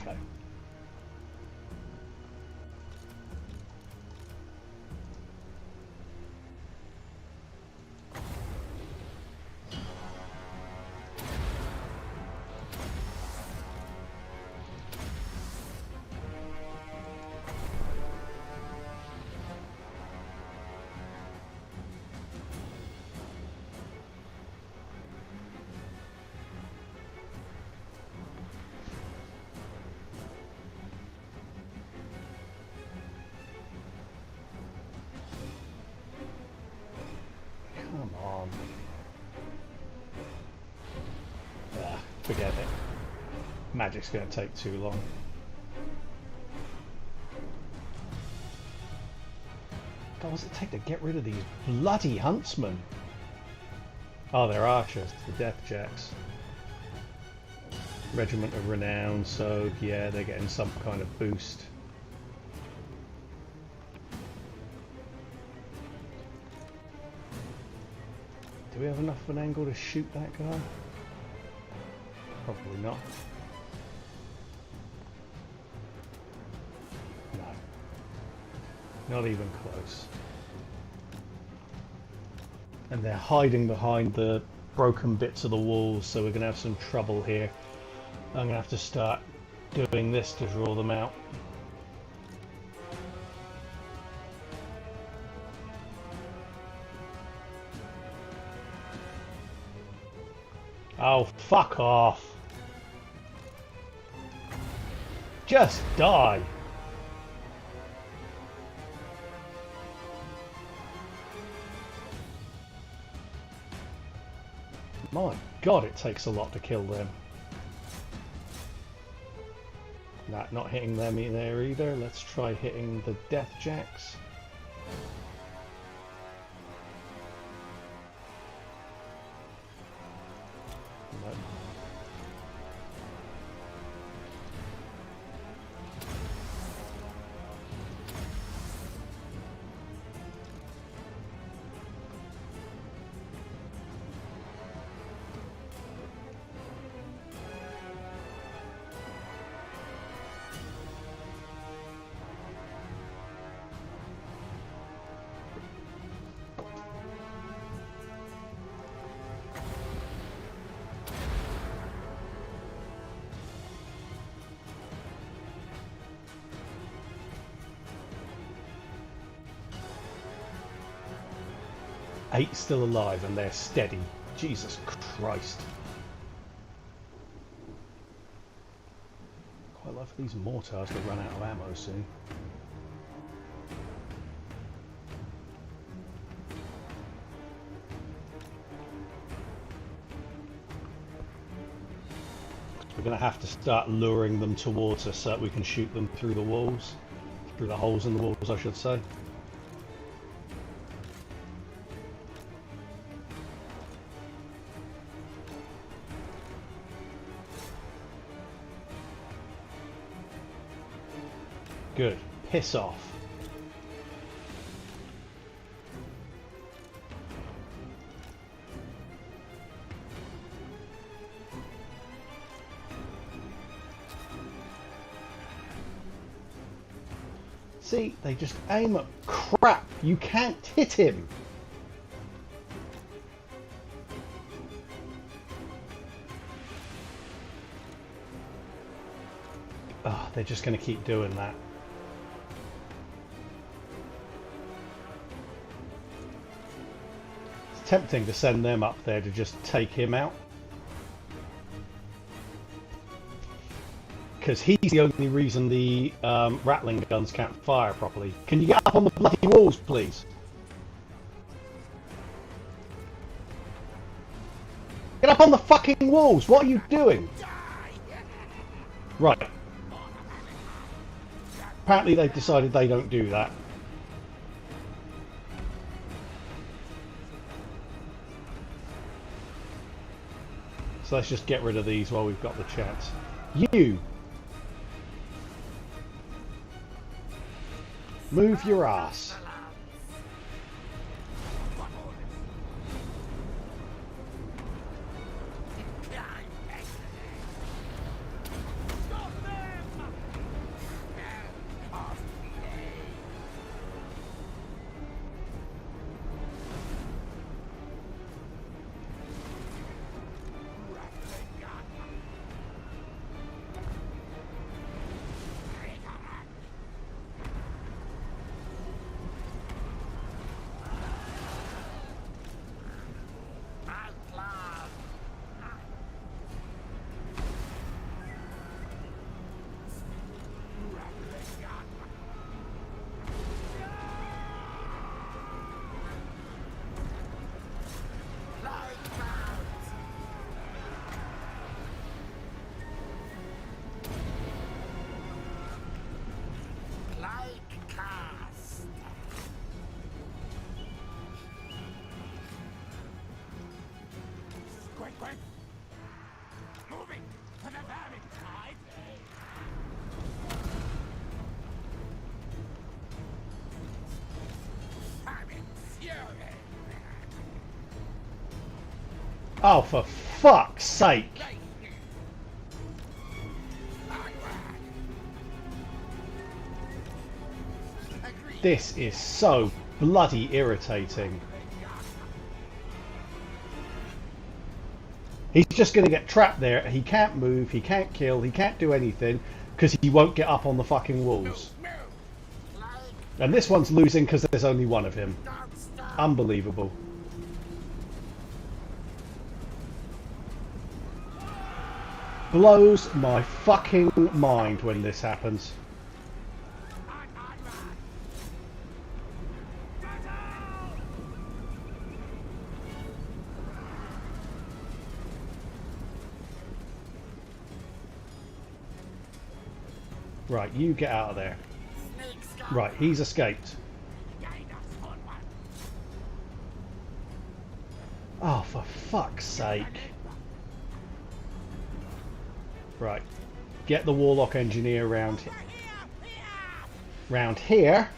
Okay. Come on. Ah, forget it. Magic's going to take too long. God, what's it take to get rid of these bloody huntsmen? Oh, they're archers, the Death Jacks. Regiment of Renown, so yeah, they're getting some kind of boost. Do we have enough of an angle to shoot that guy? Probably not. No. Not even close. And they're hiding behind the broken bits of the walls, so we're going to have some trouble here. I'm going to have to start doing this to draw them out. Oh, fuck off. Just die. My God, it takes a lot to kill them. Nah, not hitting them there either. Let's try hitting the Death Jacks. Nope. Eight still alive and they're steady. Jesus Christ. Quite like for these mortars to run out of ammo soon. We're going to have to start luring them towards us so that we can shoot them through the walls. Through the holes in the walls, I should say. Good. Piss off. See, they just aim at crap. You can't hit him. Oh, they're just going to keep doing that. It's tempting to send them up there to just take him out. Because he's the only reason the rattling guns can't fire properly. Can you get up on the bloody walls, please? Get up on the fucking walls! What are you doing? Right. Apparently they've decided they don't do that. So let's just get rid of these while we've got the chance. You! Move your ass. Oh, for fuck's sake! This is so bloody irritating. He's just going to get trapped there. He can't move, he can't kill, he can't do anything because he won't get up on the fucking walls. And this one's losing because there's only one of him. Unbelievable. Blows my fucking mind when this happens. Right, you get out of there. Right, he's escaped. Oh, for fuck's sake. Right, get the Warlock engineer round here. Round here.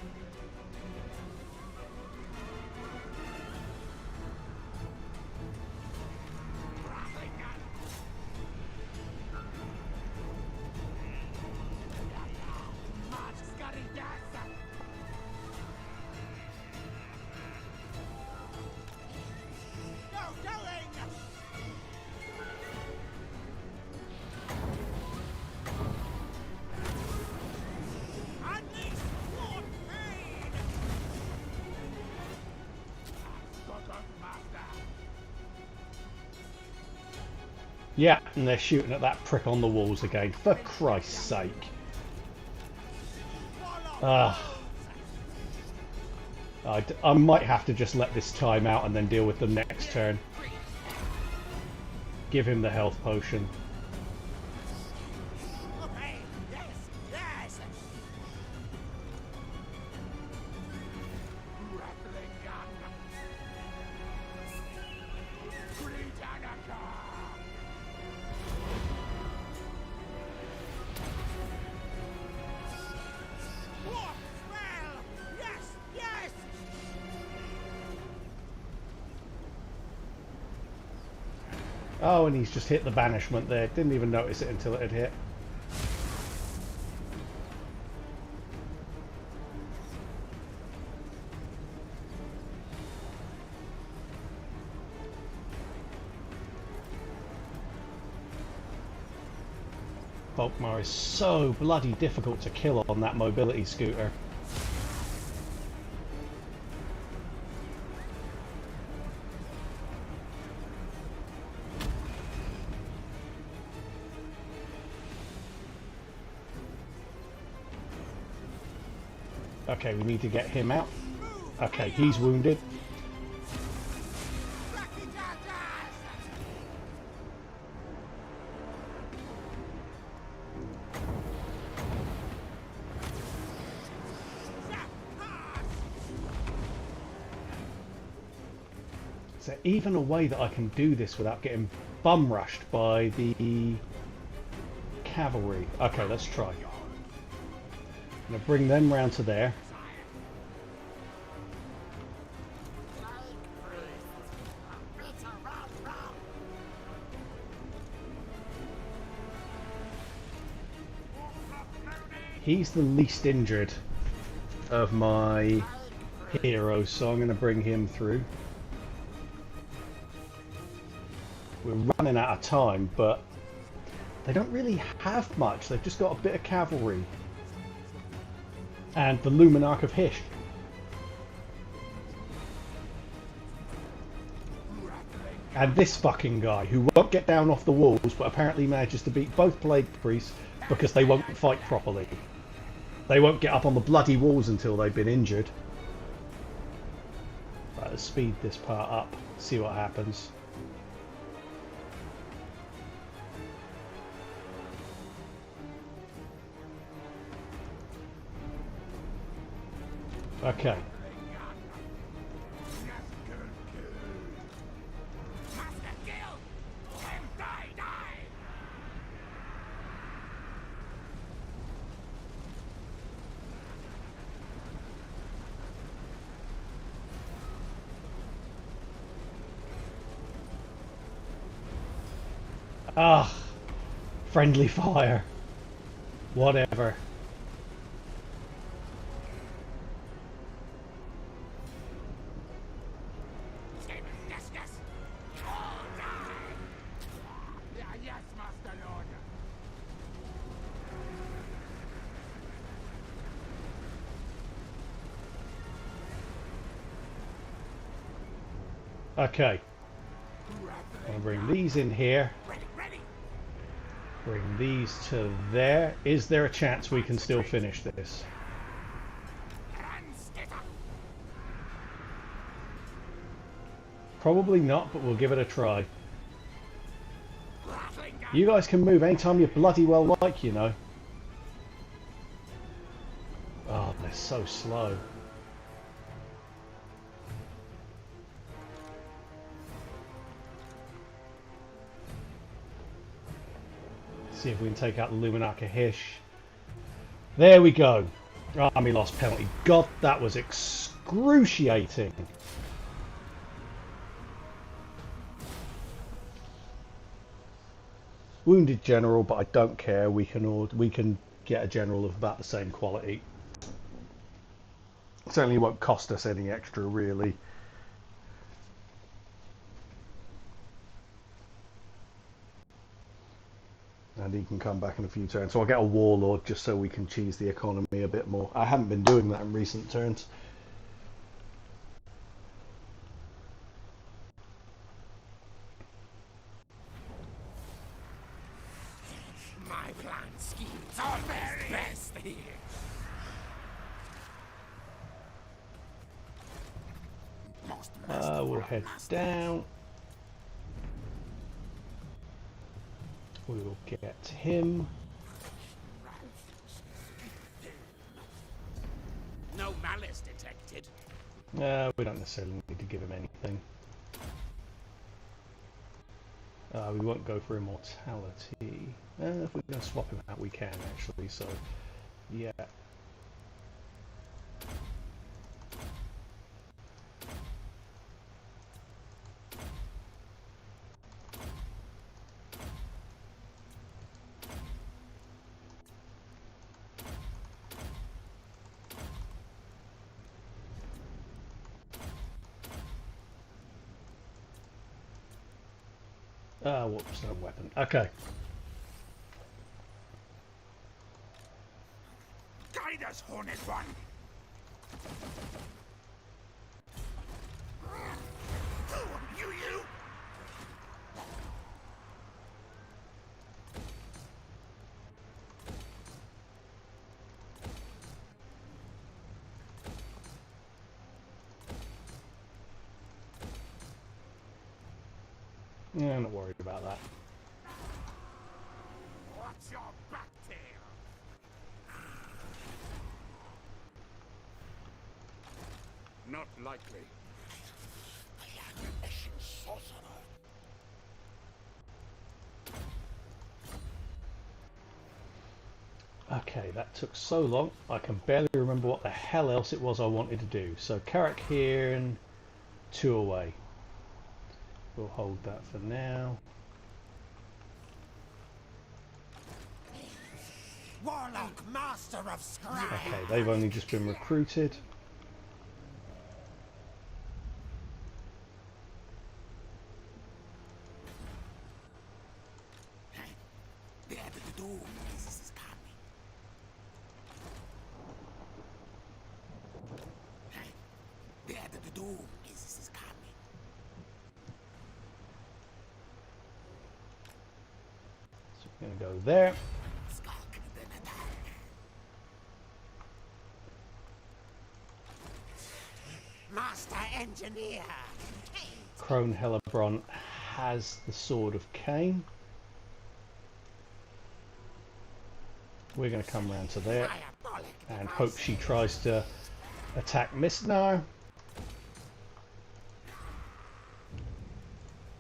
Yeah, and they're shooting at that prick on the walls again, for Christ's sake. I might have to just let this time out and then deal with them next turn. Give him the health potion. Oh, and he's just hit the banishment there. Didn't even notice it until it had hit. Volkmar is so bloody difficult to kill on that mobility scooter. Okay, we need to get him out. Okay, he's wounded. Is there even a way that I can do this without getting bum rushed by the cavalry? Okay, let's try. I'm going to bring them round to there. He's the least injured of my heroes, so I'm going to bring him through. We're running out of time, but they don't really have much. They've just got a bit of cavalry. And the Luminarch of Hysh. And this fucking guy, who won't get down off the walls, but apparently manages to beat both Plague Priests because they won't fight properly. They won't get up on the bloody walls until they've been injured. Right, let's speed this part up, see what happens. Okay. Ah, friendly fire. Whatever. Okay. I'll bring these in here. Bring these to there. Is there a chance we can still finish this? Probably not, but we'll give it a try. You guys can move anytime you bloody well like, you know. Oh, they're so slow. See if we can take out the Luminarch of Hysh. There we go. Army loss penalty. God, that was excruciating. Wounded general, but I don't care. We can get a general of about the same quality. Certainly won't cost us any extra, really. And he can come back in a few turns. So I'll get a warlord just so we can cheese the economy a bit more. I haven't been doing that in recent turns. My plan schemes are very best here. We'll head down. We will get him. No malice detected. We don't necessarily need to give him anything. We won't go for immortality. If we're going to swap him out, we can actually. So, yeah. Whoops, no weapon. Okay. Guide us, Horned One! You! Yeah, I'm not worried about that. What's your back tail? Not likely. I am an Eshin sorcerer. Okay, that took so long, I can barely remember what the hell else it was I wanted to do. So, Carrack here and 2 away. We'll hold that for now. Warlock, master of Skryre. Okay, they've only just been recruited. The end of the doom is coming. The end of the doom is coming. So we're going to go there. Skulk then attack. Master engineer. Crone Hellebron has the Sword of Cain. We're going to come round to there and hope she tries to attack Mistnar.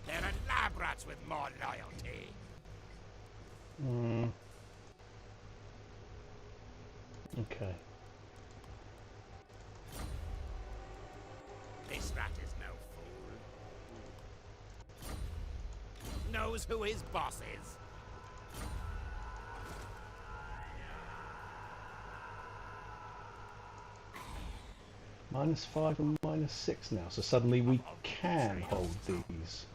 There are lab rats with more loyalty. Okay. This rat is no fool. Knows who his boss is. -5 and -6 now, so suddenly we can hold these.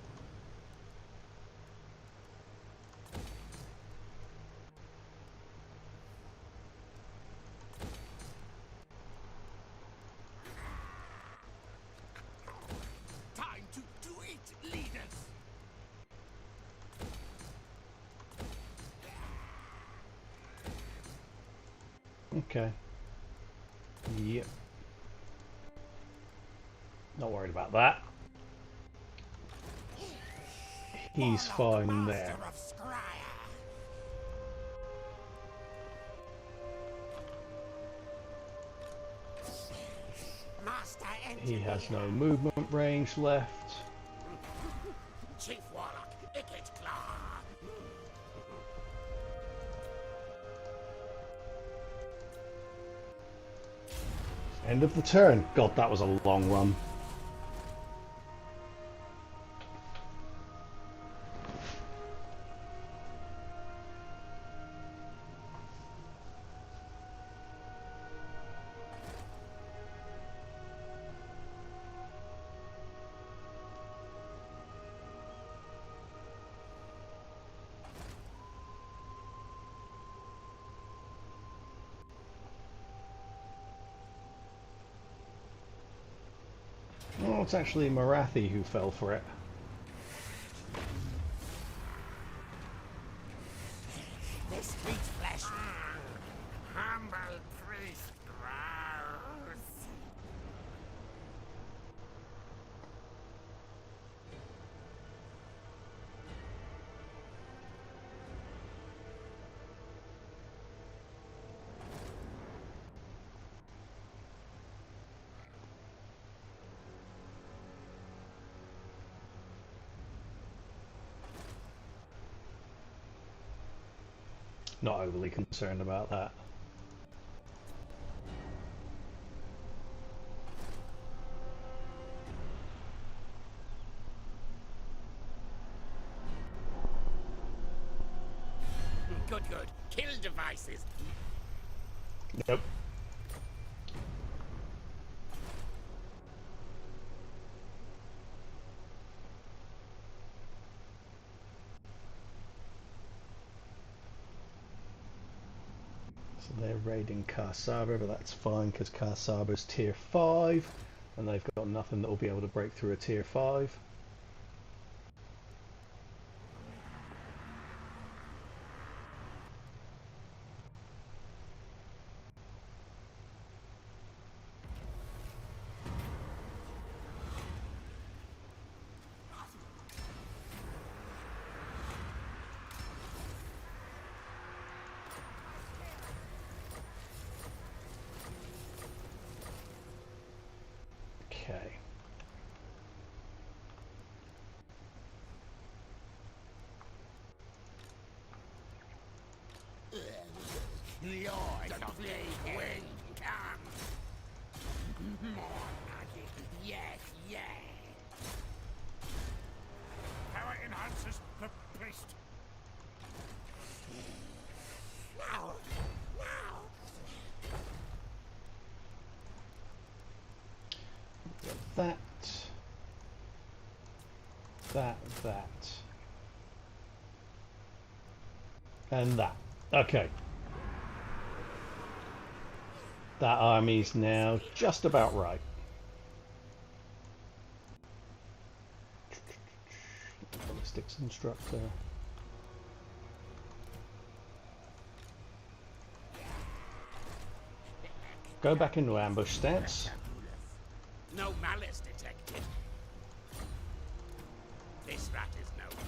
Time to eat leaders. Okay. Yep. Not worried about that. He's fine there. Master of Skryre. Master He engineer. has no movement range left. Chief Warlock, Ikit Claw. End of the turn. God, that was a long one. Oh, it's actually Marathi who fell for it. This sweet flesh. Humble priest grows. Not overly concerned about that. Good. Kill devices. Nope. So they're raiding Karsaba, but that's fine because Karsaba's tier 5 and they've got nothing that will be able to break through a tier 5. Okay. Lord of the wind, come! More magic, yes, yes! Power enhances the beast. Now! Now! That. And that. Okay. That army's now just about right. Ballistics instructor. Go back into ambush stance. No malice detected. This rat is no fool.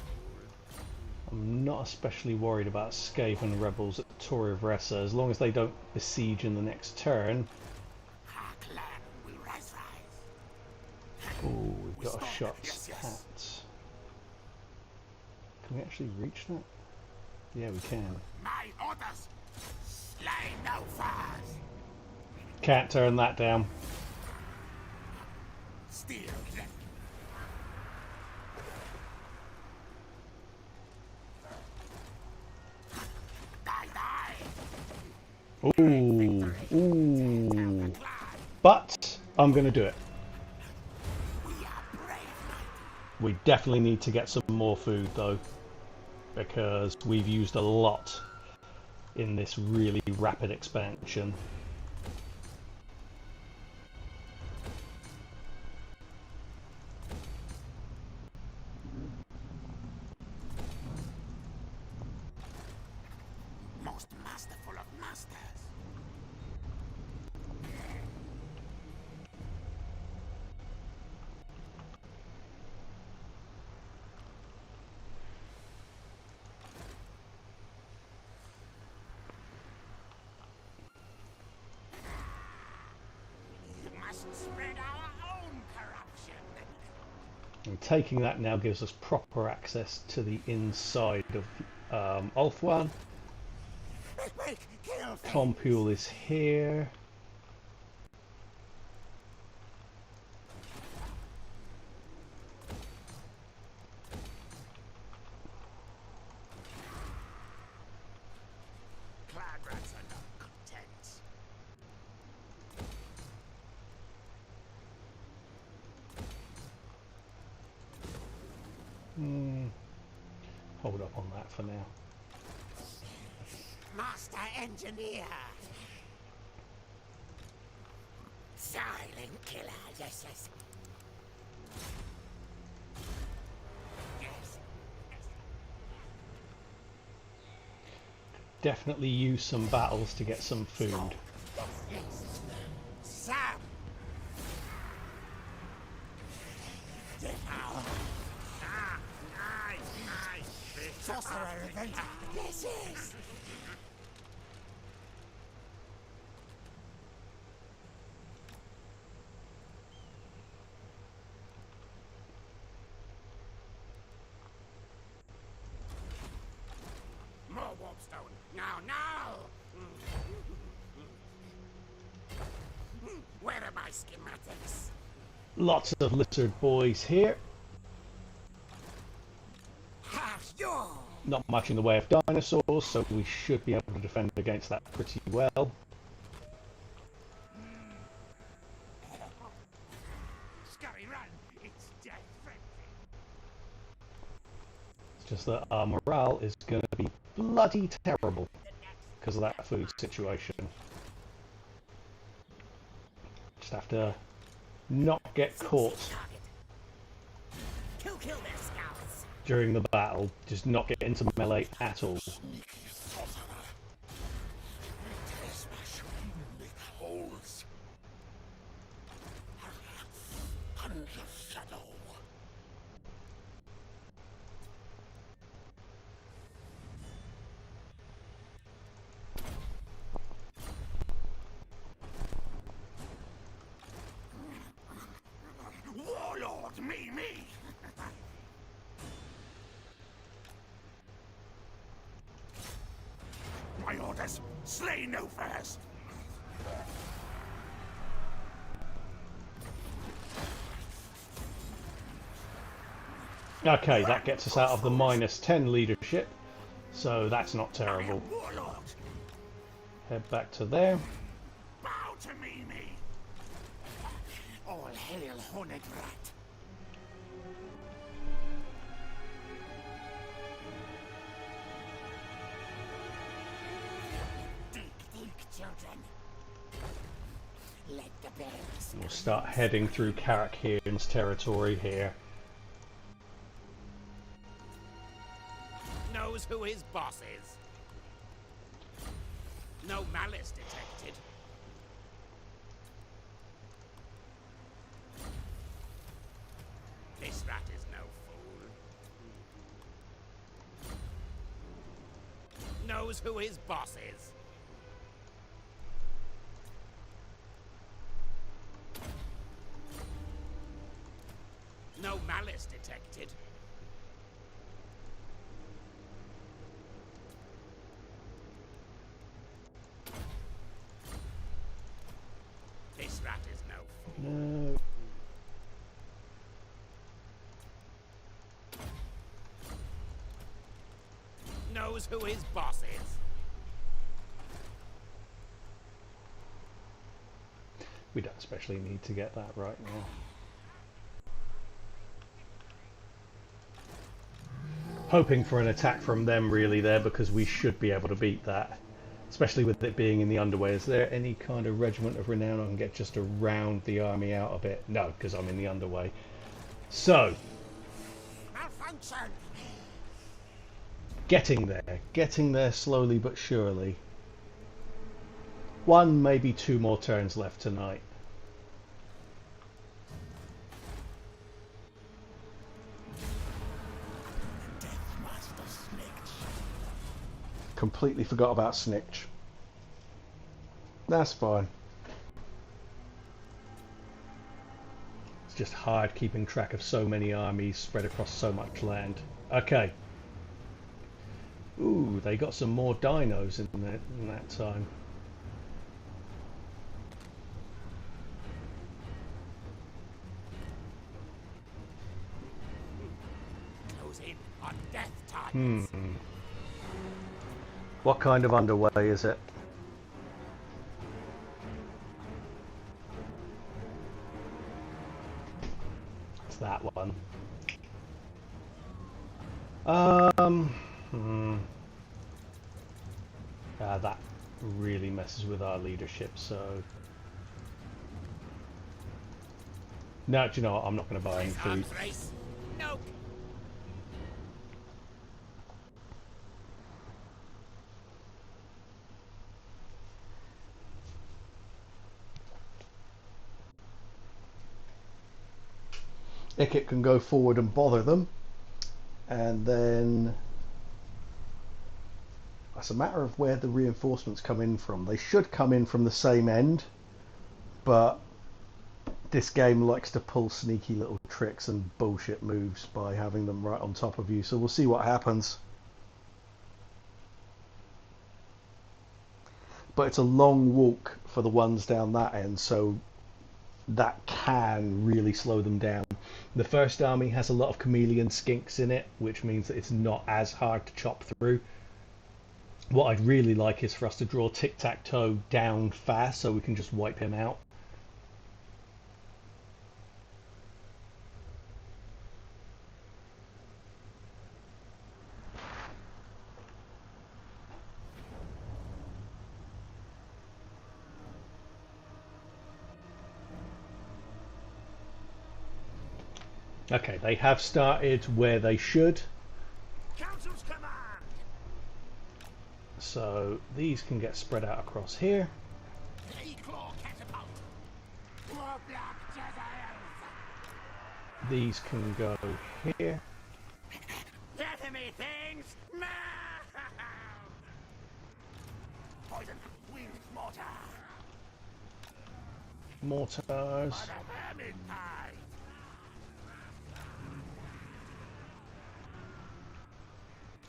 I'm not especially worried about Skaven rebels at Torre of Ressa as long as they don't besiege in the next turn. Our clan will rise. Oh, we've got a Stop. shot Yes, yes. at. Can we actually reach that? Yeah, we can. My orders! Slay no foes! Can't turn that down. Steal them! Die, die! Ooh, ooh. But I'm going to do it. We are brave, We definitely need to get some more food though, because we've used a lot in this really rapid expansion. most masterful of masters. You must spread our own corruption. And taking that now gives us proper access to the inside of Ulthuan. Quick, kill things. Compule is here. Clan rats are not content. Hold up on that for now. Master engineer. Silent killer. Yes, yes. Yes. Definitely use some battles to get some food. Yes. Sam. Devour. Ah, nice. Sorcerer event. Yes, yes. More warpstone. Now, now. Where are my schematics? Lots of lizard boys here. Half your. Not much in the way of dinosaurs, so we should be able to defend against that pretty well. Skryre, run! It's death friendly. It's just that our morale is going to be bloody terrible because of that food situation. Just have to not get caught Kill their scouts. during the battle. Just not get into melee at all. Warlord, me. My orders, slay no first. Okay, that gets us out of the -10 leadership, so that's not terrible. Warlord, Head back to there. bow to me. All hail Horned Rat. Dig, children. Let the bears. We'll start heading through Karakhian's territory here. Knows who his boss is. No malice detected. This rat is no fool. Knows who his boss is. No malice detected. This rat is no fool. No. Knows who his boss is. We don't especially need to get that right now. Hoping for an attack from them really there, because we should be able to beat that. Especially with it being in the underway. Is there any kind of regiment of renown I can get just to round the army out a bit? No, because I'm in the underway. So, Malfunction. getting there slowly but surely. One, maybe two more turns left tonight. Completely forgot about Snitch. That's fine. It's just hard keeping track of so many armies spread across so much land. Okay. Ooh, they got some more dinos in that time. Close in on death targets. What kind of underway is it? It's that one. That really messes with our leadership, so... No, do you know what? I'm not going to buy any food. Arms race. Nope. Ikit can go forward and bother them, and then it's a matter of where the reinforcements come in from. They should come in from the same end, but this game likes to pull sneaky little tricks and bullshit moves by having them right on top of you, so we'll see what happens. But it's a long walk for the ones down that end, so that can really slow them down. The first army has a lot of chameleon skinks in it, which means that it's not as hard to chop through. What I'd really like is for us to draw tic-tac-toe down fast so we can just wipe him out. Okay, they have started where they should. Council's command. So these can get spread out across here. Claw catapult. Warlock Jezebels. These can go here. Enemy things. Poison. Winged mortar. Mortars. For the vermin pie.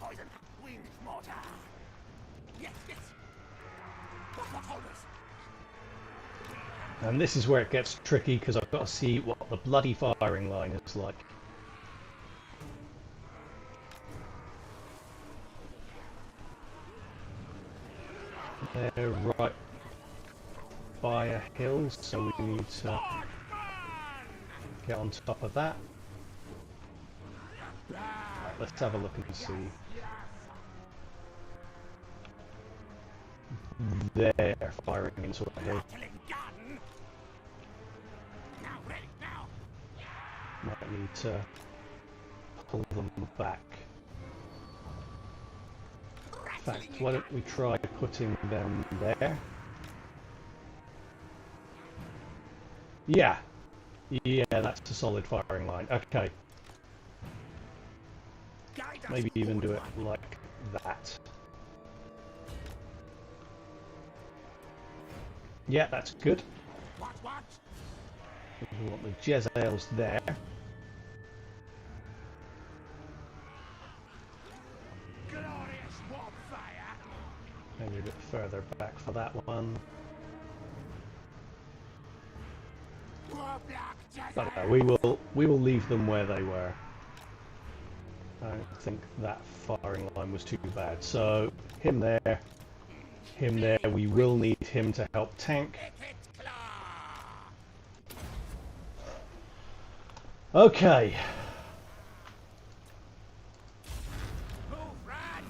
Poison. Winged mortar. Yes, yes. What holders? And this is where it gets tricky because I've got to see what the bloody firing line is like. They're right by a hill, so we need to get on top of that. Right, let's have a look and see. They're firing into a hill. Might need to pull them back. In fact, why don't we try putting them there? Yeah, that's a solid firing line. Okay, maybe even do it like that. Yeah, that's good. What? We want the Jezebels there. Glorious warp fire. Maybe a bit further back for that one. But we will leave them where they were. I don't think that firing line was too bad. So him there, him there. We will need him to help tank. Ikit claw. Okay. Move, run.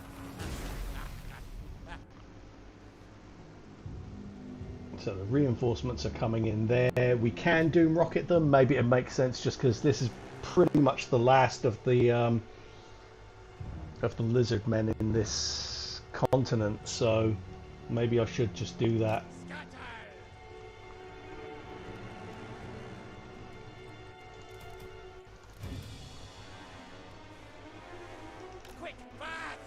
So the reinforcements are coming in there. We can doom rocket them. Maybe it makes sense just because this is pretty much the last of the lizard men in this continent. So maybe I should just do that. Quick, fast.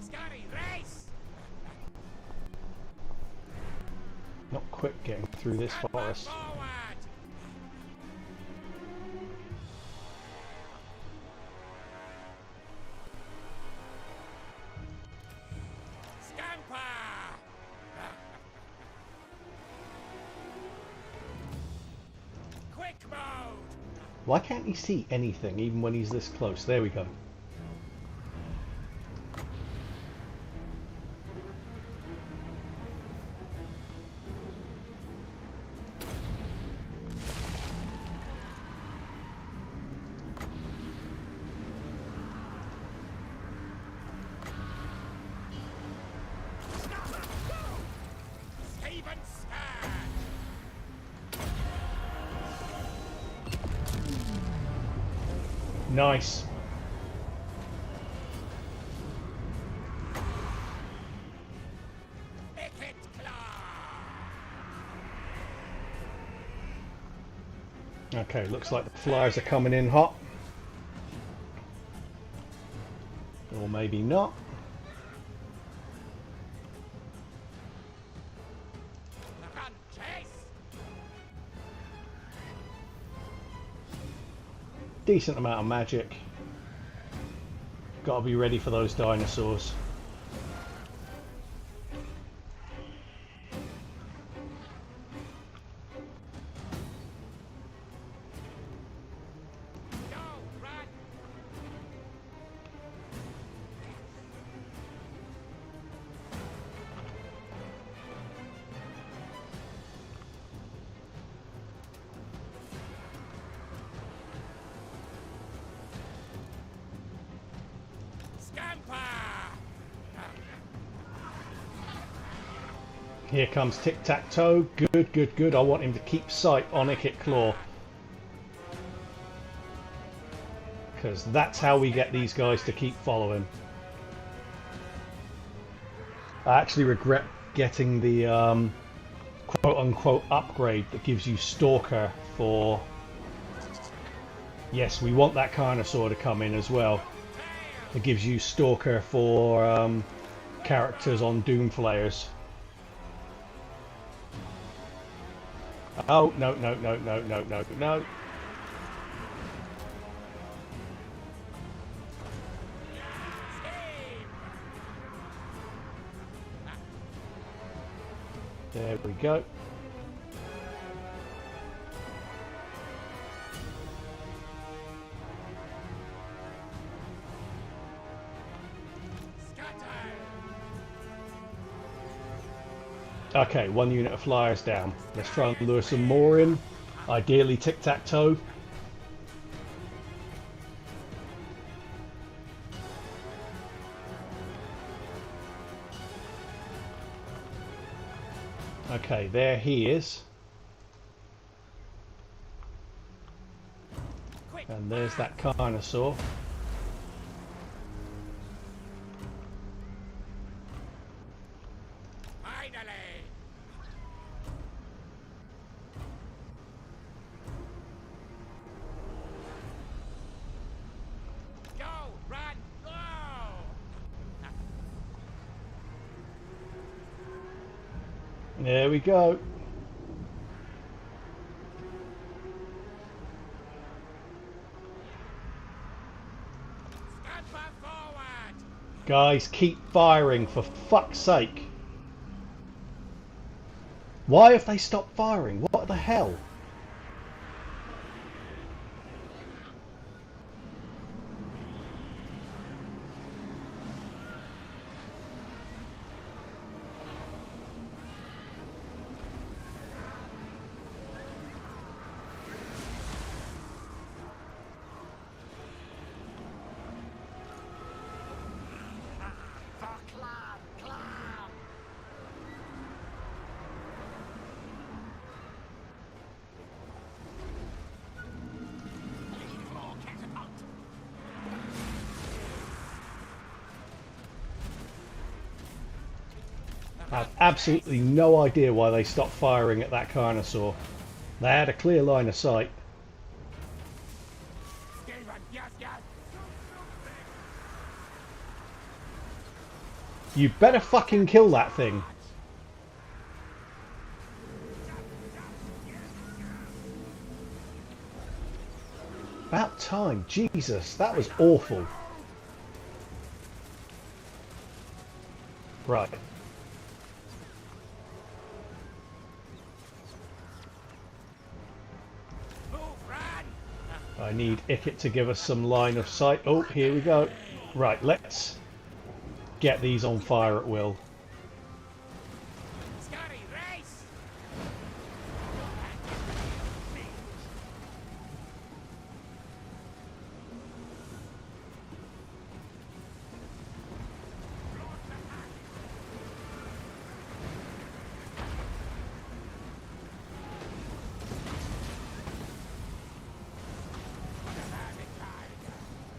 Skryre, race. Not quick getting through this forest. Forward. Scamper. Quick mode. Why can't he see anything even when he's this close? There we go. Save and stand. Nice. Ikit claw. Okay, looks like the flyers are coming in hot. Or maybe not. Run, chase. Decent amount of magic. Gotta be ready for those dinosaurs. Go, run. Scamper. Here comes Tic-Tac-Toe. Good, good, good. I want him to keep sight on Ikit Claw. Because that's how we get these guys to keep following. I actually regret getting the quote-unquote upgrade that gives you Stalker for... Yes, we want that Carnosaur to come in as well. It gives you Stalker for characters on Doomflayers. Oh, no, no, no, no, no, no, no. There we go. Okay, 1 unit of flyers down. Let's try and lure some more in. Ideally Tic-Tac-Toe. Okay, there he is. And there's that Carnosaur. There we go. Guys, keep firing for fuck's sake. Why have they stopped firing? What the hell? I have absolutely no idea why they stopped firing at that Carnosaur. They had a clear line of sight. You better fucking kill that thing. About time. Jesus, that was awful. Right. I need Ikit to give us some line of sight. Oh, here we go. Right, let's get these on fire at will.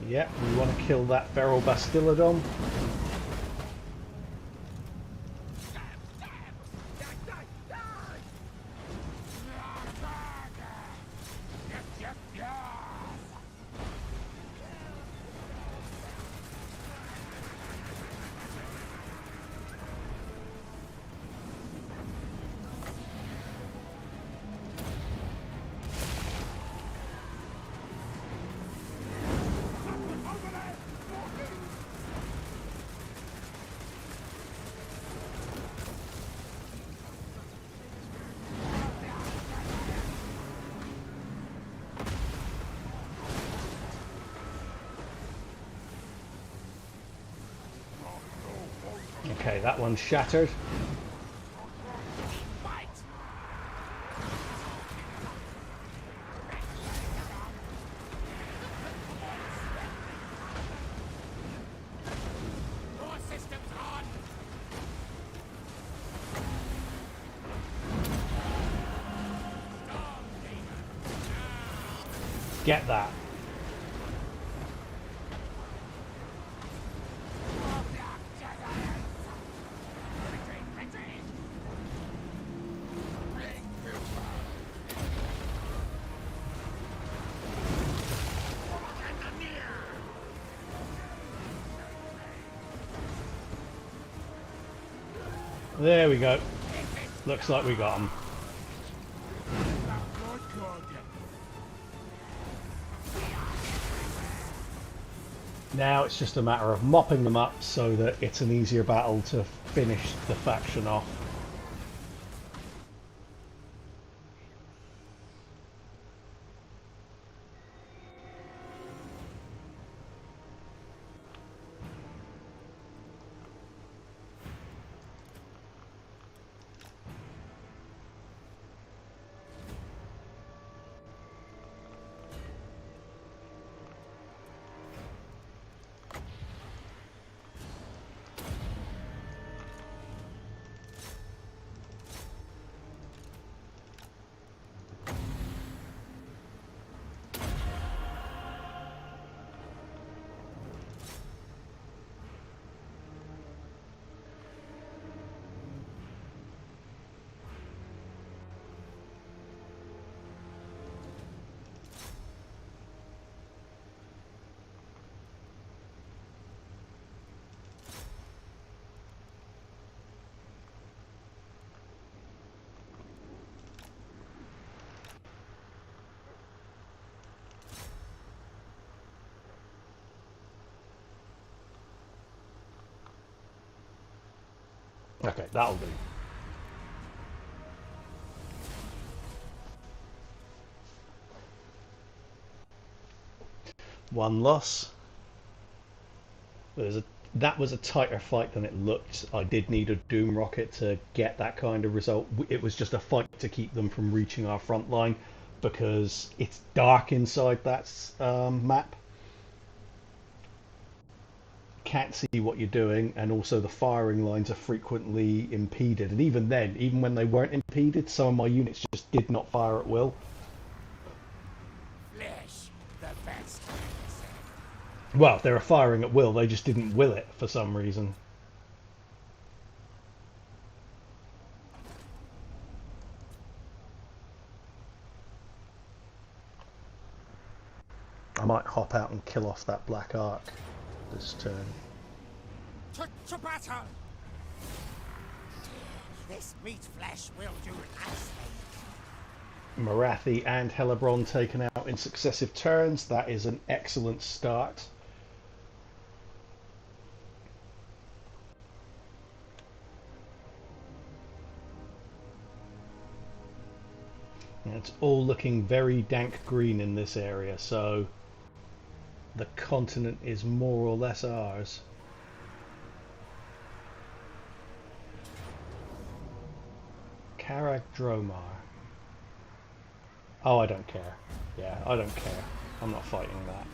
Yeah, we want to kill that feral Bastillodon. Okay, that one's shattered. Get that. There we go. Looks like we got them. Now it's just a matter of mopping them up so that it's an easier battle to finish the faction off. Okay, that'll do. One loss. That was a tighter fight than it looked. I did need a Doom Rocket to get that kind of result. It was just a fight to keep them from reaching our front line because it's dark inside that map. Can't see what you're doing, and also the firing lines are frequently impeded, and even then, even when they weren't impeded, some of my units just did not fire at will. Flesh, the best. Well, they were firing at will, they just didn't will it for some reason. I might hop out and kill off that Black Ark this turn. To battle! This meat flesh will do nicely. Marathi and Hellebron taken out in successive turns. That is an excellent start. And it's all looking very dank green in this area, so the continent is more or less ours. Karag Dromar. Oh, I don't care. Yeah, I don't care. I'm not fighting that.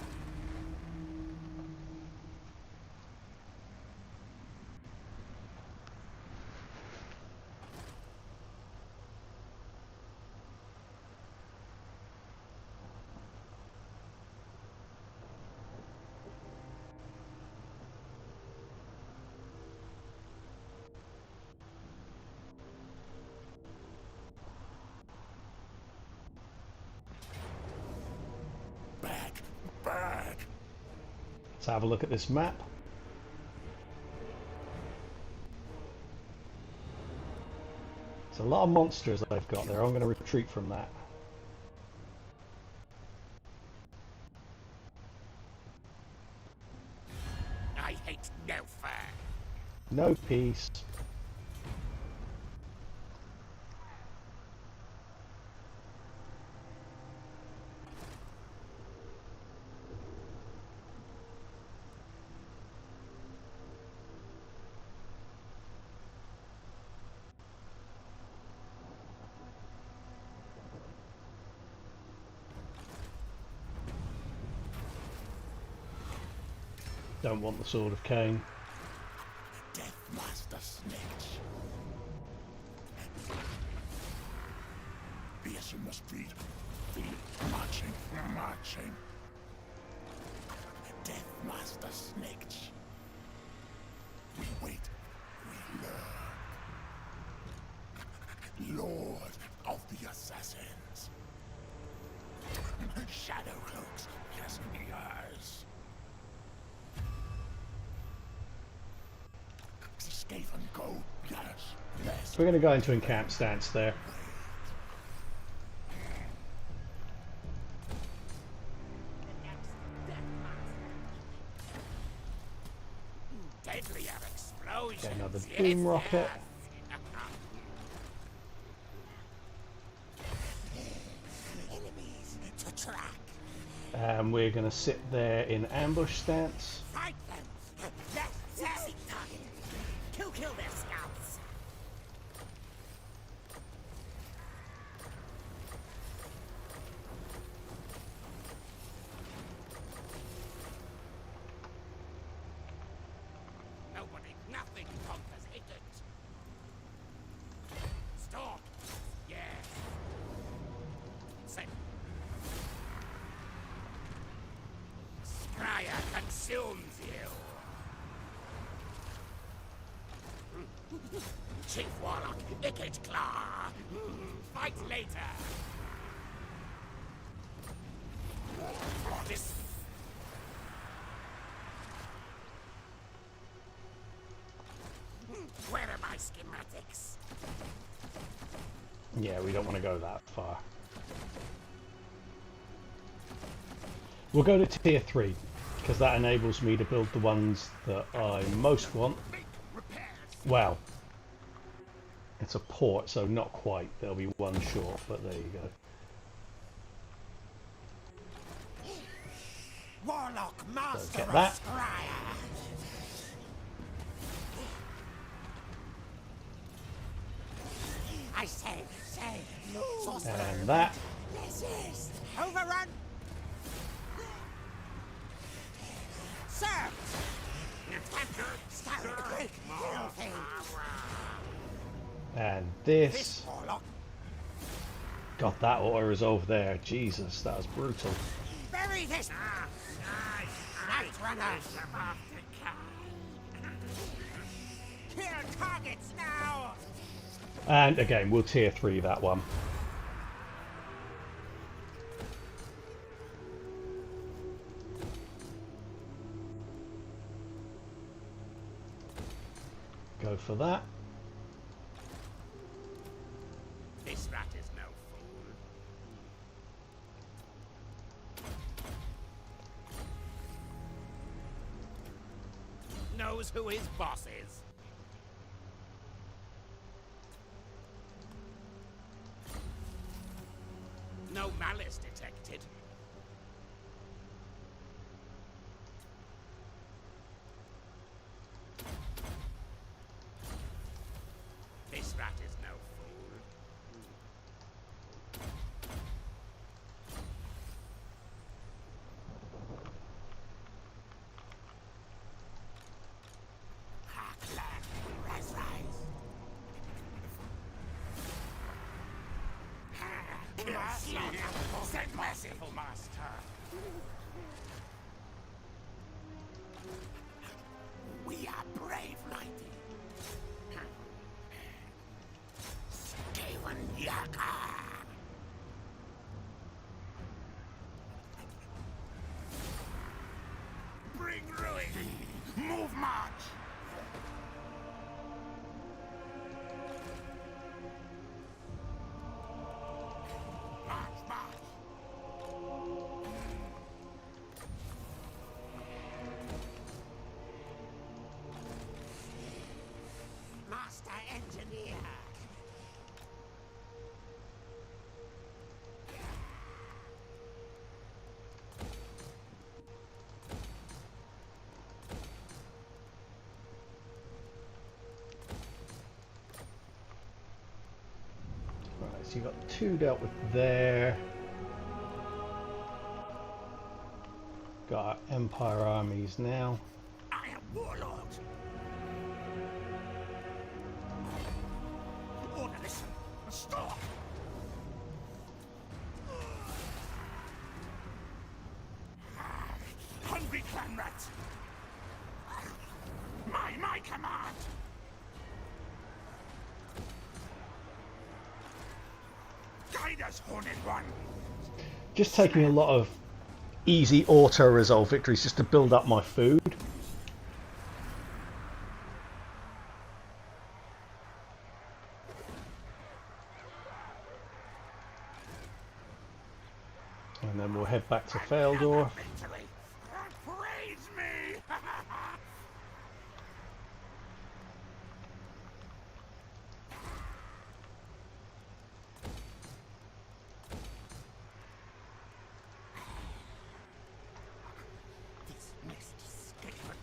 Let's have a look at this map. It's a lot of monsters I've got there. I'm going to retreat from that. I hate no fair. No peace. Don't want the Sword of Cain. Death Master Snitch. Be as you must be. Feel marching. marching. Death Master Snitch. We wait, we learn. Lord of the Assassins. Shadow cloaks, yes, yours. Skaven go, yes, yes. We're going to go into encamp stance there. Deadlier explosions. Get another yes, boom rocket. Enemies to track. And we're going to sit there in ambush stance. Fight them. Let's seek target. Kill their scouts. Nothing conquers Ikit. Storm. Yes. Set. Skryre consumes you. Chief Warlock, Ikit Claw. Fight later. This. Where are my schematics? Yeah, we don't want to go that far. We'll go to tier 3 because that enables me to build the ones that I most want. Well, it's a port, so not quite. There'll be one short, but there you go. Warlock, master get of that. Skryre. I say, sorcerer. And that. Resist. Overrun. Sir. Skyrim. And this. This Warlock. Got that auto-resolve there. Jesus, that was brutal. Bury this. Night runners. Kill targets now. And again, we'll tier 3 that one. Go for that. This rat is no fool. Knows who his boss is. No malice detected. This rat is no fool. Send merciful master. We are brave, mighty. Skaven Yaka. Bring ruin. Move march. March, march. Master engineer. Right, so you got 2 dealt with there. Got our Empire armies now. I am Warlord. Order, listen. Stop. comrade! My command! Guide us, Horned One! Just taking a lot of easy auto-resolve victories just to build up my food. And then we'll head back to Feldor. Praise me! Dismissed, Skryre.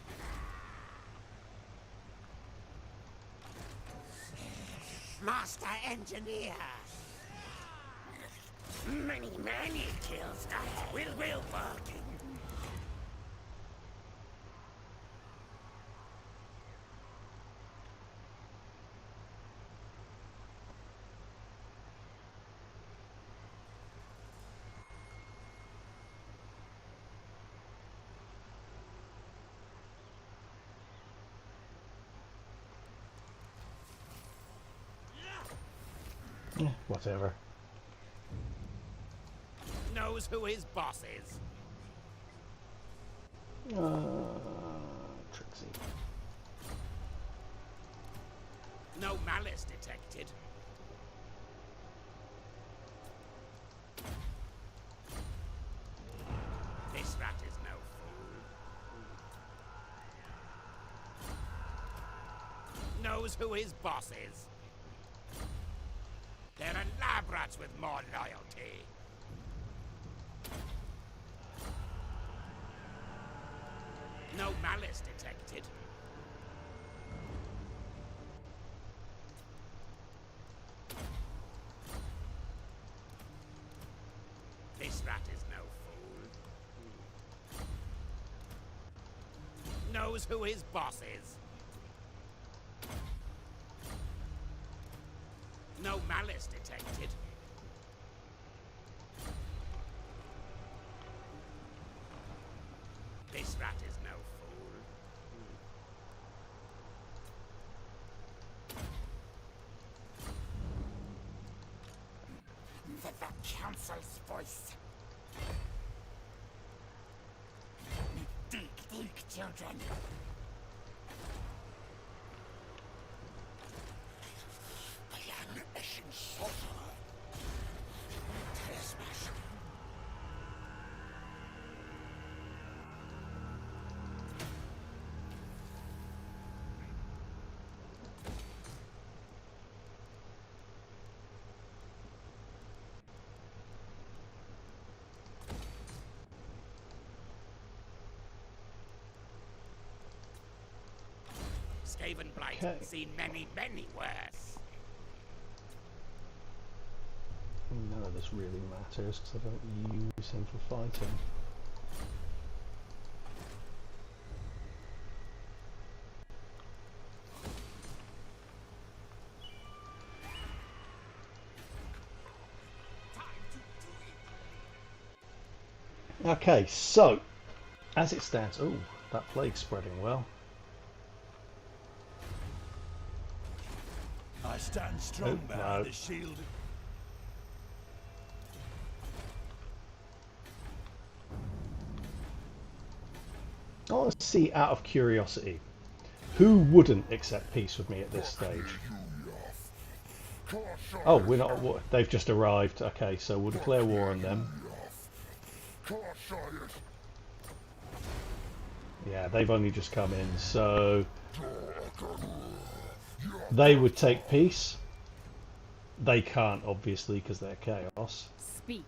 Master Engineer! Many kills that will work. Whatever. Knows who his boss is. Trixie. No malice detected. This rat is no fool. Knows who his boss is. There are lab rats with more loyalty. No malice detected. This rat is no fool. Knows who his boss is. No malice detected. This rat is no fool. The council's voice. Dig, children. I am Eshin sorcerer. Trespass. Skaven Blight, Okay. seen many worse. None of this really matters because I don't use him for fighting. Okay, so as it stands, oh, that plague's spreading well. I stand strong Oh, behind no. the shield. I want to see, out of curiosity, who wouldn't accept peace with me at this stage? Oh, we're not at war. They've just arrived. Okay, so we'll declare war on them. Yeah, they've only just come in, so they would take peace. They can't, obviously, because they're chaos. Speak.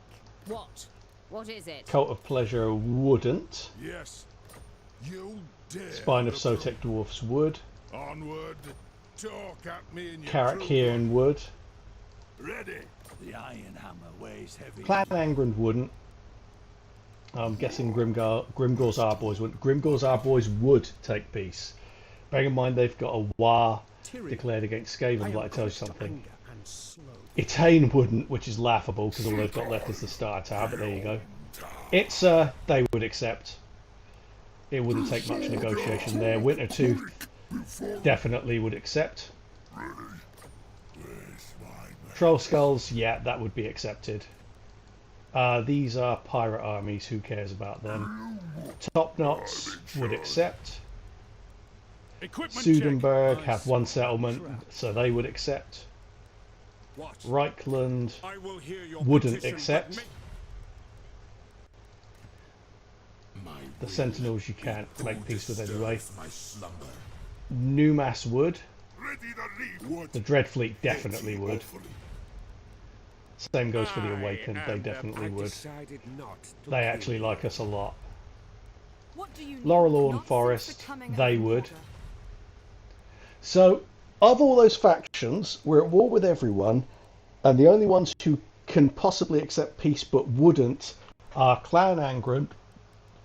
What? What is it? Cult of Pleasure wouldn't. Yes. You dare. Spine of Sotek Dwarfs would. Onward. Talk at me in your Carrick true Kieran would. Ready. The iron hammer weighs heavy. Clan Angrand wouldn't. I'm guessing Grimgor's Arboys wouldn't. Grimgor's Arboys would take peace. Bearing in mind they've got a war declared against Skaven, but I tell you something. Etain wouldn't, which is laughable because all they've got left is the starter tower, but there you go. It's they would accept. It wouldn't take much negotiation there. Wintertooth definitely would accept. Troll Skulls, yeah, that would be accepted. These are pirate armies, who cares about them? Top Knots would accept. Sudenburg have one settlement, so they would accept. Reichland wouldn't accept. The Sentinels you can't make peace with anyway. Numas would. The Dreadfleet definitely would. Same goes for the Awakened, they definitely would. They actually like us a lot. Laurelorn Forest, they would. So, of all those factions, we're at war with everyone, and the only ones who can possibly accept peace but wouldn't are Clan Angron,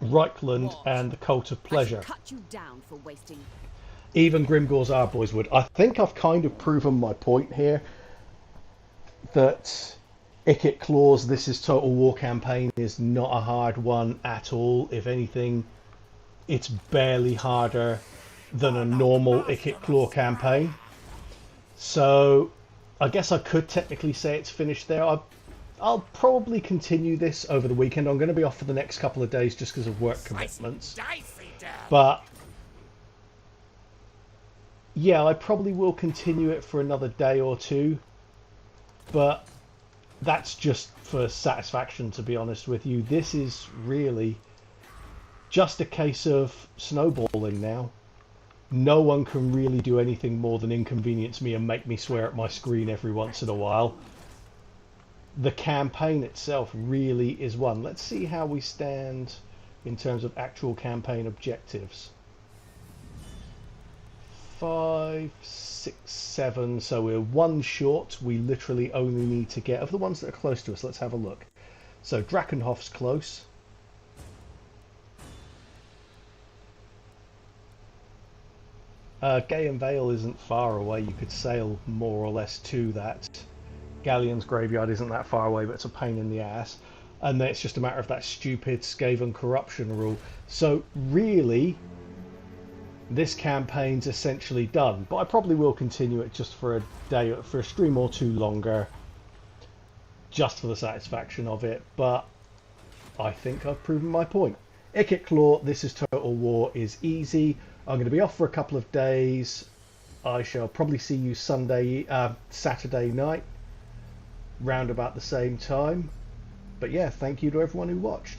Reichland, and the Cult of Pleasure. Cut you down for wasting. Even Grimgor's Arboys would. I think I've kind of proven my point here that Ikit Claw's This Is Total War campaign is not a hard one at all. If anything, it's barely harder than a normal Ikit Claw campaign. So I guess I could technically say it's finished there. I'll probably continue this over the weekend. I'm going to be off for the next couple of days just because of work commitments. But yeah, I probably will continue it for another day or two. But that's just for satisfaction, to be honest with you. This is really just a case of snowballing now. No one can really do anything more than inconvenience me and make me swear at my screen every once in a while. The campaign itself really is one. Let's see how we stand in terms of actual campaign objectives. 5, 6, 7. So we're one short. We literally only need to get, of the ones that are close to us, let's have a look. So Drakenhof's close. Gay and Vale isn't far away. You could sail more or less to that. Galleon's Graveyard isn't that far away, but it's a pain in the ass. And then it's just a matter of that stupid Skaven corruption rule. So really, this campaign's essentially done. But I probably will continue it just for a day, for a stream or two longer, just for the satisfaction of it. But I think I've proven my point. Ikit Claw, This Is Total War is easy. I'm going to be off for a couple of days. I shall probably see you Saturday night, round about the same time. But yeah, thank you to everyone who watched.